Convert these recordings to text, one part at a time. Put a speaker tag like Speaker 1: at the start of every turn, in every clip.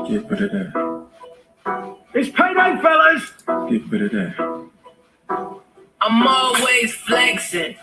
Speaker 1: Get rid of that.
Speaker 2: It's payday, fellas.
Speaker 1: Get rid of that.
Speaker 3: I'm always flexing.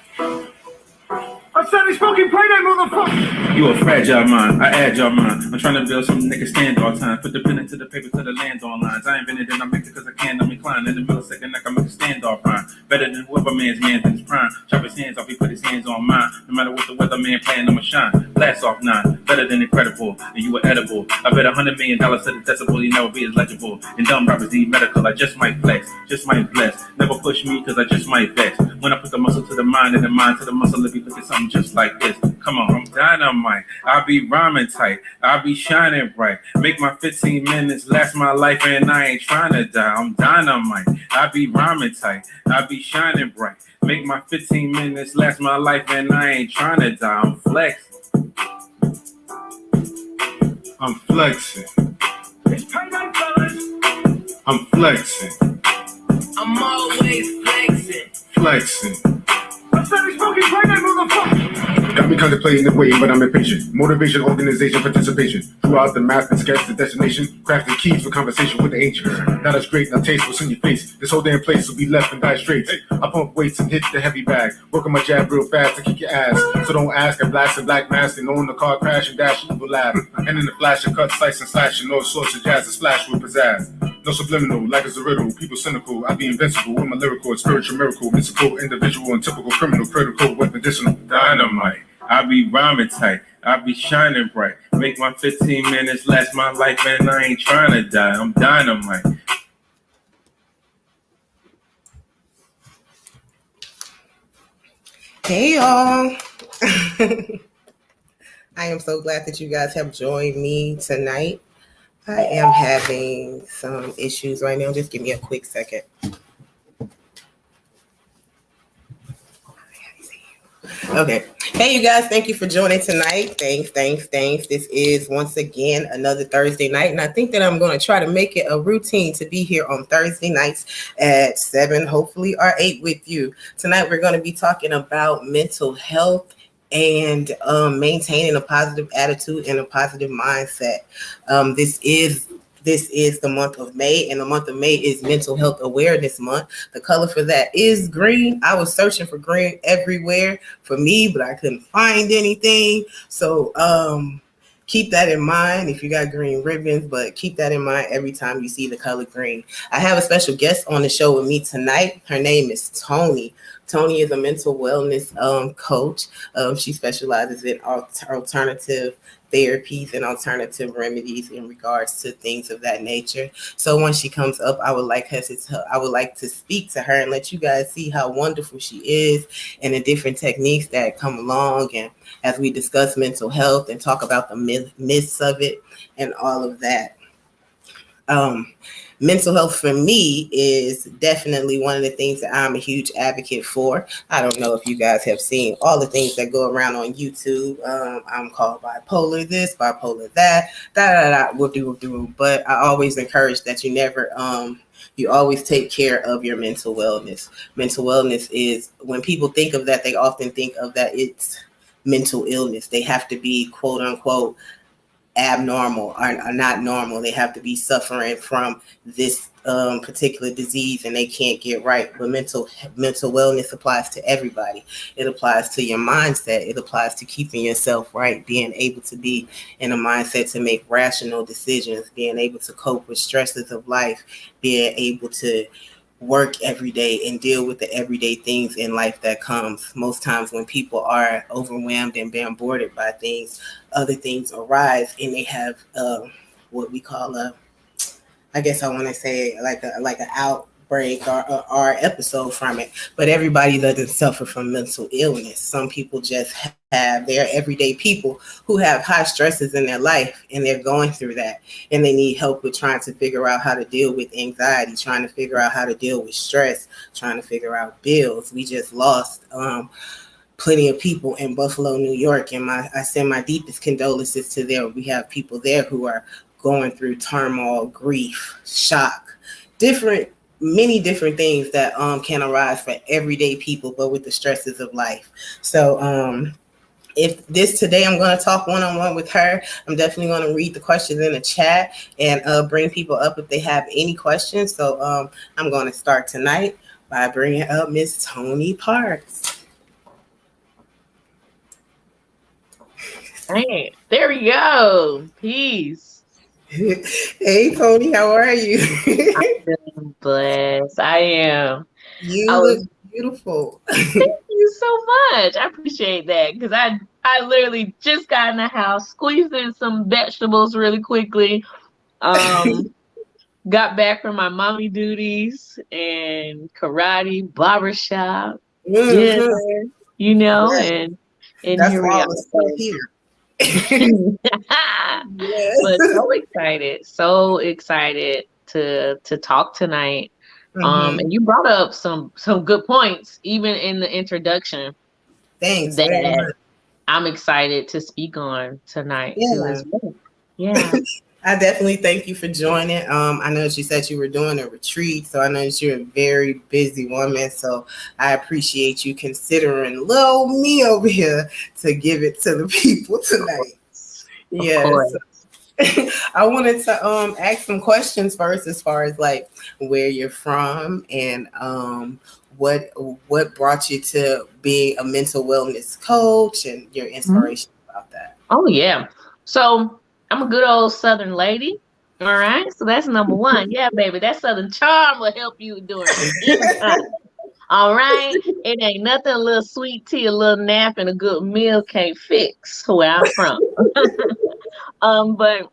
Speaker 2: I said it's fucking payday, motherfucker.
Speaker 1: You a fragile mind, I add your mind. I'm trying to build something that can stand all time. Put the pen into the paper to the land on lines. I invented it, I make it cause I can. I'm inclined in the millisecond, I can make a standoff rhyme. Better than whoever man's man in his prime. Chop his hands off, he put his hands on mine. No matter what the weatherman playing, I'ma shine. Blast off 9, better than incredible. And you were edible. I bet $100 million to the decibel, you never be as legible. And dumb rappers need medical, I just might flex, just might bless. Never push me cause I just might vex. When I put the muscle to the mind and the mind to the muscle, let me look at something just like this. Come on, I'm dynamite. I be rhyming tight. I be shining bright. Make my 15 minutes last my life and I ain't trying to die. I'm dynamite. I be rhyming tight. I be shining bright. Make my 15 minutes last my life and I ain't trying to die. I'm flexing.
Speaker 4: I'm flexing.
Speaker 2: It's payday, fellas.
Speaker 4: I'm flexing.
Speaker 3: I'm always flexing.
Speaker 4: Flexing.
Speaker 2: I said it's fucking payday, motherfucker.
Speaker 4: Got me contemplating the way, but I'm impatient. Motivation, organization, participation. Throughout the math and sketch the destination. Crafting keys for conversation with the ancients. Now that's great, now taste what's in your face. This whole damn place will be left and die straight. I pump weights and hit the heavy bag. Working my jab real fast to kick your ass. So don't ask, I blast a black mask and own the car crash and dash evil laugh. And in the flash of cut, slice and slash and all sorts of jazz and splash with pizzazz. No subliminal, like it's a riddle. People cynical, I be invincible with my lyrical, spiritual miracle, mystical, individual, and typical criminal, critical, with medicinal.
Speaker 1: Dynamite. I be rhyming tight. I be shining bright. Make my 15 minutes last my life and I ain't trying to die. I'm dynamite.
Speaker 5: Hey y'all. I am so glad that you guys have joined me tonight. I am having some issues right now. Just give me a quick second. Okay. Hey, you guys. Thank you for joining tonight. Thanks. This is once again another Thursday night. And I think that I'm going to try to make it a routine to be here on Thursday nights at 7, hopefully, or 8 with you. Tonight, we're going to be talking about mental health and maintaining a positive attitude and a positive mindset. This is the month of May, and the month of May is Mental Health Awareness Month. The color for that is green. I was searching for green everywhere for me, but I couldn't find anything. So keep that in mind if you got green ribbons, but keep that in mind every time you see the color green. I have a special guest on the show with me tonight. Her name is Toni. Toni is a mental wellness coach. She specializes in alternative therapies and alternative remedies in regards to things of that nature. So when she comes up, I would like to speak to her and let you guys see how wonderful she is and the different techniques that come along, and as we discuss mental health and talk about the myths of it and all of that. Mental health for me is definitely one of the things that I'm a huge advocate for. I don't know if you guys have seen all the things that go around on YouTube. I'm called bipolar this, bipolar that, whoop-de-whoop-de-whoop. But I always encourage that you always take care of your mental wellness. Mental wellness is, when people think of that, they often think of that it's mental illness. They have to be, quote unquote, abnormal are not normal. They have to be suffering from this particular disease and they can't get right. But mental wellness applies to everybody. It applies to your mindset. It applies to keeping yourself right, being able to be in a mindset to make rational decisions, being able to cope with stresses of life, being able to work every day and deal with the everyday things in life that comes. Most times when people are overwhelmed and being bombarded by things, other things arise and they have what we call I guess I want to say like an outbreak or episode from it. But everybody doesn't suffer from mental illness. Some people just they're everyday people who have high stresses in their life and they're going through that and they need help with trying to figure out how to deal with anxiety, trying to figure out how to deal with stress, trying to figure out bills. We just lost plenty of people in Buffalo, New York, and I send my deepest condolences to them. We have people there who are going through turmoil, grief, shock, many different things that can arise for everyday people, but with the stresses of life. So if this today I'm going to talk one-on-one with her, I'm definitely going to read the questions in the chat and bring people up if they have any questions. So I'm going to start tonight by bringing up Miss Toni Parks.
Speaker 6: Hey, there we go. Peace.
Speaker 5: Hey Toni, how are you?
Speaker 6: I'm blessed. I am.
Speaker 5: You
Speaker 6: I
Speaker 5: look
Speaker 6: was
Speaker 5: beautiful.
Speaker 6: Thank you so much. I appreciate that because I literally just got in the house, squeezed in some vegetables really quickly. Got back from my mommy duties and karate, barbershop, dinner,
Speaker 5: Mhm. Yes,
Speaker 6: and
Speaker 5: that's
Speaker 6: here we are.
Speaker 5: all is still here.
Speaker 6: But
Speaker 5: Yes.
Speaker 6: so excited to talk tonight.
Speaker 5: Mhm.
Speaker 6: And you brought up some good points, even in the introduction,
Speaker 5: Thanks very
Speaker 6: that
Speaker 5: much.
Speaker 6: I'm excited to speak on tonight too
Speaker 5: Yeah.
Speaker 6: as well. Yeah.
Speaker 5: I definitely thank you for joining. I know that you said you were doing a retreat, so I know that you're a very busy woman. So I appreciate you considering little me over here to give it to the people tonight.
Speaker 6: Of course.
Speaker 5: Yes. I wanted to ask some questions first, as far as like where you're from and what brought you to being a mental wellness coach and your
Speaker 6: Mhm.
Speaker 5: inspiration about that.
Speaker 6: Oh yeah. So I'm a good old Southern lady. All right. So that's number one. Yeah, baby. That Southern charm will help you during any time. All right. It ain't nothing a little sweet tea, a little nap, and a good meal can't fix where I'm from. But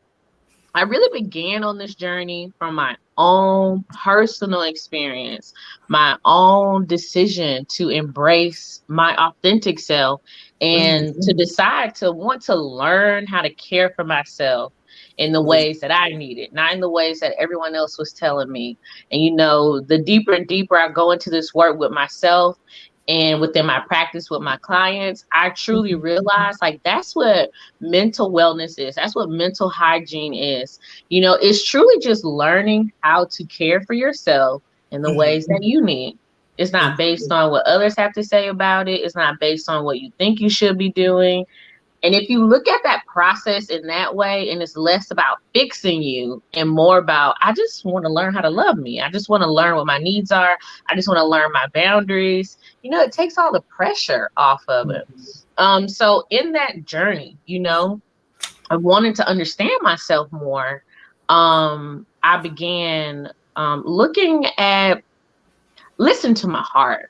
Speaker 6: I really began on this journey from my own personal experience, my own decision to embrace my authentic self and to decide to want to learn how to care for myself in the ways that I needed, not in the ways that everyone else was telling me. And the deeper and deeper I go into this work with myself and within my practice with my clients, I truly realize like that's what mental wellness is. That's what mental hygiene is. It's truly just learning how to care for yourself in the ways that you need. It's not based on what others have to say about it. It's not based on what you think you should be doing. And if you look at that process in that way, and it's less about fixing you and more about, I just want to learn how to love me. I just want to learn what my needs are. I just want to learn my boundaries. It takes all the pressure off of it. So in that journey, I wanted to understand myself more. I began looking at, listen to my heart.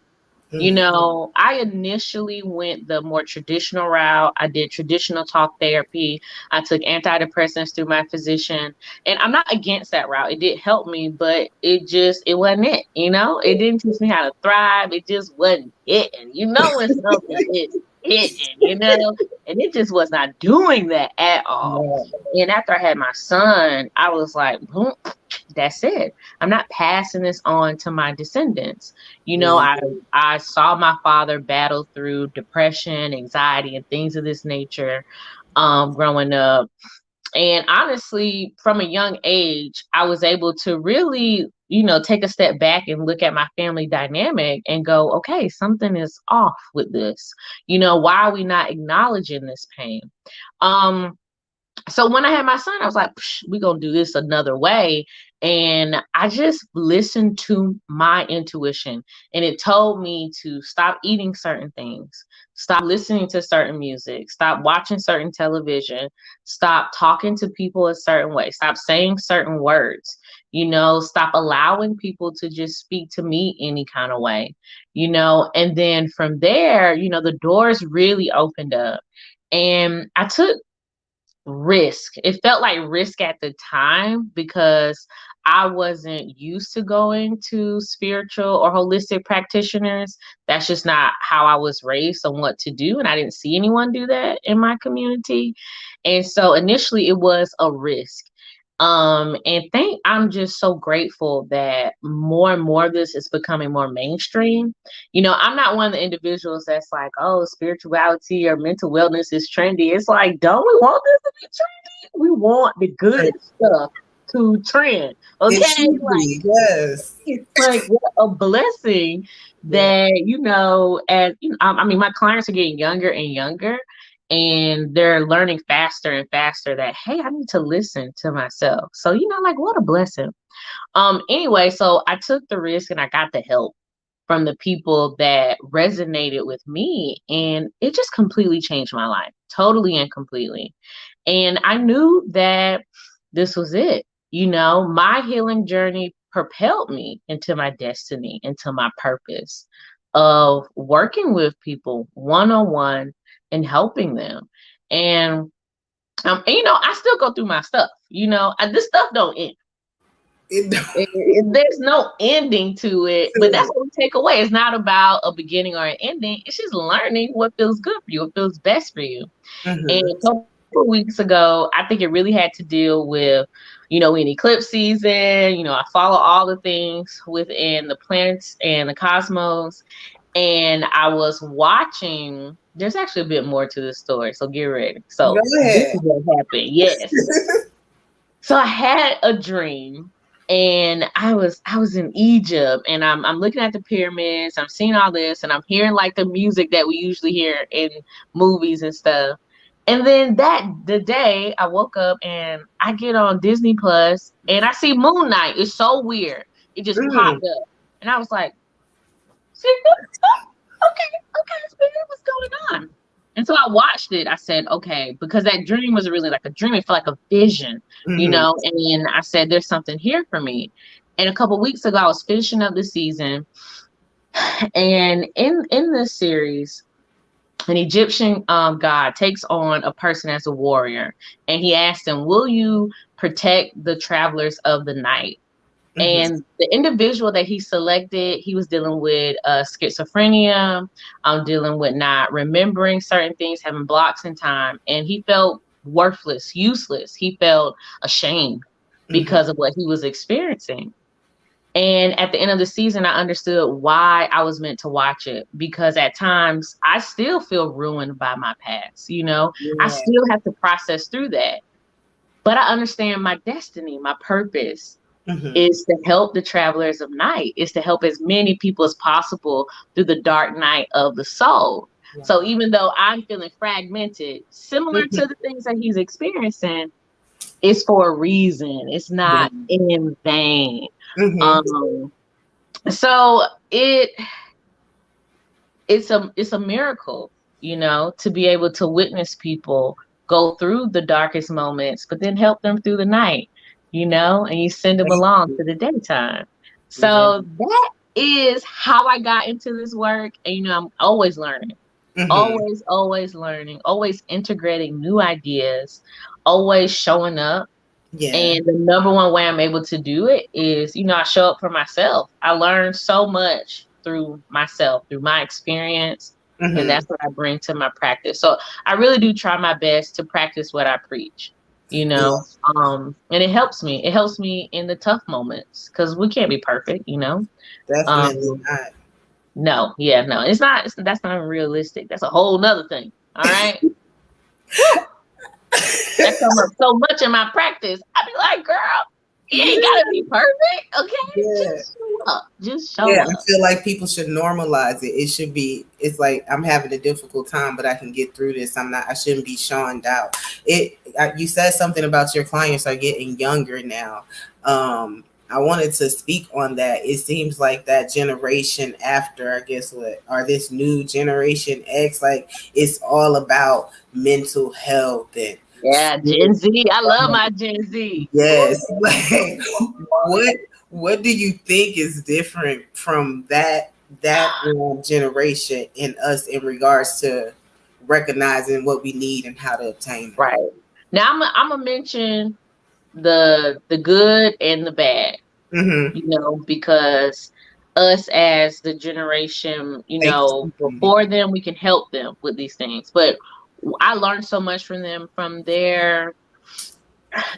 Speaker 6: I initially went the more traditional route. I did traditional talk therapy. I took antidepressants through my physician. And I'm not against that route. It did help me, but it wasn't it. It didn't teach me how to thrive. It just wasn't hitting. When something is hitting. And it just was not doing that at all. And after I had my son, I was like, that's it. I'm not passing this on to my descendants. I saw my father battle through depression, anxiety, and things of this nature growing up. And honestly, from a young age, I was able to really, take a step back and look at my family dynamic and go, okay, something is off with this. Why are we not acknowledging this pain? So when I had my son, I was like, we're going to do this another way. And I just listened to my intuition, and it told me to stop eating certain things, stop listening to certain music, stop watching certain television, stop talking to people a certain way, stop saying certain words, stop allowing people to just speak to me any kind of way, and then from there, the doors really opened up. And I took risk. It felt like risk at the time because I wasn't used to going to spiritual or holistic practitioners. That's just not how I was raised on what to do. And I didn't see anyone do that in my community. And so initially it was a risk. I'm just so grateful that more and more of this is becoming more mainstream. I'm not one of the individuals that's like, oh, spirituality or mental wellness is trendy. It's like, don't we want this to be trendy? We want the good stuff to trend. Okay.
Speaker 5: It should be, yes.
Speaker 6: It's like what a blessing that, as I mean, my clients are getting younger and younger. and they're learning faster and faster that, hey, I need to listen to myself. So, like, what a blessing. Anyway, so I took the risk and I got the help from the people that resonated with me, and it just completely changed my life, totally and completely. And I knew that this was it. My healing journey propelled me into my destiny, into my purpose of working with people one-on-one and helping them. And I still go through my stuff. This stuff don't end. There's no ending to it, but that's what we take away. It's not about a beginning or an ending. It's just learning what feels good for you, what feels best for you.
Speaker 5: Mm-hmm.
Speaker 6: And a couple of weeks ago, I think it really had to deal with, in eclipse season. I follow all the things within the planets and the cosmos. And I was watching, there's actually a bit more to this story, so get ready. So this is what happened. Yes. So I had a dream. And I was in Egypt, and I'm looking at the pyramids. I'm seeing all this, and I'm hearing like the music that we usually hear in movies and stuff. And then the day I woke up and I get on Disney Plus and I see Moon Knight. It's so weird. It just popped up, and I was like, "See, okay, what's going on?" And so I watched it. I said, okay, because that dream was really like a dream. It felt like a vision, And I said, there's something here for me. And a couple of weeks ago, I was finishing up the season. And in this series, an Egyptian god takes on a person as a warrior. And he asked him, will you protect the travelers of the night? And the individual that he selected, he was dealing with schizophrenia, dealing with not remembering certain things, having blocks in time. And he felt worthless, useless. He felt ashamed because of what he was experiencing. And at the end of the season, I understood why I was meant to watch it, because at times I still feel ruined by my past. I still have to process through that. But I understand my destiny, my purpose. Is to help the travelers of night, is to help as many people as possible through the dark night of the soul. Yeah. So even though I'm feeling fragmented, similar to the things that he's experiencing, it's for a reason. It's not in vain. So it's a miracle, to be able to witness people go through the darkest moments, but then help them through the night. And you send them along to the daytime. So that is how I got into this work. And, I'm always learning, always learning, always integrating new ideas, always showing up. Yeah. And the number one way I'm able to do it is, I show up for myself. I learn so much through myself, through my experience. And that's what I bring to my practice. So I really do try my best to practice what I preach. And it helps me. It helps me in the tough moments, because we can't be perfect,
Speaker 5: Definitely not.
Speaker 6: No, it's not. That's not realistic. That's a whole nother thing. All right. That comes up so much in my practice. I be like, girl, you ain't gotta be perfect, okay? Just show up.
Speaker 5: I feel like people should normalize it. It should be. It's like, I'm having a difficult time, but I can get through this. I shouldn't be shunned out. You said something about your clients are getting younger now. I wanted to speak on that. It seems like that generation after, I guess, this new generation X, like, it's all about mental health and
Speaker 6: Gen Z. I love my Gen Z.
Speaker 5: Yes. Like, what do you think is different from that generation and us in regards to recognizing what we need and how to obtain it?
Speaker 6: Right. Now I'm gonna mention the good and the bad. Because us as the generation, before them, we can help them with these things. But I learned so much from them, from their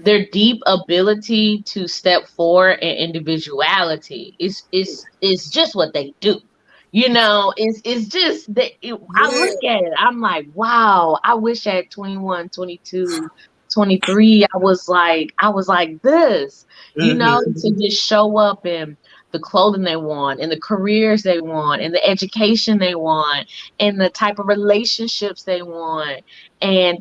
Speaker 6: deep ability to step forward, and individuality is just what they do. It's just that I look at it, I'm like, wow, I wish at 21, 22, 23, I was like this, to just show up and the clothing they want and the careers they want and the education they want and the type of relationships they want. And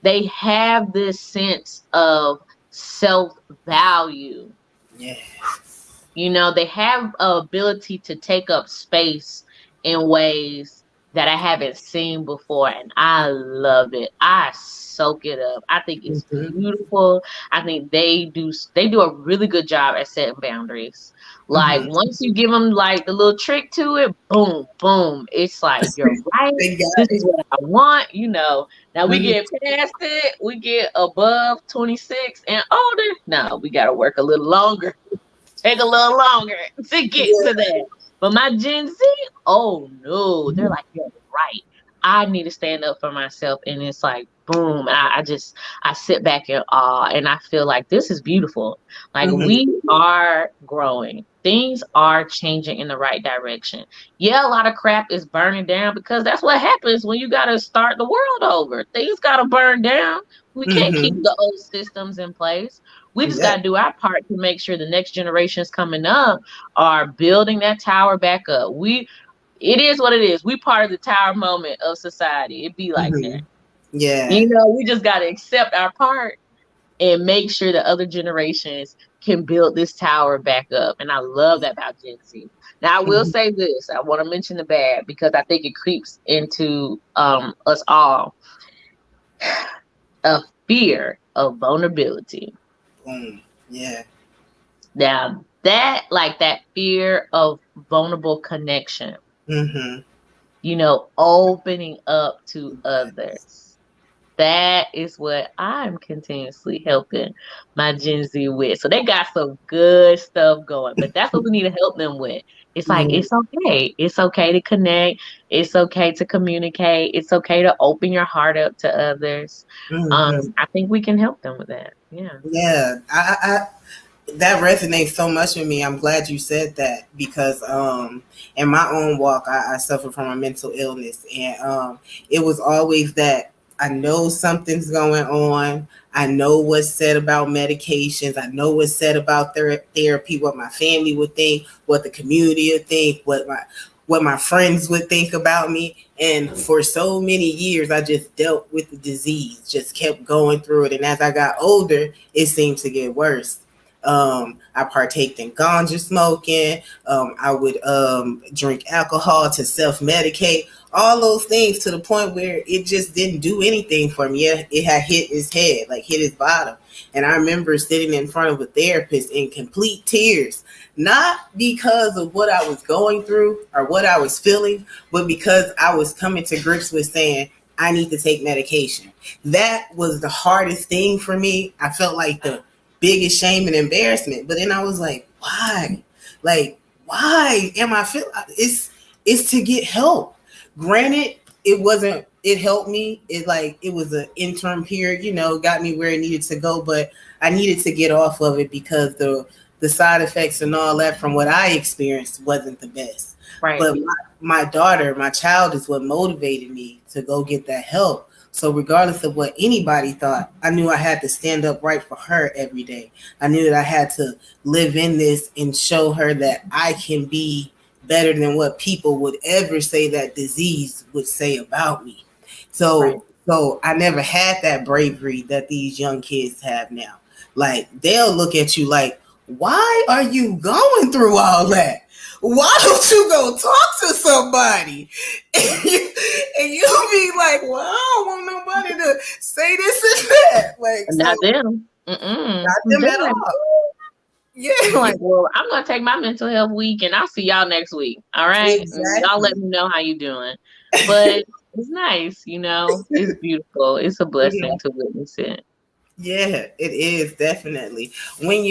Speaker 6: they have this sense of self-value.
Speaker 5: Yeah.
Speaker 6: You know, they have ability to take up space in ways that I haven't seen before, and I love it. I soak it up. I think it's
Speaker 5: Mhm.
Speaker 6: beautiful. I think they do a really good job at setting boundaries. Like
Speaker 5: Mhm.
Speaker 6: once you give them like the little trick to it, boom, boom, it's like you're right.
Speaker 5: They got
Speaker 6: This is
Speaker 5: it.
Speaker 6: what I want. You know, now we
Speaker 5: Mhm.
Speaker 6: get past it. We get above 26 and older. No, we got to work a little longer, take a little longer to get to
Speaker 5: Yeah.
Speaker 6: that. But my Gen Z, oh no, they're like, you're right. I need to stand up for myself. And it's like, boom. I sit back in awe and I feel like this is beautiful. Like
Speaker 5: Mhm.
Speaker 6: we are growing. Things are changing in the right direction. Yeah, a lot of crap is burning down because that's what happens when you got to start the world over. Things got to burn down. We can't keep
Speaker 5: Mhm.
Speaker 6: the old systems in place. We just got
Speaker 5: Yep.
Speaker 6: to do our part to make sure the next generations coming up are building that tower back up. It is what it is. We part of the tower moment of society. It be like that.
Speaker 5: Mhm. Yeah.
Speaker 6: You know, we just got to accept our part and make sure the other generations can build this tower back up. And I love that about Gen Z. Now, I will
Speaker 5: Mhm.
Speaker 6: say this. I want to mention the bad because I think it creeps into us all. A fear of vulnerability.
Speaker 5: Boom. Yeah.
Speaker 6: Now that fear of vulnerable connection,
Speaker 5: Mhm.
Speaker 6: you know, opening up to others. That is what I'm continuously helping my Gen Z with. So they got some good stuff going, but that's what we need to help them with. It's like,
Speaker 5: Yeah.
Speaker 6: it's okay. It's okay to connect. It's okay to communicate. It's okay to open your heart up to others.
Speaker 5: Mhm.
Speaker 6: I think we can help them with that. Yeah.
Speaker 5: Yeah. That resonates so much with me. I'm glad you said that because in my own walk I suffer from a mental illness, and it was always that I know something's going on. I know what's said about medications. I know what's said about therapy, what my family would think, what the community would think, what my friends would think about me. And for so many years, I just dealt with the disease, just kept going through it. And as I got older, it seemed to get worse. I partaked in ganja smoking. I would drink alcohol to self-medicate. All those things to the point where it just didn't do anything for me. Yeah, it had hit his head, like hit his bottom. And I remember sitting in front of a therapist in complete tears, not because of what I was going through or what I was feeling, but because I was coming to grips with saying, I need to take medication. That was the hardest thing for me. I felt like the biggest shame and embarrassment. But then I was like, why? Like, why am I feel it's to get help. Granted, it helped me. It was an interim period, got me where it needed to go, but I needed to get off of it because the side effects and all that from what I experienced wasn't the best.
Speaker 6: Right.
Speaker 5: But my daughter, my child is what motivated me to go get that help. So regardless of what anybody thought, I knew I had to stand up right for her every day. I knew that I had to live in this and show her that I can be better than what people would ever say that disease would say about me.
Speaker 6: Right.
Speaker 5: So I never had that bravery that these young kids have now. Like they'll look at you like, why are you going through all that? Why don't you go talk to somebody? And you'll be like, well, I don't want nobody to say this and that. Like,
Speaker 6: Not
Speaker 5: so
Speaker 6: them. Mm-mm.
Speaker 5: not them at all. Yeah.
Speaker 6: Like, well, I'm gonna take my mental health week, and I'll see y'all next week. All right, and y'all let
Speaker 5: Exactly.
Speaker 6: me know how you doing. But it's nice, you know. It's beautiful. It's a
Speaker 5: Yeah.
Speaker 6: blessing to witness it.
Speaker 5: Yeah, it is definitely. When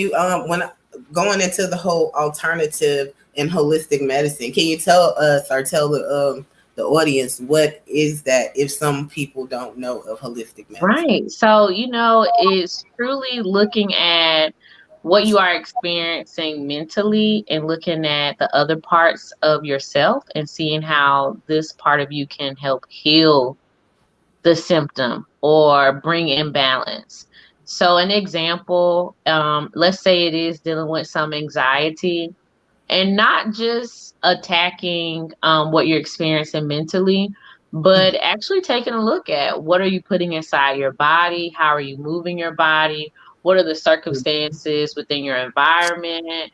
Speaker 5: going into the whole alternative and holistic medicine, can you tell us or tell the audience what is that if some people don't know of holistic medicine?
Speaker 6: Right. So, you know, it's truly looking at what you are experiencing mentally and looking at the other parts of yourself and seeing how this part of you can help heal the symptom or bring imbalance. So, an example, let's say it is dealing with some anxiety. and not just attacking what you're experiencing mentally, but actually taking a look at what are you putting inside your body, how are you moving your body, what are the circumstances within your environment,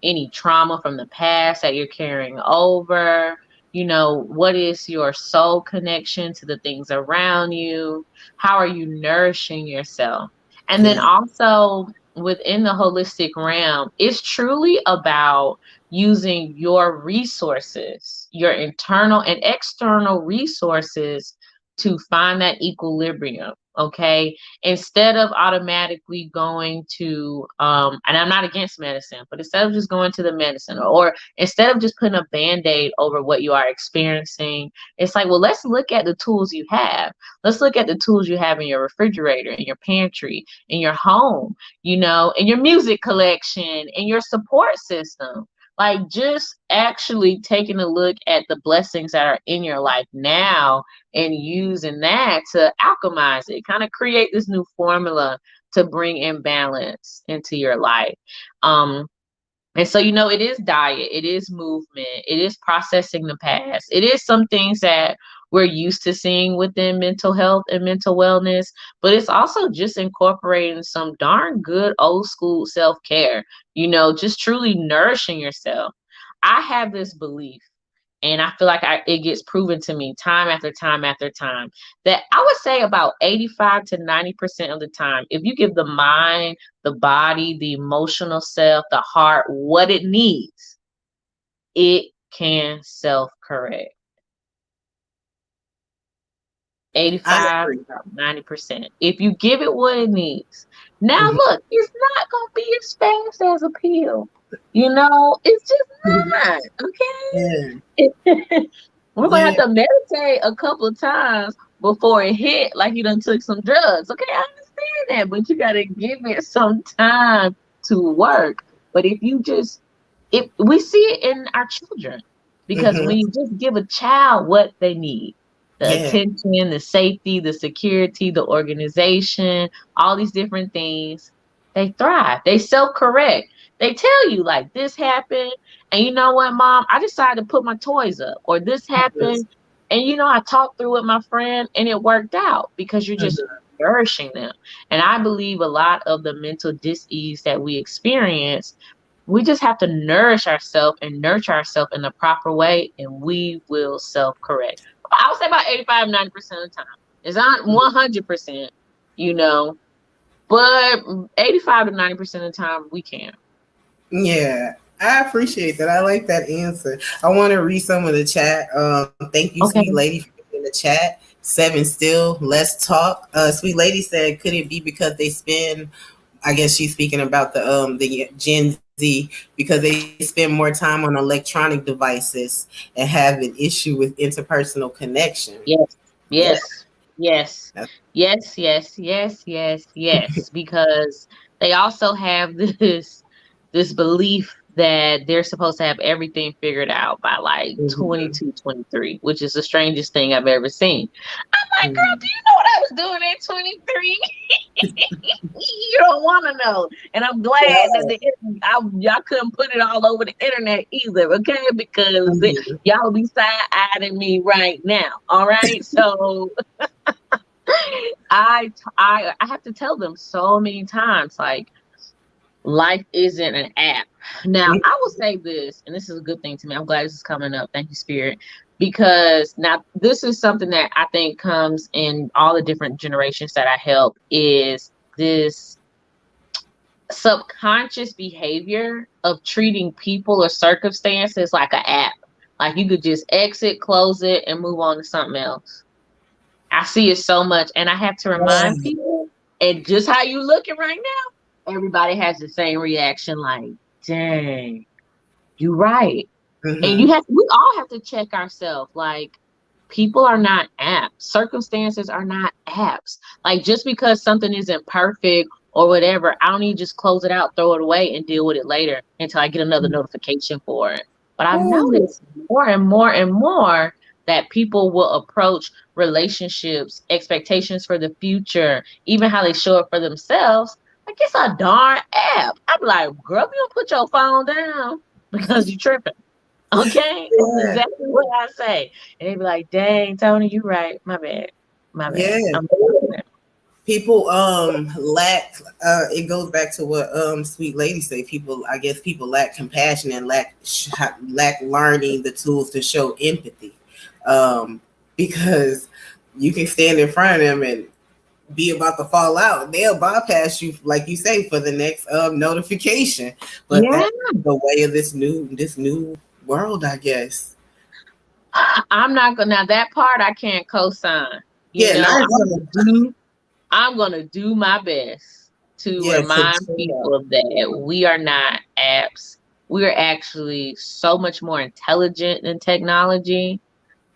Speaker 6: any trauma from the past that you're carrying over, what is your soul connection to the things around you, how are you nourishing yourself. And then
Speaker 5: Yeah.
Speaker 6: also within the holistic realm, it's truly about using your resources, your internal and external resources, to find that equilibrium. Okay. Instead of automatically going to, and I'm not against medicine, but instead of just going to the medicine, or instead of just putting a band-aid over what you are experiencing, it's like, well, let's look at the tools you have. Let's look at the tools you have in your refrigerator, in your pantry, in your home, in your music collection, in your support system. Like, just actually taking a look at the blessings that are in your life now and using that to alchemize it, kind of create this new formula to bring in balance into your life. And so, it is diet, it is movement, it is processing the past. It is some things that we're used to seeing within mental health and mental wellness, but it's also just incorporating some darn good old school self-care, just truly nourishing yourself. I have this belief, and I feel like it gets proven to me time after time after time, that I would say about 85 to 90% of the time, if you give the mind, the body, the emotional self, the heart, what it needs, it can self-correct.
Speaker 5: I
Speaker 6: 85,
Speaker 5: agree.
Speaker 6: 90%. If you give it what it needs. Now,
Speaker 5: Mhm.
Speaker 6: look, it's not going to be as fast as a pill. It's just not.
Speaker 5: Yeah.
Speaker 6: Okay. We're gonna have
Speaker 5: Yeah.
Speaker 6: to meditate a couple of times before it hit, like you done took some drugs. Okay, I understand that, but you gotta give it some time to work. But if we see it in our children, because
Speaker 5: Hmm.
Speaker 6: when you just give a child what they need, the
Speaker 5: Yeah.
Speaker 6: attention, the safety, the security, the organization, all these different things, they thrive. They self-correct. They tell you, like, this happened, and you know what, mom, I decided to put my toys up, or this
Speaker 5: Yes.
Speaker 6: happened, and I talked through with my friend and it worked out, because you're just
Speaker 5: Mhm.
Speaker 6: nourishing them. And I believe a lot of the mental dis-ease that we experience, we just have to nourish ourselves and nurture ourselves in the proper way, and we will self-correct. I would say about 85, 90% of the time. It's not 100%, you know, but 85 to 90% of the time we can.
Speaker 5: Yeah, I appreciate that. I like that answer. I want to read some of the chat. Thank you,
Speaker 6: Okay.
Speaker 5: sweet lady, for in the chat. Seven still, let's talk. Sweet lady said, could it be because they spend? I guess she's speaking about the Gen Z, because they spend more time on electronic devices and have an issue with interpersonal connection.
Speaker 6: Yes,
Speaker 5: Yeah.
Speaker 6: yes, yes, yes, yes, yes, yes, yes. Because they also have this belief that they're supposed to have everything figured out by like
Speaker 5: Mhm.
Speaker 6: 22, 23, which is the strangest thing I've ever seen. I'm like, girl, do
Speaker 5: Mhm.
Speaker 6: you know what I was doing at 23? You don't want to know. And I'm glad that y'all couldn't put it all over the internet either, okay? Because
Speaker 5: Mhm.
Speaker 6: y'all be side-eyeing me right now, all right? So I have to tell them so many times, like, life isn't an app. Now, I will say this, and this is a good thing to me. I'm glad this is coming up. Thank you, Spirit. Because now this is something that I think comes in all the different generations that I help, is this subconscious behavior of treating people or circumstances like an app. Like, you could just exit, close it, and move on to something else. I see it so much, and I have to remind
Speaker 5: Yeah.
Speaker 6: people, and just how you looking right now, everybody has the same reaction, like, dang, you right. And
Speaker 5: Mhm.
Speaker 6: we all have to check ourselves. Like, people are not apps. Circumstances are not apps. Like, just because something isn't perfect or whatever, I don't need to just close it out, throw it away, and deal with it later until I get another notification for it. But I've
Speaker 5: Ooh.
Speaker 6: noticed more and more and more that people will approach relationships, expectations for the future, even how they show up for themselves, Like, it's a darn app. I'm like, girl, you don't put your phone down because you tripping. Okay? That's
Speaker 5: Yeah.
Speaker 6: exactly what I say. And they be like, dang, Tony, you right. My bad. My bad.
Speaker 5: Yeah.
Speaker 6: I'm
Speaker 5: People lack it goes back to what sweet lady say. People, I guess people lack compassion and lack learning the tools to show empathy. Because you can stand in front of them and be about to fall out. They'll bypass you, like you say, for the next notification. But
Speaker 6: yeah.
Speaker 5: that's the way of this new world, I guess.
Speaker 6: I'm not gonna, now that part I can't co-sign. You
Speaker 5: Yeah,
Speaker 6: know,
Speaker 5: not
Speaker 6: I'm gonna do my best to
Speaker 5: yeah,
Speaker 6: remind people that we are not apps. We are actually so much more intelligent than technology.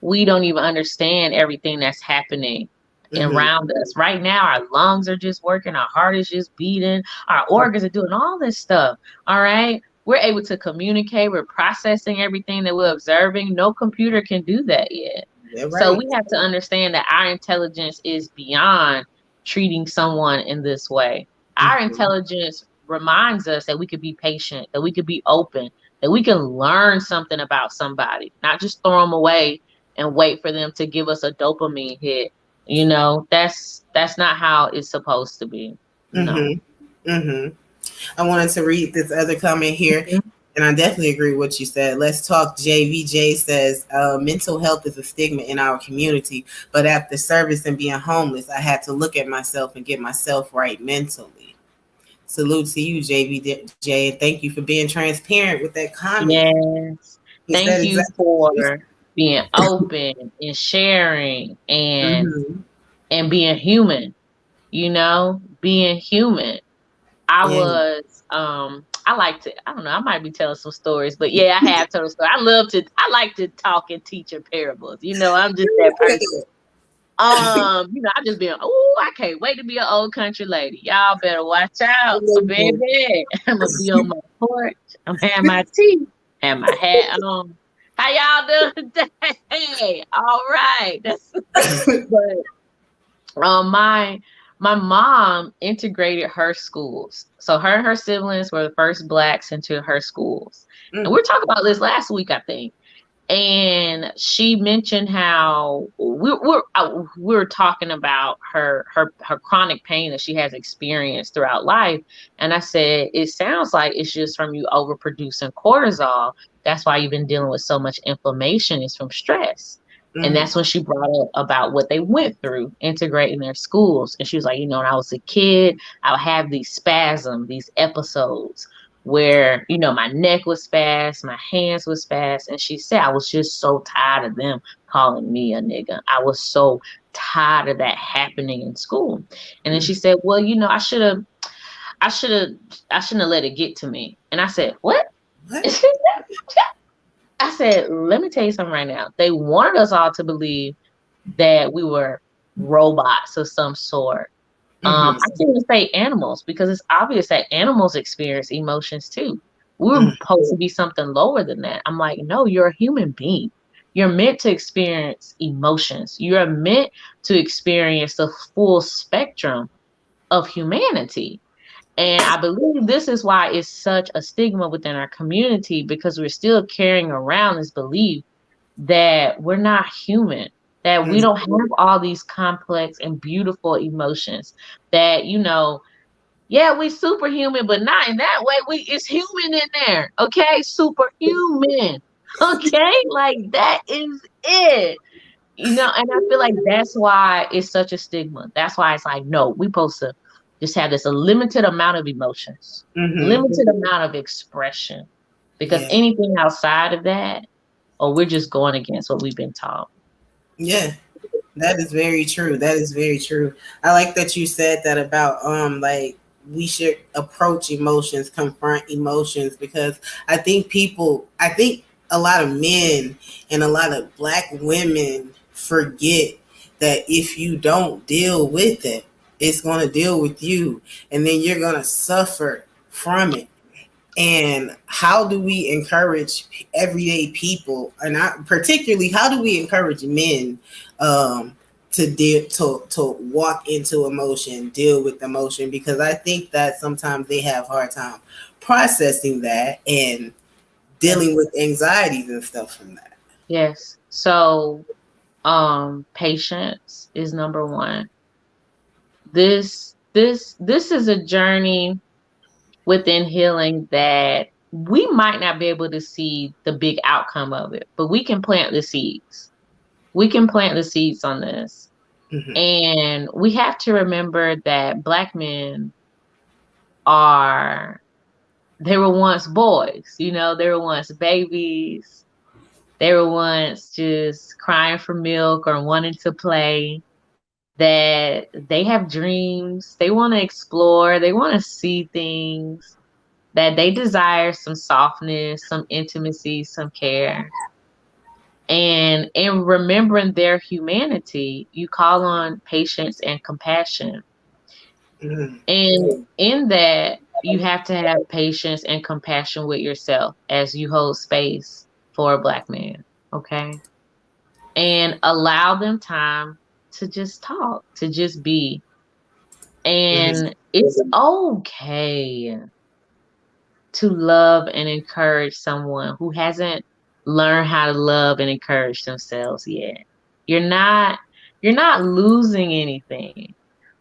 Speaker 6: We don't even understand everything that's happening around us. Right now, our lungs are just working, our heart is just beating, our organs are doing all this stuff. All right. We're able to communicate, we're processing everything that we're observing. No computer can do that yet.
Speaker 5: Yeah,
Speaker 6: So
Speaker 5: right.
Speaker 6: we have to understand that our intelligence is beyond treating someone in this way. Our intelligence reminds us that we could be patient, that we could be open, that we can learn something about somebody, not just throw them away and wait for them to give us a dopamine hit. You know, that's not how it's supposed to be. No.
Speaker 5: I wanted to read this other comment here, and I definitely agree with what you said. Let's talk. JVJ says mental health is a stigma in our community, but after service and being homeless, I had to look at myself and get myself right mentally. Salute to you, JVJ, and thank you for being transparent with that comment.
Speaker 6: Yes.
Speaker 5: He
Speaker 6: Thank
Speaker 5: said
Speaker 6: you
Speaker 5: exactly.
Speaker 6: for being open and sharing and being human, you know, being human. I
Speaker 5: Yeah.
Speaker 6: was I like to, I don't know, I might be telling some stories, but yeah, I have told a story. I like to talk and teach in parables. You know, I'm just that person. You know, I just been, oh, I can't wait to be an old country lady. Y'all better watch out, baby. I'm gonna be on my porch. I'm having my tea, have my hat on. How y'all doing today? All right. That's but my mom integrated her schools. So her and her siblings were the first blacks into her schools. And we were talking about this last week, I think. And she mentioned how we were talking about her chronic pain that she has experienced throughout life. And I said, it sounds like it's just from you overproducing cortisol. That's why you've been dealing with so much inflammation, is from stress. And that's when she brought up about what they went through integrating their schools. And she was like, you know, when I was a kid, I would have these spasms, these episodes where, you know, my neck was spasmed, my hands was spasmed. And she said, I was just so tired of them calling me a nigga. I was so tired of that happening in school. And then she said, well, you know, I shouldn't have let it get to me. And I said, what? I said, let me tell you something right now. They wanted us all to believe that we were robots of some sort. I can't even say animals, because it's obvious that animals experience emotions too. We were supposed to be something lower than that. I'm like, no, you're a human being. You're meant to experience emotions. You're meant to experience the full spectrum of humanity. And I believe this is why it's such a stigma within our community, because we're still carrying around this belief that we're not human, that we don't have all these complex and beautiful emotions, that, you know, yeah, we superhuman, but not in that way. It's human in there. Okay. Superhuman. Okay. Like, that is it. You know, and I feel like that's why it's such a stigma. That's why it's like, no, we supposed to just have this a limited amount of emotions, limited amount of expression, because anything outside of that, or we're just going against what we've been taught.
Speaker 5: Yeah, that is very true. That is very true. I like that you said that about like we should approach emotions, confront emotions, because I think a lot of men and a lot of black women forget that if you don't deal with it, it's going to deal with you, and then you're going to suffer from it. And how do we encourage everyday people, and particularly how do we encourage men to walk into emotion, deal with emotion, because I think that sometimes they have hard time processing that and dealing with anxieties and stuff from that.
Speaker 6: Yes. So, patience is number one. This is a journey within healing that we might not be able to see the big outcome of it, but we can plant the seeds. We can plant the seeds on this.
Speaker 5: Mm-hmm.
Speaker 6: And we have to remember that Black men they were once boys, they were once babies. They were once just crying for milk or wanting to play. That they have dreams, they want to explore, they want to see things, that they desire some softness, some intimacy, some care. And in remembering their humanity, you call on patience and compassion.
Speaker 5: Mm-hmm.
Speaker 6: And in that, you have to have patience and compassion with yourself as you hold space for a Black man. Okay. And allow them time to just talk, to just be. And it's okay to love and encourage someone who hasn't learned how to love and encourage themselves yet. You're not losing anything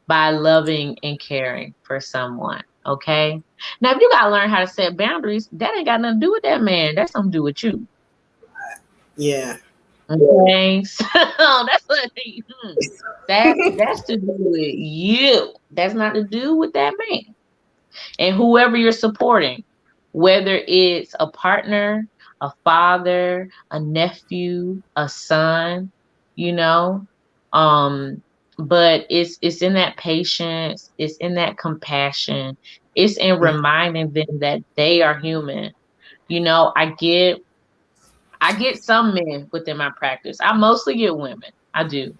Speaker 6: by loving and caring for someone. Okay. Now, if you gotta learn how to set boundaries, that ain't got nothing to do with that man. That's something to do with you.
Speaker 5: Yeah.
Speaker 6: Okay. So that's what that's to do with you. That's not to do with that man. And whoever you're supporting, whether it's a partner, a father, a nephew, a son, you know, but it's in that patience, it's in that compassion, it's in reminding them that they are human. I get some men within my practice. I mostly get women. I do.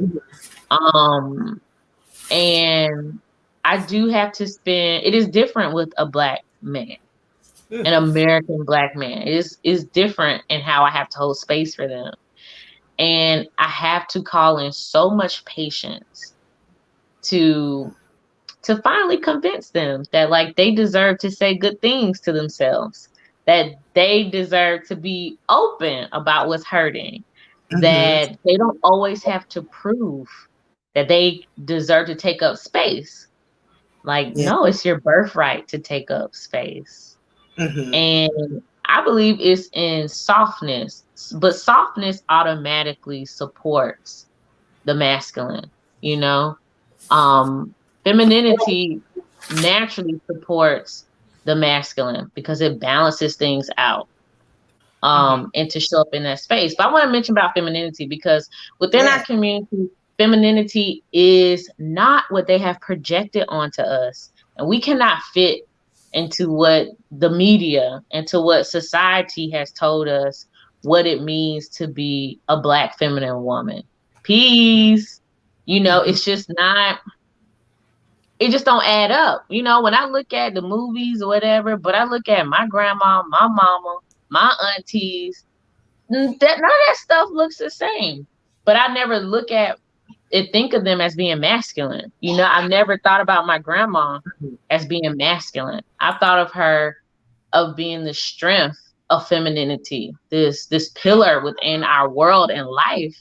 Speaker 6: And I do have to it is different with a Black man, an American Black man. It is different in how I have to hold space for them. And I have to call in so much patience to finally convince them that like they deserve to say good things to themselves, that they deserve to be open about what's hurting, that they don't always have to prove that they deserve to take up space. Like, no, it's your birthright to take up space. And I believe it's in softness, but softness automatically supports the masculine, you know? Femininity naturally supports the masculine because it balances things out. And to show up in that space. But I want to mention about femininity because within our community, femininity is not what they have projected onto us. And we cannot fit into what the media, into what society has told us what it means to be a Black feminine woman. Peace. It's just not, it just don't add up. When I look at the movies or whatever, but I look at my grandma, my mama, my aunties, none of that stuff looks the same. But I never look at it, think of them as being masculine. I never thought about my grandma as being masculine. I thought of her of being the strength of femininity, this pillar within our world and life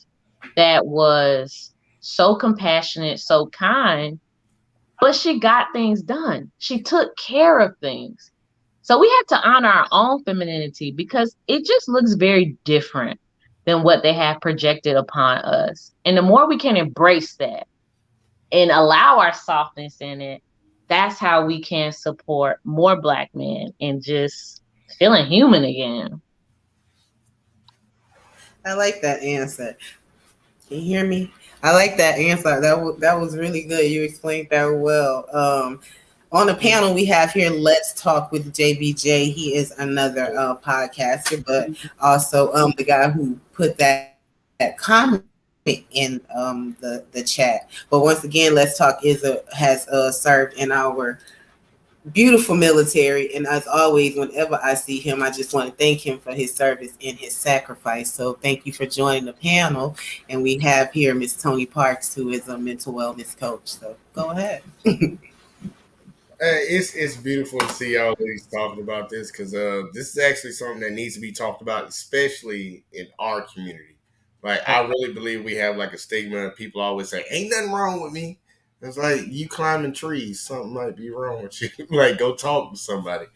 Speaker 6: that was so compassionate, so kind, but she got things done. She took care of things. So we have to honor our own femininity because it just looks very different than what they have projected upon us. And the more we can embrace that and allow our softness in it, that's how we can support more Black men and just feeling human again.
Speaker 5: I like that answer. Can you hear me? I like that answer. That was really good. You explained that well. On the panel we have here, Let's Talk with JBJ. He is another podcaster, but also the guy who put that comment in the chat. But once again, Let's Talk has served in our beautiful military. And as always, whenever I see him, I just want to thank him for his service and his sacrifice. So thank you for joining the panel. And we have here Miss Toni Parks, who is a mental wellness coach. So go ahead.
Speaker 7: It's beautiful to see y'all ladies talking about this because this is actually something that needs to be talked about, especially in our community. Like, I really believe we have like a stigma. People always say, "Ain't nothing wrong with me." It's like you climbing trees, something might be wrong with you. Like, go talk to somebody.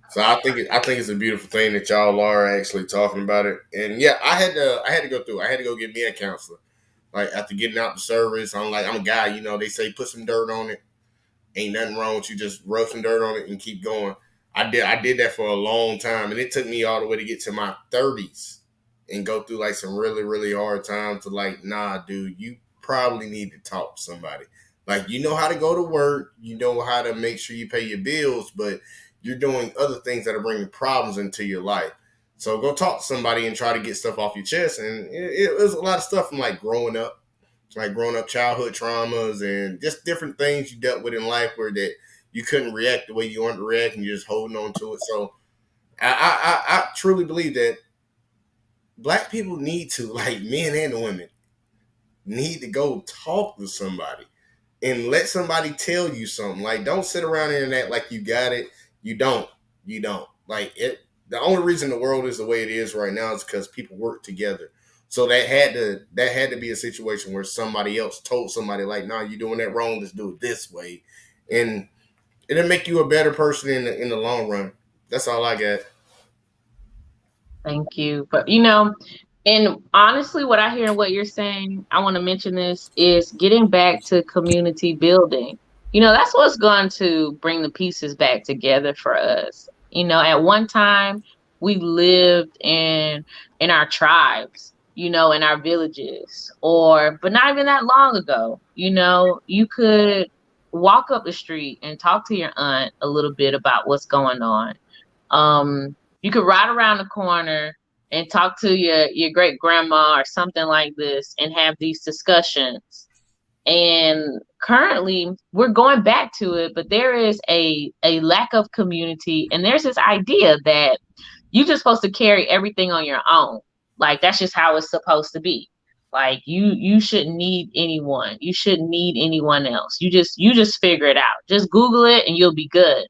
Speaker 7: So I think it's a beautiful thing that y'all are actually talking about it. And yeah, I had to go through. I had to go get me a counselor. Like after getting out the service, I'm a guy. You know, they say put some dirt on it. Ain't nothing wrong with you. Just rub some dirt on it and keep going. I did that for a long time, and it took me all the way to get to my 30s and go through like some really really hard times. To like, nah, dude, you probably need to talk to somebody. Like you know how to go to work, you know how to make sure you pay your bills, but you're doing other things that are bringing problems into your life. So go talk to somebody and try to get stuff off your chest. And it was a lot of stuff from like growing up childhood traumas and just different things you dealt with in life where that you couldn't react the way you wanted to react and you're just holding on to it. So I truly believe that black people need to, like men and women, need to go talk to somebody and let somebody tell you something. Like, don't sit around and act like you got it. You don't. You don't. Like it. The only reason the world is the way it is right now is because people work together. So that had to be a situation where somebody else told somebody like, "No, you're doing that wrong. Let's do it this way," and it'll make you a better person in the long run. That's all I got.
Speaker 6: Thank you. But and honestly, what I hear and what you're saying, I want to mention this is getting back to community building. That's what's going to bring the pieces back together for us. At one time we lived in our tribes, in our villages, but not even that long ago, you could walk up the street and talk to your aunt a little bit about what's going on. You could ride around the corner and talk to your great grandma or something like this and have these discussions. And currently we're going back to it, but there is a lack of community, and there's this idea that you're just supposed to carry everything on your own. Like that's just how it's supposed to be. Like you shouldn't need anyone. You shouldn't need anyone else. You just figure it out. Just Google it and you'll be good.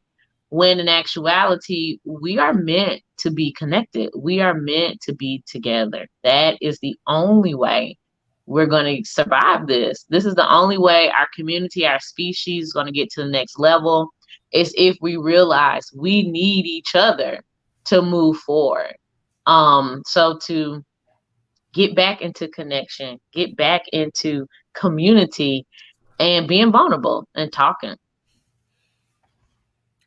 Speaker 6: When in actuality, we are meant to be connected. We are meant to be together. That is the only way we're going to survive this. This is the only way our community, our species is going to get to the next level, is if we realize we need each other to move forward. So to get back into connection, get back into community and being vulnerable and talking.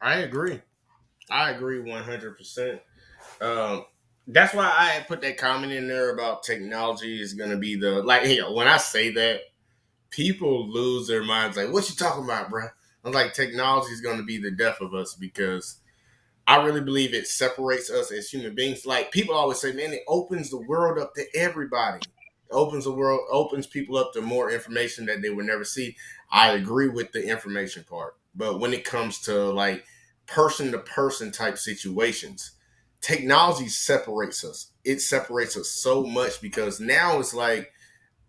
Speaker 7: I agree. I agree 100%. Um, that's why I put that comment in there about technology is going to be the like. Hey, when I say that, people lose their minds. Like, what you talking about, bro? I'm like, technology is going to be the death of us because I really believe it separates us as human beings. Like people always say, man, it opens the world up to everybody. It opens the world, opens people up to more information that they would never see. I agree with the information part, but when it comes to like person to person type situations, technology separates us. It separates us so much because now it's like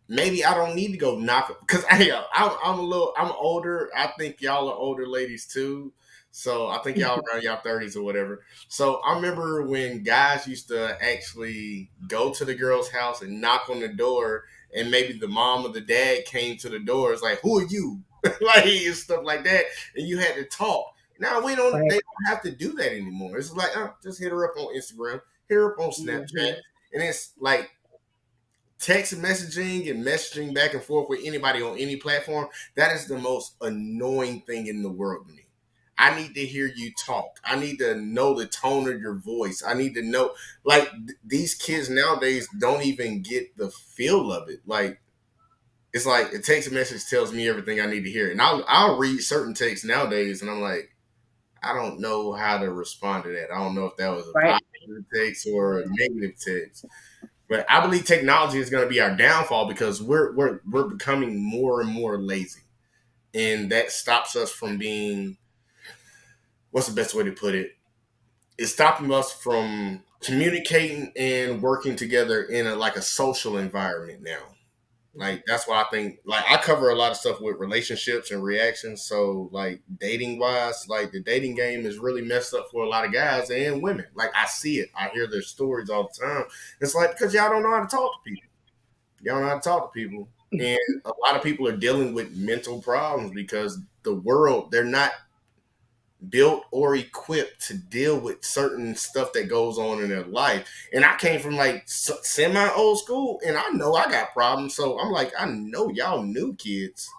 Speaker 7: maybe I don't need to go knock because I'm older. I think y'all are older ladies too. So I think y'all around y'all 30s or whatever. So I remember when guys used to actually go to the girl's house and knock on the door, and maybe the mom or the dad came to the door. It's like, who are you? Like and stuff like that, and you had to talk. Now we don't.
Speaker 6: Right.
Speaker 7: They don't have to do that anymore. It's like just hit her up on Instagram, hit her up on Snapchat, and it's like text messaging and messaging back and forth with anybody on any platform, that is the most annoying thing in the world to me. I need to hear you talk. I need to know the tone of your voice. I need to know, like, these kids nowadays don't even get the feel of it. Like, it's like a text message tells me everything I need to hear. And I'll read certain texts nowadays and I'm like, I don't know how to respond to that. I don't know if that was a
Speaker 6: Right.
Speaker 7: positive text or a negative text. But I believe technology is going to be our downfall because we're becoming more and more lazy, and that stops us from being what's the best way to put it? It's stopping us from communicating and working together in a social environment now. Like that's why I think like I cover a lot of stuff with relationships and reactions. So like dating wise, like the dating game is really messed up for a lot of guys and women. Like I see it. I hear their stories all the time. It's like because y'all don't know how to talk to people. Y'all don't know how to talk to people. And a lot of people are dealing with mental problems because the world, they're not built or equipped to deal with certain stuff that goes on in their life. And I came from like semi old school, and I know I got problems. So I'm like, I know y'all new kids,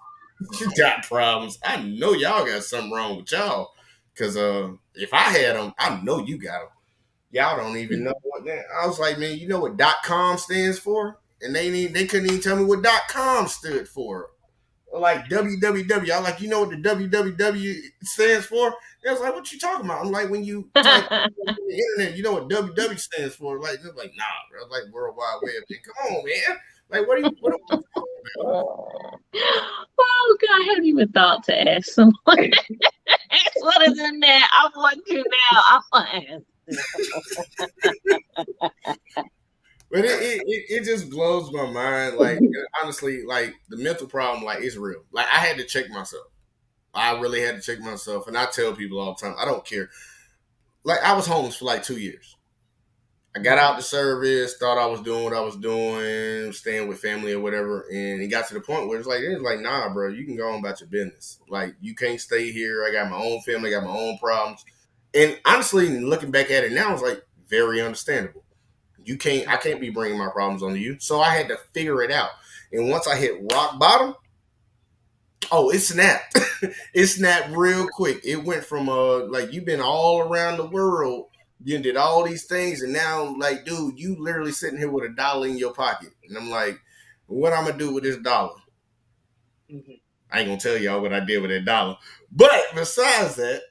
Speaker 7: you got problems. I know y'all got something wrong with y'all. Because if I had them, I know you got them. Y'all don't even know what that. I was like, man, you know what .com stands for? And they couldn't even tell me what .com stood for. Like www. I like, you know what the www stands for? They was like, what you talking about? I'm like, when you type on the internet, you know what www stands for? Like, they're like, nah, bro. Like World Wide Web. Man, come on, man. Like, what are we talking about?
Speaker 6: Oh God, I hadn't even thought to ask someone. Ask what is in there. I want to now. I want to ask.
Speaker 7: But it just blows my mind. Like honestly, like the mental problem, like it's real. Like I had to check myself. I really had to check myself, and I tell people all the time, I don't care. Like I was homeless for like 2 years. I got out the service, thought I was doing what I was doing, staying with family or whatever, and it got to the point where it's like, nah, bro, you can go on about your business. Like you can't stay here. I got my own family, I got my own problems, and honestly, looking back at it now, it's like very understandable. I can't be bringing my problems onto you, so I had to figure it out. And once I hit rock bottom, oh, it snapped. It snapped real quick. It went from like you've been all around the world, you did all these things, and now like, dude, you literally sitting here with $1 in your pocket, and I'm like, what I'm gonna do with this dollar?
Speaker 5: Mhm.
Speaker 7: I ain't gonna tell y'all what I did with that dollar, but besides that,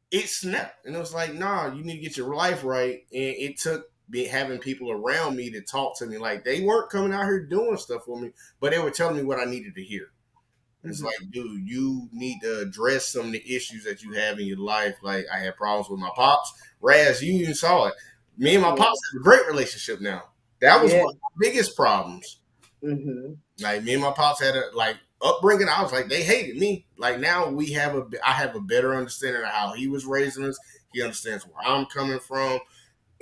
Speaker 7: it snapped, and it was like, nah, you need to get your life right, and it took having people around me to talk to me. Like they weren't coming out here doing stuff for me, but they were telling me what I needed to hear. It's like, dude, you need to address some of the issues that you have in your life. Like, I had problems with my pops. Raz, you even saw it. Me and my pops have a great relationship now. That was one of my biggest problems.
Speaker 5: Mm-hmm.
Speaker 7: Like, me and my pops had a, like, upbringing. I was like, they hated me. Like, now I have a better understanding of how he was raising us. He understands where I'm coming from.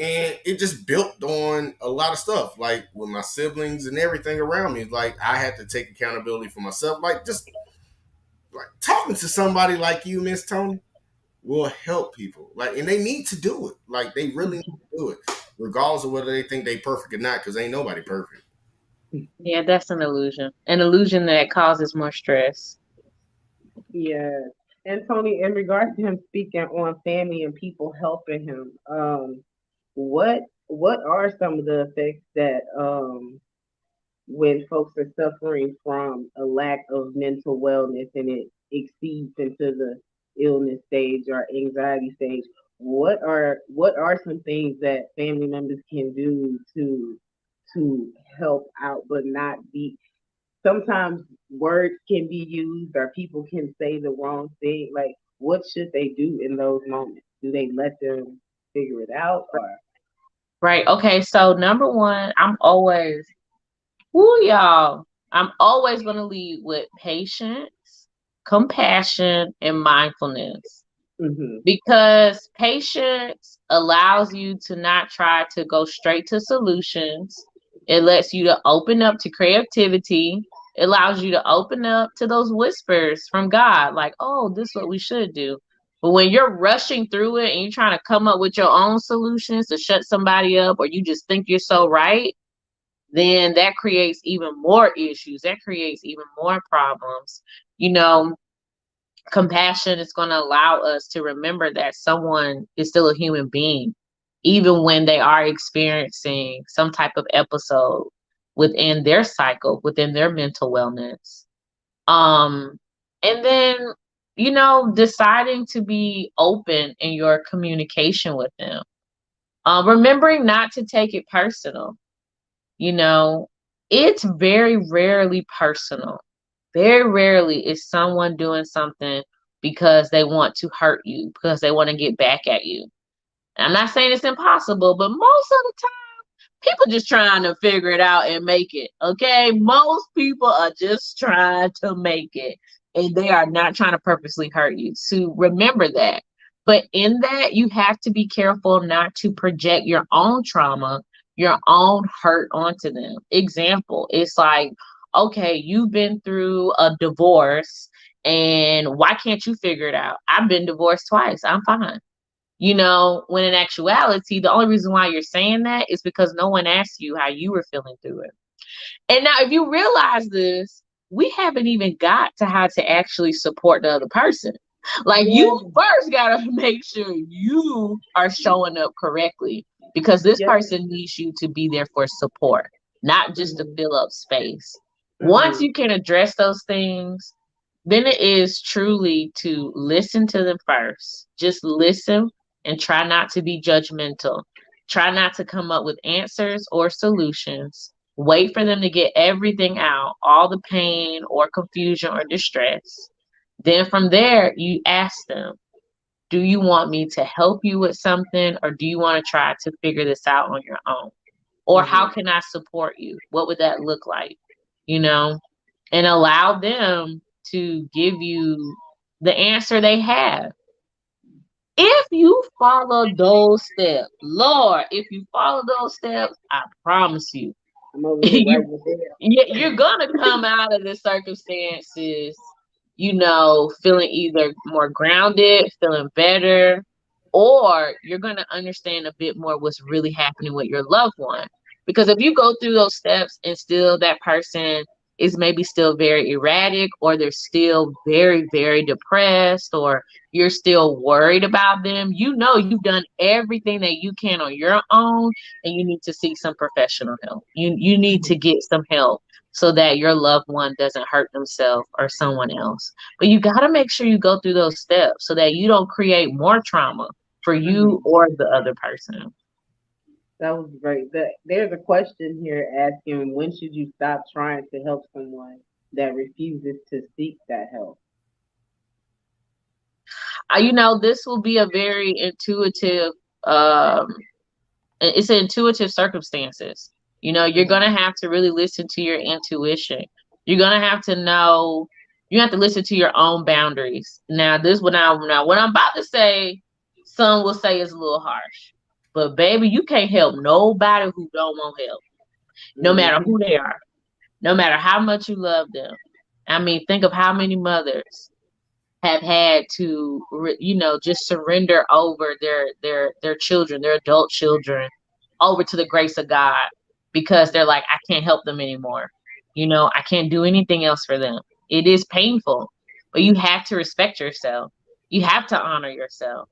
Speaker 7: And it just built on a lot of stuff, like with my siblings and everything around me. Like I had to take accountability for myself. Like just like talking to somebody like you, Miss Toni, will help people. Like, and they need to do it. Like they really need to do it, regardless of whether they think they perfect or not, because ain't nobody perfect.
Speaker 6: Yeah, that's an illusion that causes more stress.
Speaker 5: Yeah. And Tony, in regards to him speaking on family and people helping him, what are some of the effects that when folks are suffering from a lack of mental wellness and it exceeds into the illness stage or anxiety stage, what are some things that family members can do to help out but not be, sometimes words can be used or people can say the wrong thing. Like what should they do in those moments? Do they let them figure it out or
Speaker 6: Right. Okay. So number one, y'all. I'm always going to lead with patience, compassion, and mindfulness.
Speaker 5: mm-hmm.
Speaker 6: Because patience allows you to not try to go straight to solutions. It lets you to open up to creativity. It allows you to open up to those whispers from God, like, oh, this is what we should do. But when you're rushing through it and you're trying to come up with your own solutions to shut somebody up, or you just think you're so right, then that creates even more issues. That creates even more problems. You know, compassion is going to allow us to remember that someone is still a human being, even when they are experiencing some type of episode within their cycle, within their mental wellness. And then, deciding to be open in your communication with them. Remembering not to take it personal. You know, it's very rarely personal. Very rarely is someone doing something because they want to hurt you, because they want to get back at you. And I'm not saying it's impossible, but most of the time, people just trying to figure it out and make it. Okay, most people are just trying to make it, and they are not trying to purposely hurt you. So remember that. But in that, you have to be careful not to project your own trauma, your own hurt onto them. Example, it's like, okay, you've been through a divorce, and why can't you figure it out? I've been divorced twice. I'm fine. When in actuality, the only reason why you're saying that is because no one asked you how you were feeling through it. And now, if you realize this, we haven't even got to how to actually support the other person. Like, you first got to make sure you are showing up correctly, because this person needs you to be there for support, not just to fill up space. Once you can address those things, then it is truly to listen to them first. Just listen and try not to be judgmental. Try not to come up with answers or solutions. Wait for them to get everything out, all the pain or confusion or distress. Then from there, you ask them, do you want me to help you with something, or do you want to try to figure this out on your own? Or how can I support you? What would that look like? And allow them to give you the answer they have. If you follow those steps, Lord, if you follow those steps, I promise you, you're going to come out of the circumstances, feeling either more grounded, feeling better, or you're going to understand a bit more what's really happening with your loved one. Because if you go through those steps and still that person is maybe still very erratic, or they're still very, very depressed, or you're still worried about them, you've done everything that you can on your own, and you need to seek some professional help. You need to get some help so that your loved one doesn't hurt themselves or someone else. But you got to make sure you go through those steps so that you don't create more trauma for you or the other person.
Speaker 5: That was great. There's a question here asking, when should you stop trying to help someone that refuses to seek that help?
Speaker 6: This will be a very intuitive, it's an intuitive circumstances. You're going to have to really listen to your intuition. You're going to have to know, you have to listen to your own boundaries. Now, what I'm about to say, some will say is a little harsh. But baby, you can't help nobody who don't want help, no matter who they are, no matter how much you love them. I mean, think of how many mothers have had to, just surrender over their children, their adult children, over to the grace of God, because they're like, I can't help them anymore. I can't do anything else for them. It is painful, but you have to respect yourself. You have to honor yourself.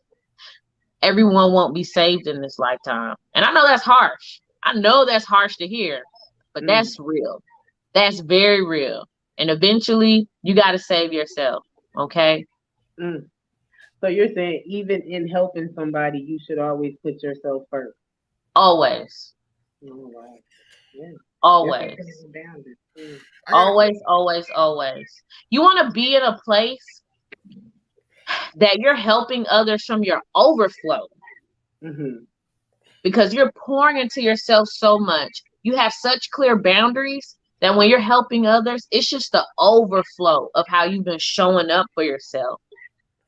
Speaker 6: Everyone won't be saved in this lifetime. And I know that's harsh. I know that's harsh to hear, but that's real. That's very real. And eventually you got to save yourself. Okay.
Speaker 5: So you're saying even in helping somebody, you should always put yourself first.
Speaker 6: Always.
Speaker 5: Oh, wow. Yeah.
Speaker 6: Always. Always. You want to be in a place that you're helping others from your overflow, because you're pouring into yourself so much. You have such clear boundaries that when you're helping others, it's just the overflow of how you've been showing up for yourself.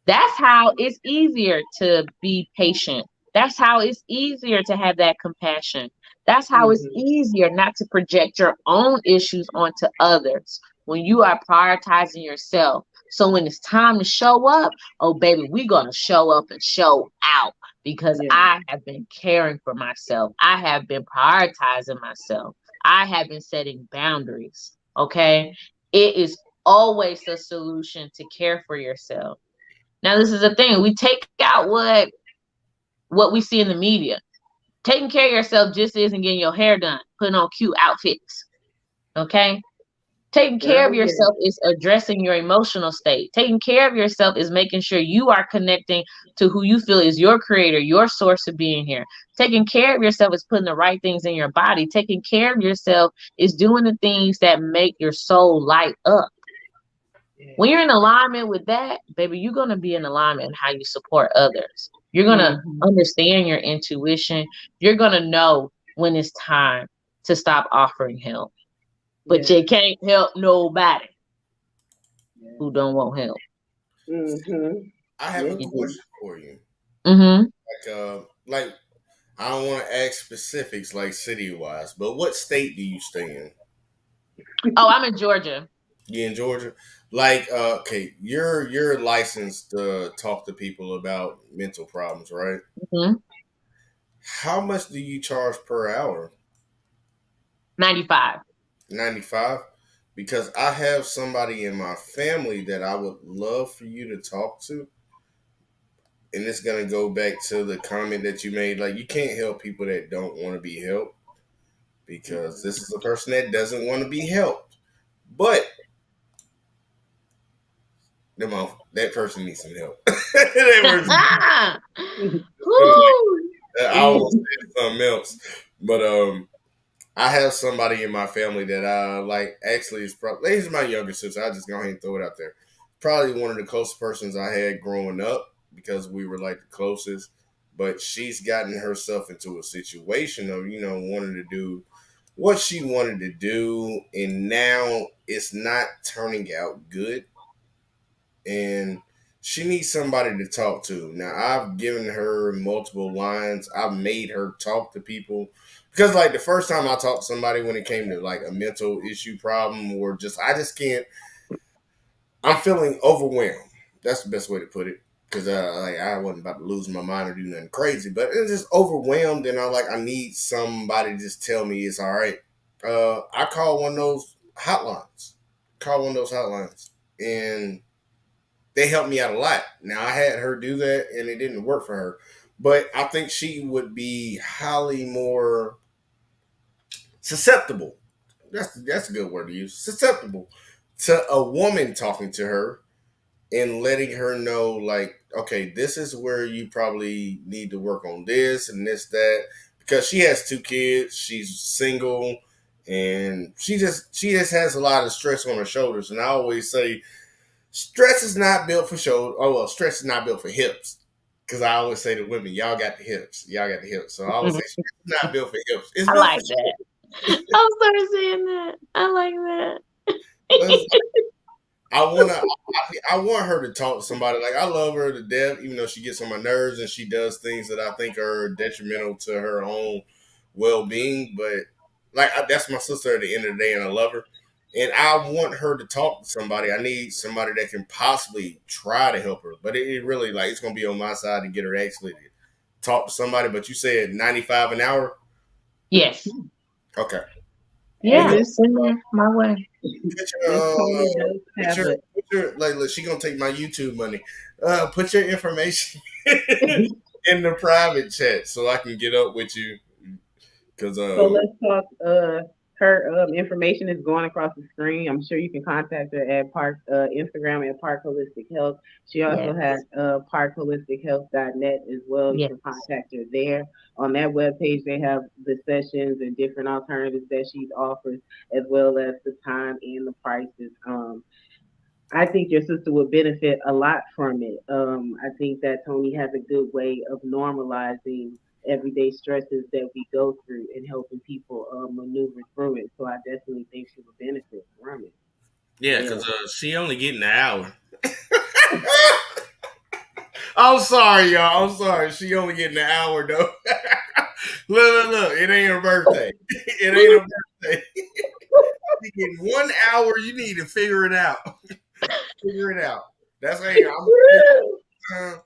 Speaker 6: That's how it's easier to be patient. That's how it's easier to have that compassion. That's how it's easier not to project your own issues onto others when you are prioritizing yourself. So when it's time to show up, oh, baby, we're going to show up and show out, because I have been caring for myself. I have been prioritizing myself. I have been setting boundaries. Okay. It is always the solution to care for yourself. Now, this is the thing. We take out what we see in the media. Taking care of yourself just isn't getting your hair done, putting on cute outfits. Okay. Taking care of yourself is addressing your emotional state. Taking care of yourself is making sure you are connecting to who you feel is your creator, your source of being here. Taking care of yourself is putting the right things in your body. Taking care of yourself is doing the things that make your soul light up. When you're in alignment with that, baby, you're gonna be in alignment in how you support others. You're gonna understand your intuition. You're gonna know when it's time to stop offering help. But you can't help nobody who don't want help.
Speaker 7: I have a question for you.
Speaker 6: Mm-hmm.
Speaker 7: Like I don't want to ask specifics like city wise, but what state do you stay in?
Speaker 6: Oh, I'm in Georgia.
Speaker 7: You in Georgia? Like, okay, you're licensed to talk to people about mental problems, right?
Speaker 6: Mm-hmm.
Speaker 7: How much do you charge per hour?
Speaker 6: 95.
Speaker 7: 95? Because I have somebody in my family that I would love for you to talk to. And it's gonna go back to the comment that you made. Like, you can't help people that don't want to be helped because this is a person that doesn't want to be helped. But that person needs some help. That person, I almost said something else, but I have somebody in my family that I like. Actually, he's my younger sister. I just go ahead and throw it out there. Probably one of the closest persons I had growing up because we were like the closest. But she's gotten herself into a situation of wanting to do what she wanted to do, and now it's not turning out good. And she needs somebody to talk to. Now, I've given her multiple lines. I've made her talk to people because, like, the first time I talked to somebody when it came to like a mental issue problem or I just can't. I'm feeling overwhelmed. That's the best way to put it. Because I wasn't about to lose my mind or do nothing crazy, but it's just overwhelmed, and I need somebody to just tell me it's all right. I call one of those hotlines. And they helped me out a lot. Now I had her do that and it didn't work for her. But I think she would be highly more susceptible. That's a good word to use. Susceptible to a woman talking to her and letting her know, like, okay, this is where you probably need to work on this and this, that. Because she has 2 kids, she's single, and she just has a lot of stress on her shoulders. And I always say stress is not built for shoulders. Oh, well, stress is not built for hips. Because I always say to women, y'all got the hips. So I always say stress is not built for hips. It's
Speaker 6: I
Speaker 7: built
Speaker 6: like
Speaker 7: for
Speaker 6: that. I'll start saying that. I like that.
Speaker 7: I want her to talk to somebody. Like, I love her to death, even though she gets on my nerves and she does things that I think are detrimental to her own well-being. But that's my sister at the end of the day, and I love her. And I want her to talk to somebody. I need somebody that can possibly try to help her. But it really, like, it's going to be on my side to get her actually to talk to somebody. But you said 95 an hour?
Speaker 6: Yes.
Speaker 7: Okay.
Speaker 6: Yeah, send her my way.
Speaker 7: Like, she gonna take my YouTube money. Put your information in the private chat so I can get up with you. Cause
Speaker 8: so let's talk. Her information is going across the screen. I'm sure you can contact her at Instagram at Park Holistic Health. She also has parkholistichealth.net as well. You can contact her there. On that webpage, they have the sessions and different alternatives that she offers, as well as the time and the prices. I think your sister would benefit a lot from it. I think that Toni has a good way of normalizing everyday stresses that we go through and helping people maneuver through it. So I definitely think she would benefit from it.
Speaker 7: Yeah, because she only getting an hour. I'm sorry, y'all. I'm sorry. She only getting an hour, though. Look. It ain't her birthday. It ain't her birthday. She getting 1 hour. You need to figure it out. That's how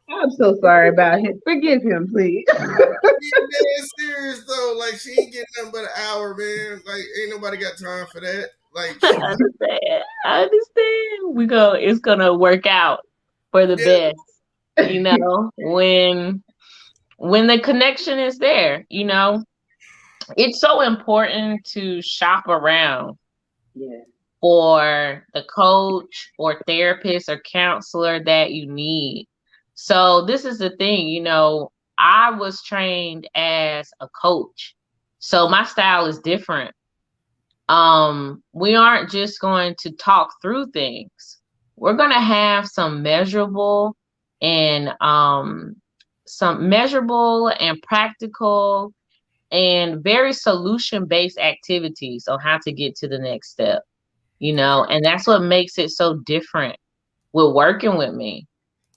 Speaker 8: I'm so sorry about him. Forgive him, please.
Speaker 7: Being dead serious though, like she ain't getting nothing but an hour, man. Like ain't nobody got time for that. Like
Speaker 6: I understand. It's gonna work out for the best. When the connection is there, it's so important to shop around. For the coach or therapist or counselor that you need. So this is the thing, I was trained as a coach. So my style is different. We aren't just going to talk through things. we're going to have some measurable and practical and very solution-based activities on how to get to the next step, and that's what makes it so different with working with me.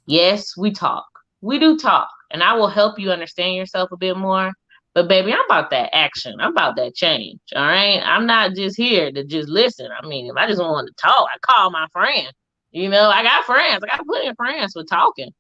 Speaker 6: Yes, we talk. We do talk, and I will help you understand yourself a bit more. But baby, I'm about that action. I'm about that change. All right. I'm not just here to just listen. I mean, if I just want to talk, I call my friend. I got friends. I got plenty of friends for talking.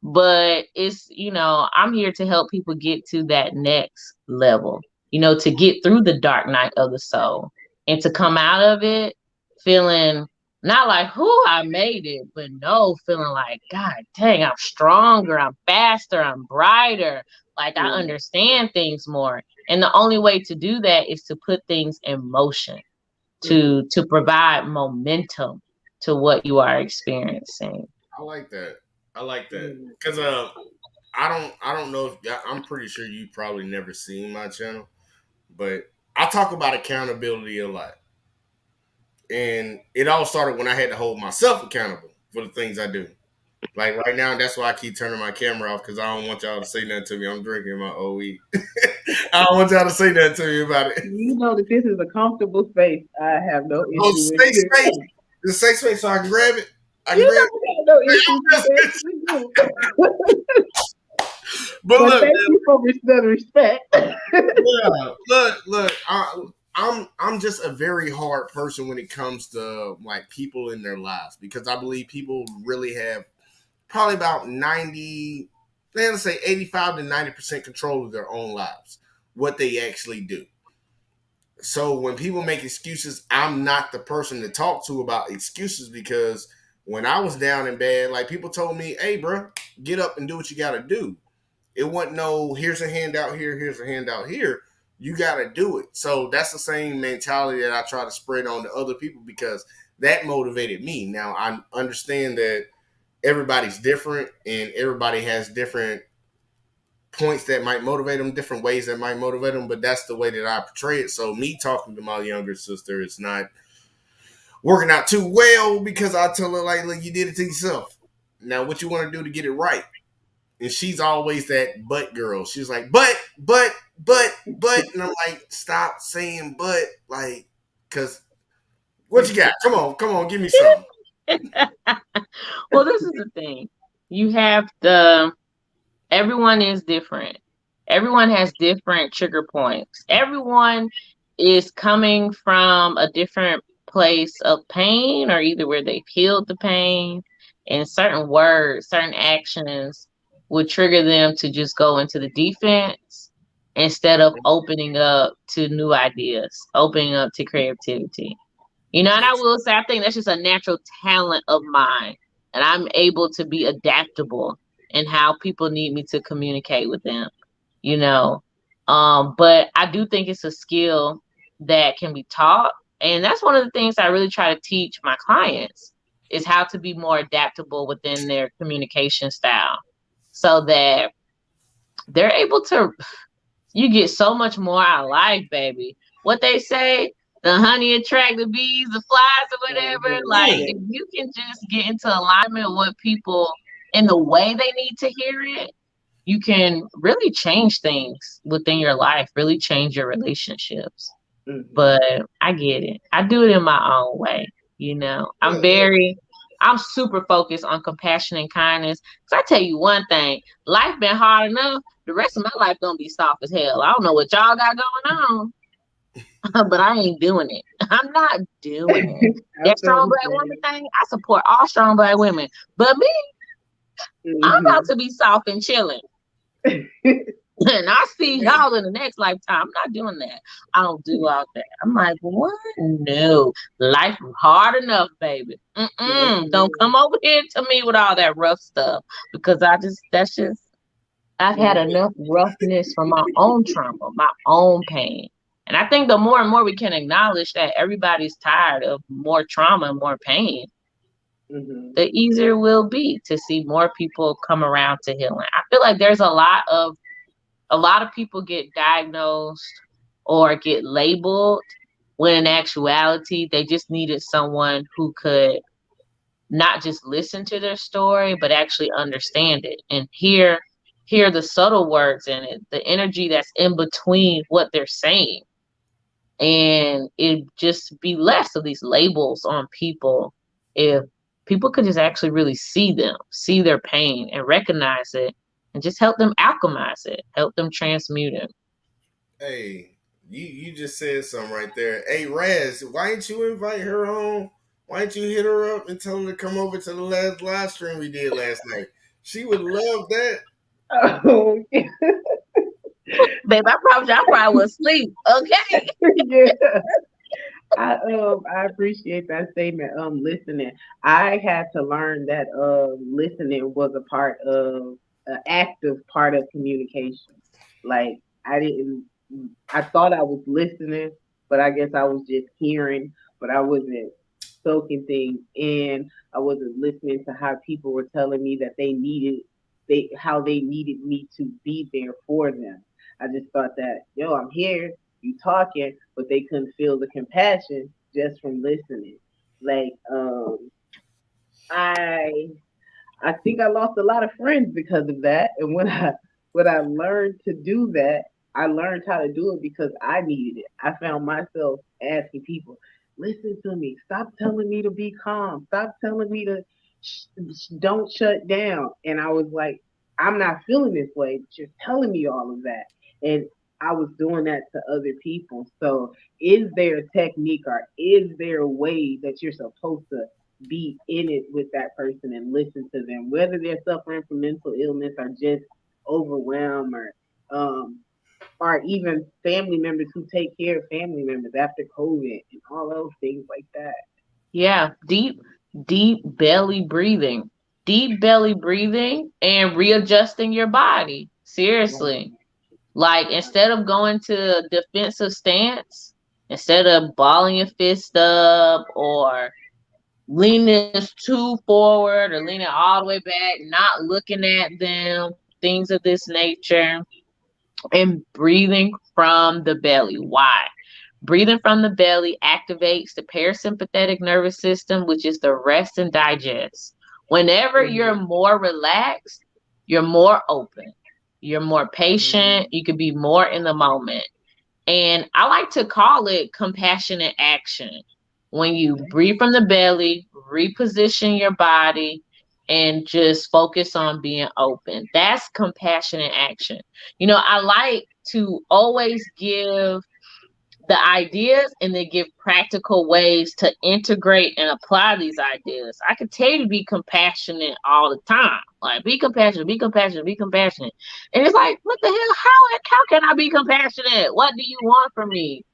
Speaker 6: But it's, I'm here to help people get to that next level, to get through the dark night of the soul and to come out of it feeling not like, I made it, but no, feeling like, God dang, I'm stronger, I'm faster, I'm brighter. Like I understand things more. And the only way to do that is to put things in motion, to provide momentum to what you are experiencing.
Speaker 7: I like that. Because I don't know if I'm pretty sure you probably never seen my channel, but I talk about accountability a lot. And it all started when I had to hold myself accountable for the things I do. Like right now, that's why I keep turning my camera off, because I don't want y'all to say nothing to me. I'm drinking my OE. I don't want y'all to say nothing to me about it.
Speaker 8: You know that this is a comfortable space. I have no issue with
Speaker 7: safe
Speaker 8: it.
Speaker 7: space. It's a safe space, so I can grab it. I
Speaker 8: You
Speaker 7: can grab
Speaker 8: know, no issue with that. But look, thank you for the respect.
Speaker 7: Look. I'm just a very hard person when it comes to like people in their lives, because I believe people really have probably about 85 to 90% control of their own lives, what they actually do. So when people make excuses, I'm not the person to talk to about excuses, because when I was down and bad, like people told me, hey, bro, get up and do what you got to do. It wasn't no, here's a handout here, here's a handout here. You got to do it. So that's the same mentality that I try to spread on to other people, because that motivated me. Now, I understand that everybody's different and everybody has different points that might motivate them, different ways that might motivate them, but that's the way that I portray it. So me talking to my younger sister, it's not working out too well, because I tell her, like, look, you did it to yourself. Now, what you want to do to get it right? And she's always that but girl. She's like, but. And I'm like, stop saying but, like, because what you got? Come on, give me something.
Speaker 6: Well, this is the thing. You have everyone is different. Everyone has different trigger points. Everyone is coming from a different place of pain, or either where they've healed the pain, and certain words, certain actions would trigger them to just go into the defense instead of opening up to new ideas, opening up to creativity. And I will say, I think that's just a natural talent of mine. And I'm able to be adaptable in how people need me to communicate with them, But I do think it's a skill that can be taught. And that's one of the things I really try to teach my clients, is how to be more adaptable within their communication style, so that they're able to, you get so much more out of life, baby. What they say, the honey attract the bees, the flies, or whatever. Like, if you can just get into alignment with people in the way they need to hear it, you can really change things within your life, really change your relationships. But I get it. I do it in my own way. I'm super focused on compassion and kindness. Because I tell you one thing, life been hard enough. The rest of my life gonna be soft as hell. I don't know what y'all got going on, but I ain't doing it. I'm not doing it. That strong black woman thing, I support all strong black women. But me, I'm about to be soft and chilling. And I see y'all in the next lifetime. I'm not doing that. I don't do all that. I'm like, what? No. Life is hard enough, baby. Don't come over here to me with all that rough stuff, because I've had enough roughness from my own trauma, my own pain. And I think the more and more we can acknowledge that everybody's tired of more trauma and more pain, the easier it will be to see more people come around to healing. I feel like there's a lot of people get diagnosed or get labeled when in actuality they just needed someone who could not just listen to their story, but actually understand it and hear the subtle words in it, the energy that's in between what they're saying. And it just be less of these labels on people if people could just actually really see them, see their pain and recognize it and just help them alchemize it, help them transmute it.
Speaker 7: Hey, you just said something right there. Hey, Raz, why didn't you invite her home? Why didn't you hit her up and tell her to come over to the last live stream we did last night? She would love that.
Speaker 8: Oh,
Speaker 6: Babe, I promise you, I probably was asleep. Okay.
Speaker 8: yeah. I appreciate that statement. Listening. I had to learn that listening was a part of an active part of communication. Like I didn't I thought I was listening, but I guess I was just hearing, but I wasn't soaking things in. I wasn't listening to how people were telling me that how they needed me to be there for them. I just thought that, yo, I'm here, you talking, but they couldn't feel the compassion just from listening. Like, I I think I lost a lot of friends because of that. And when I learned to do that, I learned how to do it because I needed it. I found myself asking people, "Listen to me. Stop telling me to be calm. Stop telling me to don't shut down." And I was like, "I'm not feeling this way. But you're telling me all of that." And I was doing that to other people. So, is there a technique or is there a way that you're supposed to be in it with that person and listen to them, whether they're suffering from mental illness or just overwhelmed um or even family members who take care of family members after COVID and all those things like that.
Speaker 6: Yeah, deep belly breathing. Deep belly breathing and readjusting your body. Seriously. Like instead of going to a defensive stance, instead of balling your fist up or leaning too forward or leaning all the way back, not looking at them, things of this nature, and breathing from the belly. Why? Breathing from the belly activates the parasympathetic nervous system, which is the rest and digest. Whenever you're more relaxed, you're more open, you're more patient, you can be more in the moment. And I like to call it compassionate action. When you breathe from the belly, reposition your body, and just focus on being open. That's compassionate action. I like to always give the ideas and then give practical ways to integrate and apply these ideas. I can tell you to be compassionate all the time. Like be compassionate, be compassionate, be compassionate. And it's like, what the hell? How can I be compassionate? What do you want from me?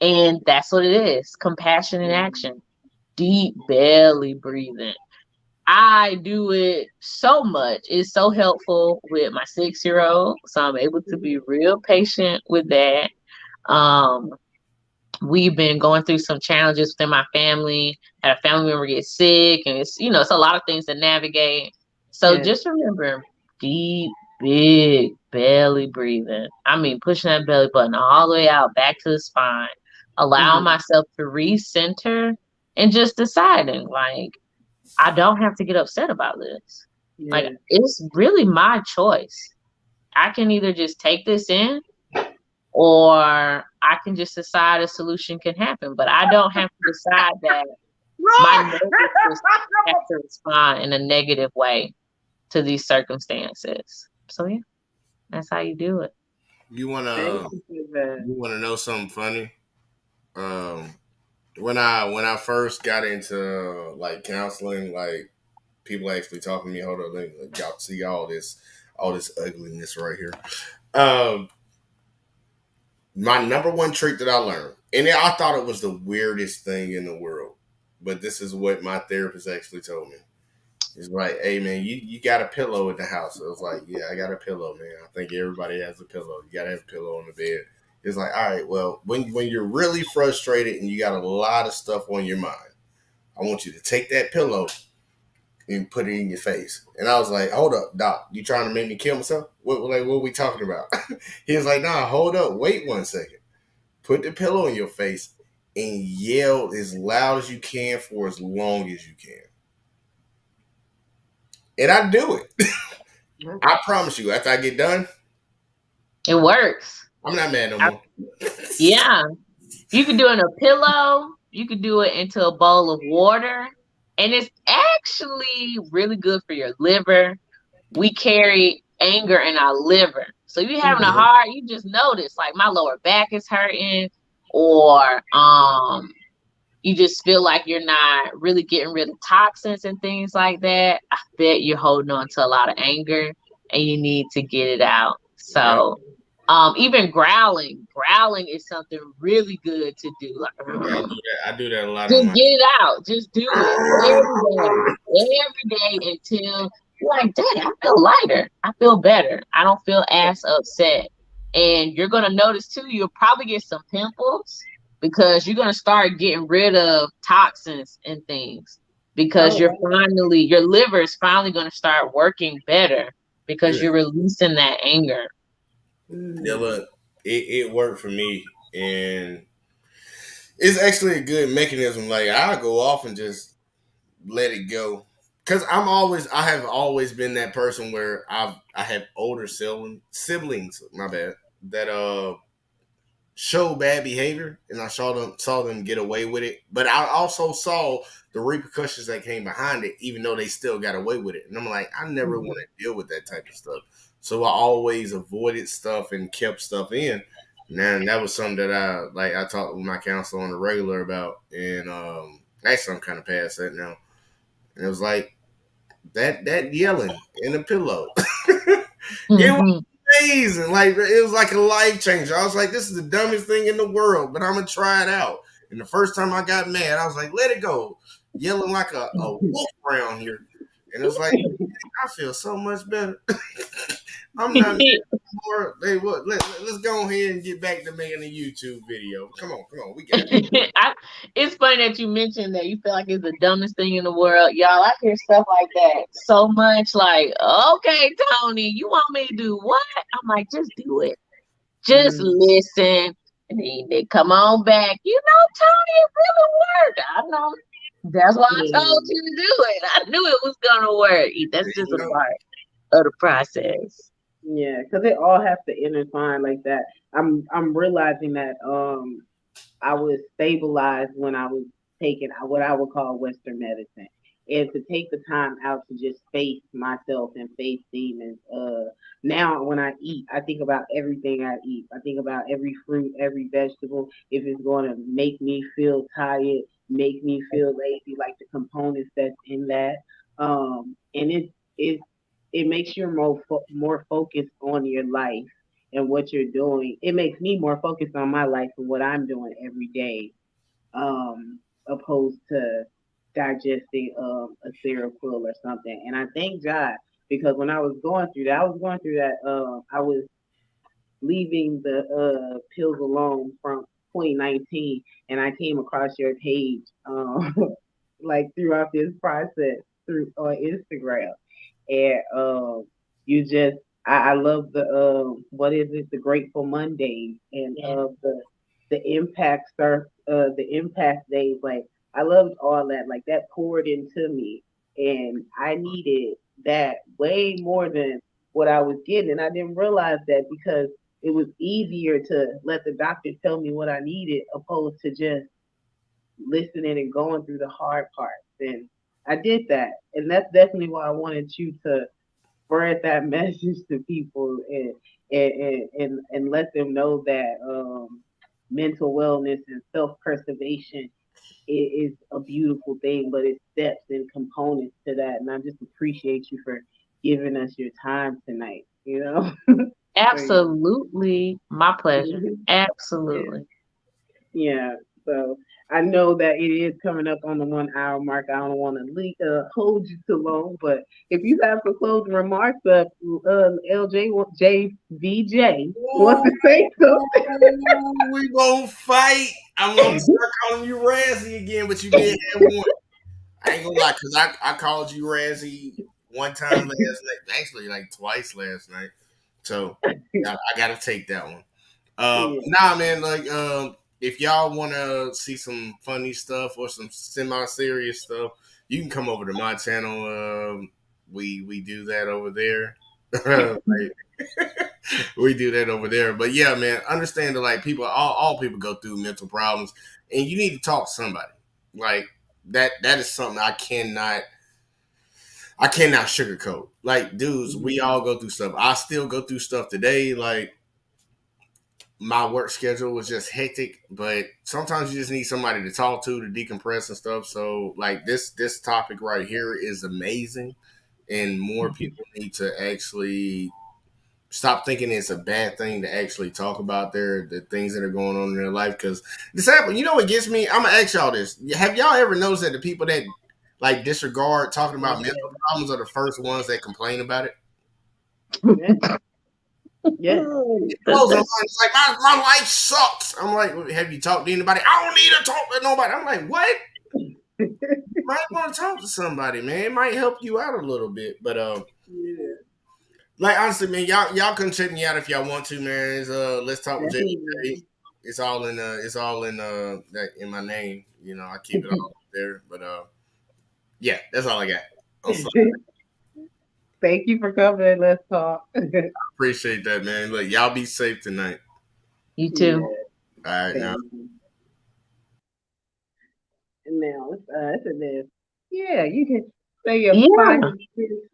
Speaker 6: And that's what it is. Compassion in action. Deep belly breathing. I do it so much. It's so helpful with my 6-year-old. So I'm able to be real patient with that. Um, we've been going through some challenges within my family. Had a family member get sick, and it's a lot of things to navigate. So just remember, deep, big belly breathing. I mean, pushing that belly button all the way out back to the spine, allowing myself to recenter, and just deciding like I don't have to get upset about this. Like it's really my choice. I can either just take this in or I can just decide a solution can happen. But I don't have to decide that my nervous system has to respond in a negative way to these circumstances. So yeah, that's how you do it.
Speaker 7: You wanna know something funny? When I first got into like counseling, like people actually talking to me, hold on, let me y'all see all this ugliness right here. Um, my number one trick that I learned, and I thought it was the weirdest thing in the world, but this is what my therapist actually told me. He's like, hey man, you got a pillow in the house. I was like, yeah, I got a pillow, man. I think everybody has a pillow. You gotta have a pillow on the bed. It's like, all right, well, when you're really frustrated and you got a lot of stuff on your mind, I want you to take that pillow and put it in your face. And I was like, hold up, doc, you trying to make me kill myself? What are we talking about? He was like, nah, hold up, wait 1 second. Put the pillow in your face and yell as loud as you can for as long as you can. and I do it. I promise you, after I get done,
Speaker 6: It works.
Speaker 7: I'm not mad no
Speaker 6: I-
Speaker 7: more.
Speaker 6: yeah. You can do it in a pillow. You can do it into a bowl of water. And it's actually really good for your liver. We carry anger in our liver. So if you're having a hard, you just notice like my lower back is hurting, or you just feel like you're not really getting rid of toxins and things like that. I bet you're holding on to a lot of anger and you need to get it out.
Speaker 7: Yeah,
Speaker 6: So even growling is something really good to do.
Speaker 7: yeah,
Speaker 6: Like,
Speaker 7: I do that a lot on
Speaker 6: just
Speaker 7: my.
Speaker 6: get it out. Just do it every day until you're like, dang, I feel lighter. I feel better. I don't feel as upset. And you're gonna notice too, you'll probably get some pimples because you're gonna start getting rid of toxins and things because
Speaker 8: Oh,
Speaker 6: your liver is finally gonna start working better because
Speaker 7: Yeah,
Speaker 6: you're releasing that anger.
Speaker 7: yeah, look, it worked for me, and it's actually a good mechanism. Like I go off and just let it go. Cause I have always been that person where I have older siblings, my bad, that show bad behavior, and I saw them get away with it. But I also saw the repercussions that came behind it, even though they still got away with it. And I'm like, I never want to deal with that type of stuff. So I always avoided stuff and kept stuff in. Now and that was something that I talked with my counselor on the regular about, and actually I'm kind of past that now. And it was like that yelling in the pillow. It was
Speaker 6: Mhm.
Speaker 7: amazing. Like it was like a life changer. I was like, this is the dumbest thing in the world, but I'm gonna try it out. And the first time I got mad, I was like, let it go. Yelling like a wolf around here. And it was like, I feel so much better. I'm not mad anymore. Hey, what? Let's go ahead and get back to making a YouTube video. Come on, we got it.
Speaker 6: It's funny that you mentioned that you feel like it's the dumbest thing in the world. Y'all, I hear stuff like that so much. Like, okay, Tony, you want me to do what? I'm like, just do it. Just listen. And then they come on back. You know, Tony, it really worked. I know. That's why I told you to do it. I knew it was gonna work. That's just
Speaker 7: You
Speaker 6: a
Speaker 7: know,
Speaker 6: part of the process.
Speaker 8: yeah, because it all has to intertwine like that. I'm realizing that I was stabilized when I was taking what I would call Western medicine. And to take the time out to just face myself and face demons. Now when I eat, I think about everything I eat. I think about every fruit, every vegetable. If it's going to make me feel tired, make me feel lazy, like the components that's in that. And it it makes you more focused on your life and what you're doing. It makes me more focused on my life and what I'm doing every day, opposed to digesting a Seroquel or something. And I thank God because when I was going through that. I was leaving the pills alone from 2019, and I came across your page, like throughout this process through on Instagram, and you just I love the what is it, the Grateful Mondays, and
Speaker 6: Yeah.
Speaker 8: the the impact days. Like I loved all that. Like that poured into me, and I needed that way more than what I was getting, and I didn't realize that because it was easier to let the doctor tell me what I needed opposed to just listening and going through the hard parts. And I did that. And that's definitely why I wanted you to spread that message to people and let them know that mental wellness and self preservation is a beautiful thing, but it's steps and components to that. And I just appreciate you for giving us your time tonight, you know? So,
Speaker 6: Absolutely. My pleasure.
Speaker 8: yeah.
Speaker 6: Absolutely.
Speaker 8: Yeah, so I know that it is coming up on the 1 hour mark. I don't want to hold you too long, but if you have some closing remarks, LJ JVJ wants
Speaker 7: Ooh,
Speaker 8: to say something.
Speaker 7: we gonna fight. I'm gonna start calling you Razzie again, but you did have one. I ain't gonna lie, cause I called you Razzie one time last night, actually like twice last night. So I gotta take that one.
Speaker 8: Yeah.
Speaker 7: Nah, man, like if y'all wanna see some funny stuff or some semi serious stuff, you can come over to my channel. we do that over there. We do that over there. But yeah, man, understand that like people, all people go through mental problems, and you need to talk to somebody. Like that is something I cannot sugarcoat. Like, dudes, we all go through stuff. I still go through stuff today. Like, my work schedule was just hectic, but sometimes you just need somebody to talk to decompress and stuff. So, like, this topic right here is amazing, and more people need to actually stop thinking it's a bad thing to actually talk about the things that are going on in their life. Because this happened. You know what gets me? I'm gonna ask y'all this: have y'all ever noticed that the people that like disregard talking about mental problems are the first ones that complain about it?
Speaker 8: Yeah.
Speaker 7: It blows my mind. It's like my life sucks. I'm like, have you talked to anybody? I don't need to talk to nobody. I'm like, what? You might want to talk to somebody, man. It might help you out a little bit. But
Speaker 8: Yeah.
Speaker 7: like honestly, man, y'all can check me out if y'all want to, man. It's, let's talk with JJ. It's all in that in my name. You know, I keep it all up there. But yeah, that's all I got. I'm sorry.
Speaker 8: Thank you for coming and let's talk.
Speaker 7: Appreciate that, man. Look, y'all be safe tonight.
Speaker 6: You too.
Speaker 7: All right, now.
Speaker 8: And now let's this. Yeah, you can say your
Speaker 6: Yeah.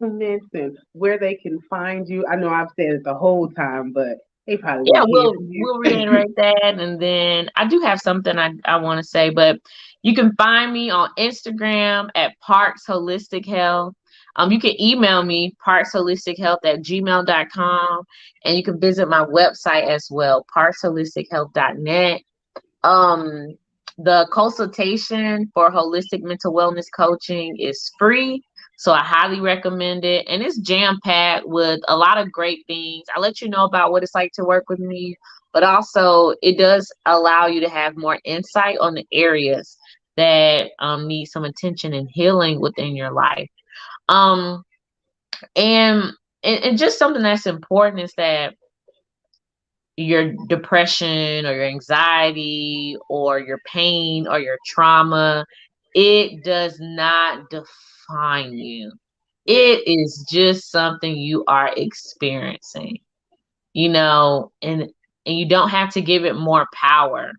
Speaker 8: 5 minutes and where they can find you. I know I've said it the whole time, but they probably
Speaker 6: Yeah,
Speaker 8: want to hear from you.
Speaker 6: we'll reiterate that, and then I do have something I want to say, but you can find me on Instagram at Parks Holistic Health. You can email me parksholistichealth@gmail.com, and you can visit my website as well, parksholistichealth.net. The consultation for holistic mental wellness coaching is free. So I highly recommend it. And it's jam-packed with a lot of great things. I let you know about what it's like to work with me, but also it does allow you to have more insight on the areas that need some attention and healing within your life. Um, and just something that's important is that your depression or your anxiety or your pain or your trauma, it does not define you. It is just something you are experiencing, and you don't have to give it more power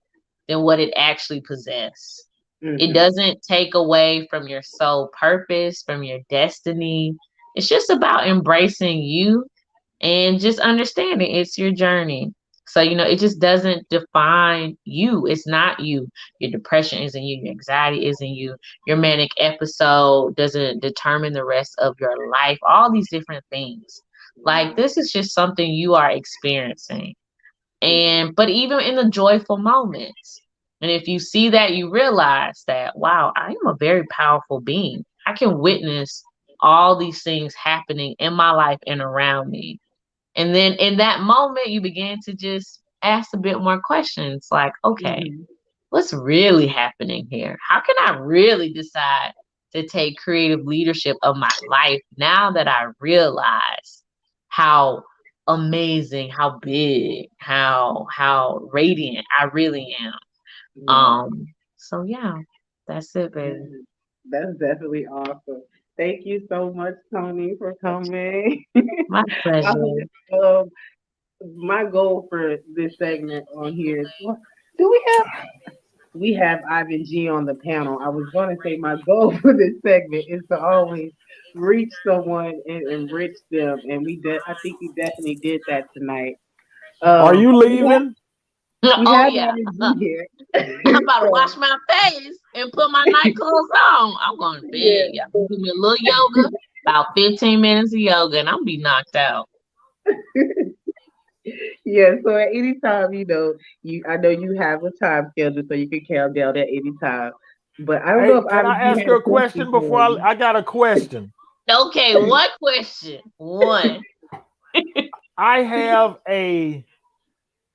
Speaker 6: than what it actually possesses. It doesn't take away from your soul purpose, from your destiny. It's just about embracing you and just understanding it's your journey. So, it just doesn't define you. It's not you. Your depression isn't you. Your anxiety isn't you. Your manic episode doesn't determine the rest of your life. All these different things. Like, this is just something you are experiencing. But even in the joyful moments, and if you see that, you realize that, wow, I am a very powerful being. I can witness all these things happening in my life and around me. And then in that moment, you begin to just ask a bit more questions like, okay, what's really happening here? How can I really decide to take creative leadership of my life now that I realize how amazing, how big, how radiant I really am? So yeah, that's it, baby.
Speaker 8: That's definitely awesome. Thank you so much, Toni, for coming.
Speaker 6: My pleasure.
Speaker 8: My goal for this segment on here is, we have Ivan G on the panel. I was going to say my goal for this segment is to always reach someone and enrich them, and I think we definitely did that tonight.
Speaker 2: Are you leaving?
Speaker 8: We have
Speaker 6: Yeah.
Speaker 8: Ivan G here.
Speaker 6: I'm about to wash my face and put my night clothes on. I'm going to bed. Yeah. Do me a little yoga, about 15 minutes of yoga, and I'm gonna be knocked out.
Speaker 8: Yeah, so at any time, I know you have a time schedule, so you can count down at any time. But I don't know if
Speaker 2: Can I ask you a question before I got a question?
Speaker 6: Okay, what question? One.
Speaker 2: I have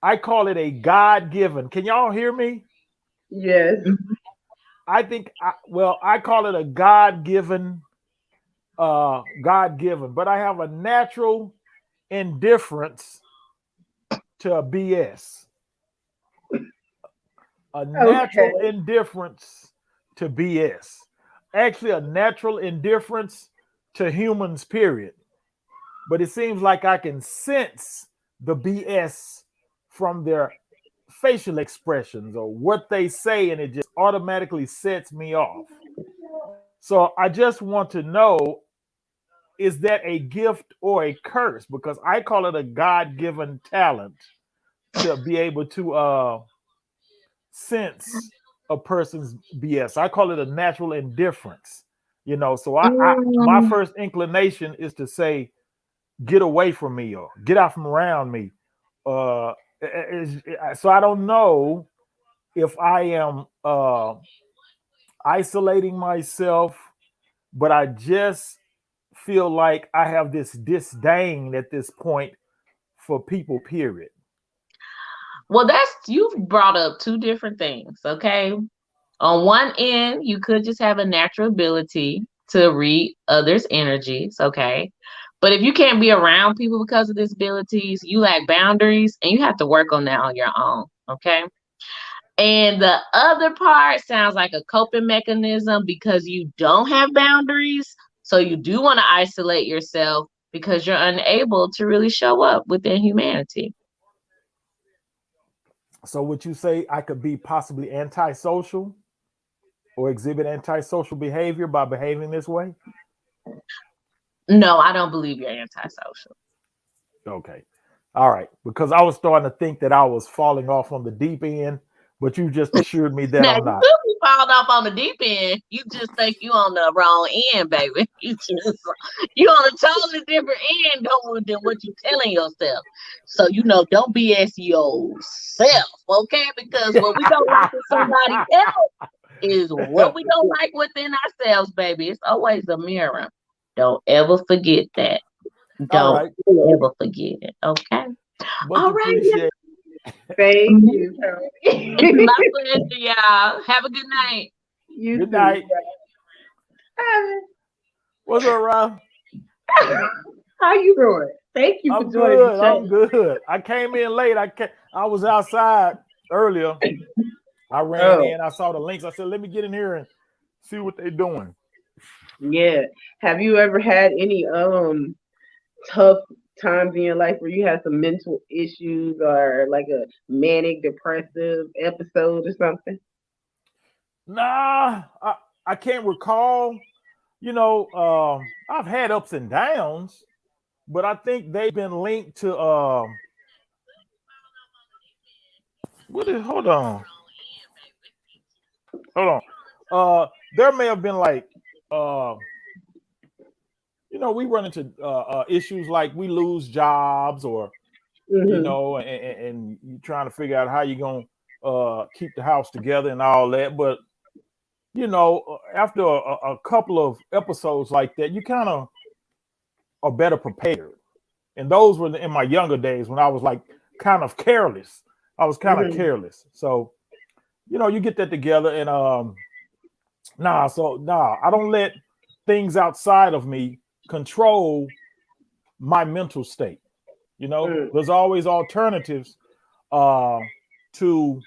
Speaker 2: I call it a God-given. Can y'all hear me?
Speaker 8: Yes.
Speaker 2: I call it a God-given, but I have a natural indifference to BS. A natural indifference to BS. Actually, a natural indifference to humans, period. But it seems like I can sense the BS from their facial expressions or what they say, and it just automatically sets me off. So I just want to know, is that a gift or a curse? Because I call it a God-given talent to be able to sense a person's BS. I call it a natural indifference. So I my first inclination is to say, get away from me or get out from around me. So I don't know if I am isolating myself, but I just feel like I have this disdain at this point for people, period.
Speaker 6: Well, you've brought up two different things, okay? On one end, you could just have a natural ability to read others' energies, okay? But if you can't be around people because of disabilities, you lack boundaries, and you have to work on that on your own, okay? And the other part sounds like a coping mechanism because you don't have boundaries. So you do want to isolate yourself because you're unable to really show up within humanity.
Speaker 2: So would you say I could be possibly antisocial or exhibit antisocial behavior by behaving this way?
Speaker 6: No, I don't believe you're antisocial.
Speaker 2: Okay. All right. Because I was starting to think that I was falling off on the deep end, but you just assured me that
Speaker 6: Now,
Speaker 2: I'm not.
Speaker 6: You could be falling off on the deep end. You just think you on the wrong end, baby. You on a totally different end than what you telling yourself. So don't BS yourself, okay? Because what we don't like with somebody else is what we don't like within ourselves, baby. It's always a mirror. Don't ever forget that. Don't ever forget it, okay?
Speaker 2: Much
Speaker 6: all right.
Speaker 2: appreciated.
Speaker 8: Thank you.
Speaker 6: My pleasure, y'all. Have a good night.
Speaker 8: You
Speaker 2: Good
Speaker 8: too.
Speaker 2: night. What's up, Rob?
Speaker 8: How you doing? Thank you
Speaker 2: I'm
Speaker 8: for joining
Speaker 2: good.
Speaker 8: the
Speaker 2: I'm
Speaker 8: show.
Speaker 2: good. I came in late. I was outside earlier. I ran in. I saw the links. I said, let me get in here and see what they're doing.
Speaker 8: Yeah. Have you ever had any tough times in your life where you had some mental issues or like a manic depressive episode or something?
Speaker 2: Nah, I can't recall. I've had ups and downs, but I think they've been linked to hold on. There may have been like we run into issues like we lose jobs or and you're trying to figure out how you're gonna keep the house together and all that. But after a couple of episodes like that, you kind of are better prepared. And those were in my younger days when I was like kind of careless. I was kind of careless. So, you get that together and I don't let things outside of me control my mental state. There's always alternatives to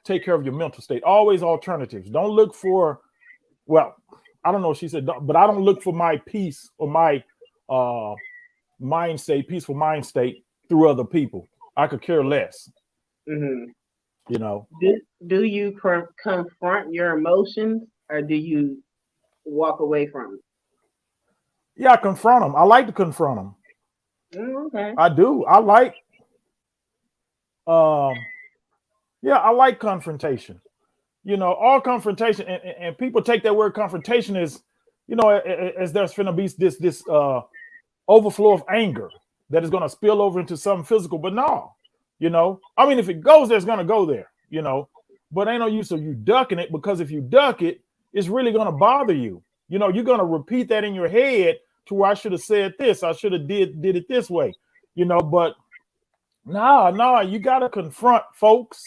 Speaker 2: take care of your mental state. Always alternatives. Don't look for, I don't know what she said, but I don't look for my peace or my peaceful mind state through other people. I could care less.
Speaker 8: Do you confront your emotions or do you walk away from them?
Speaker 2: Yeah, I confront them. I like to confront them.
Speaker 8: Okay.
Speaker 2: I do. I like I like confrontation. All confrontation, and people take that word confrontation as, as there's going to be this overflow of anger that is going to spill over into something physical. But no, if it goes there, it's going to go there, but ain't no use of you ducking it, because if you duck it, it's really going to bother you. You're going to repeat that in your head to where I should have said this. I should have did it this way, but no, you got to confront folks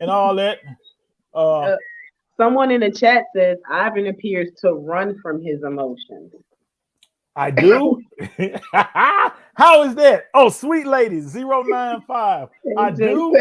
Speaker 2: and all that.
Speaker 8: Someone in the chat says Ivan appears to run from his emotions.
Speaker 2: I do. How is that? Oh, sweet lady 095. I do.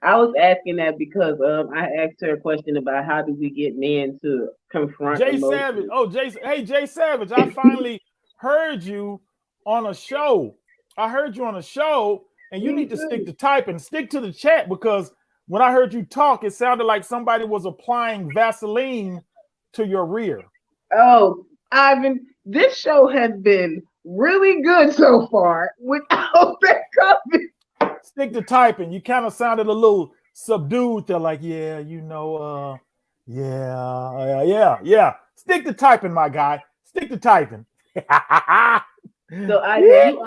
Speaker 8: I was asking that because I asked her a question about how do we get men to confront
Speaker 2: Jay
Speaker 8: emotions.
Speaker 2: Savage. Oh, Jay Savage. I finally heard you on a show. I heard you on a show, and you
Speaker 8: Me
Speaker 2: need to
Speaker 8: too.
Speaker 2: stick to typing, stick to the chat, because when I heard you talk, it sounded like somebody was applying Vaseline to your rear.
Speaker 8: Oh, Ivan, this show has been really good so far without that comment.
Speaker 2: Stick to typing. You kind of sounded a little subdued. They're like, yeah, yeah. Stick to typing, my guy. Stick to typing.
Speaker 8: So Ivan,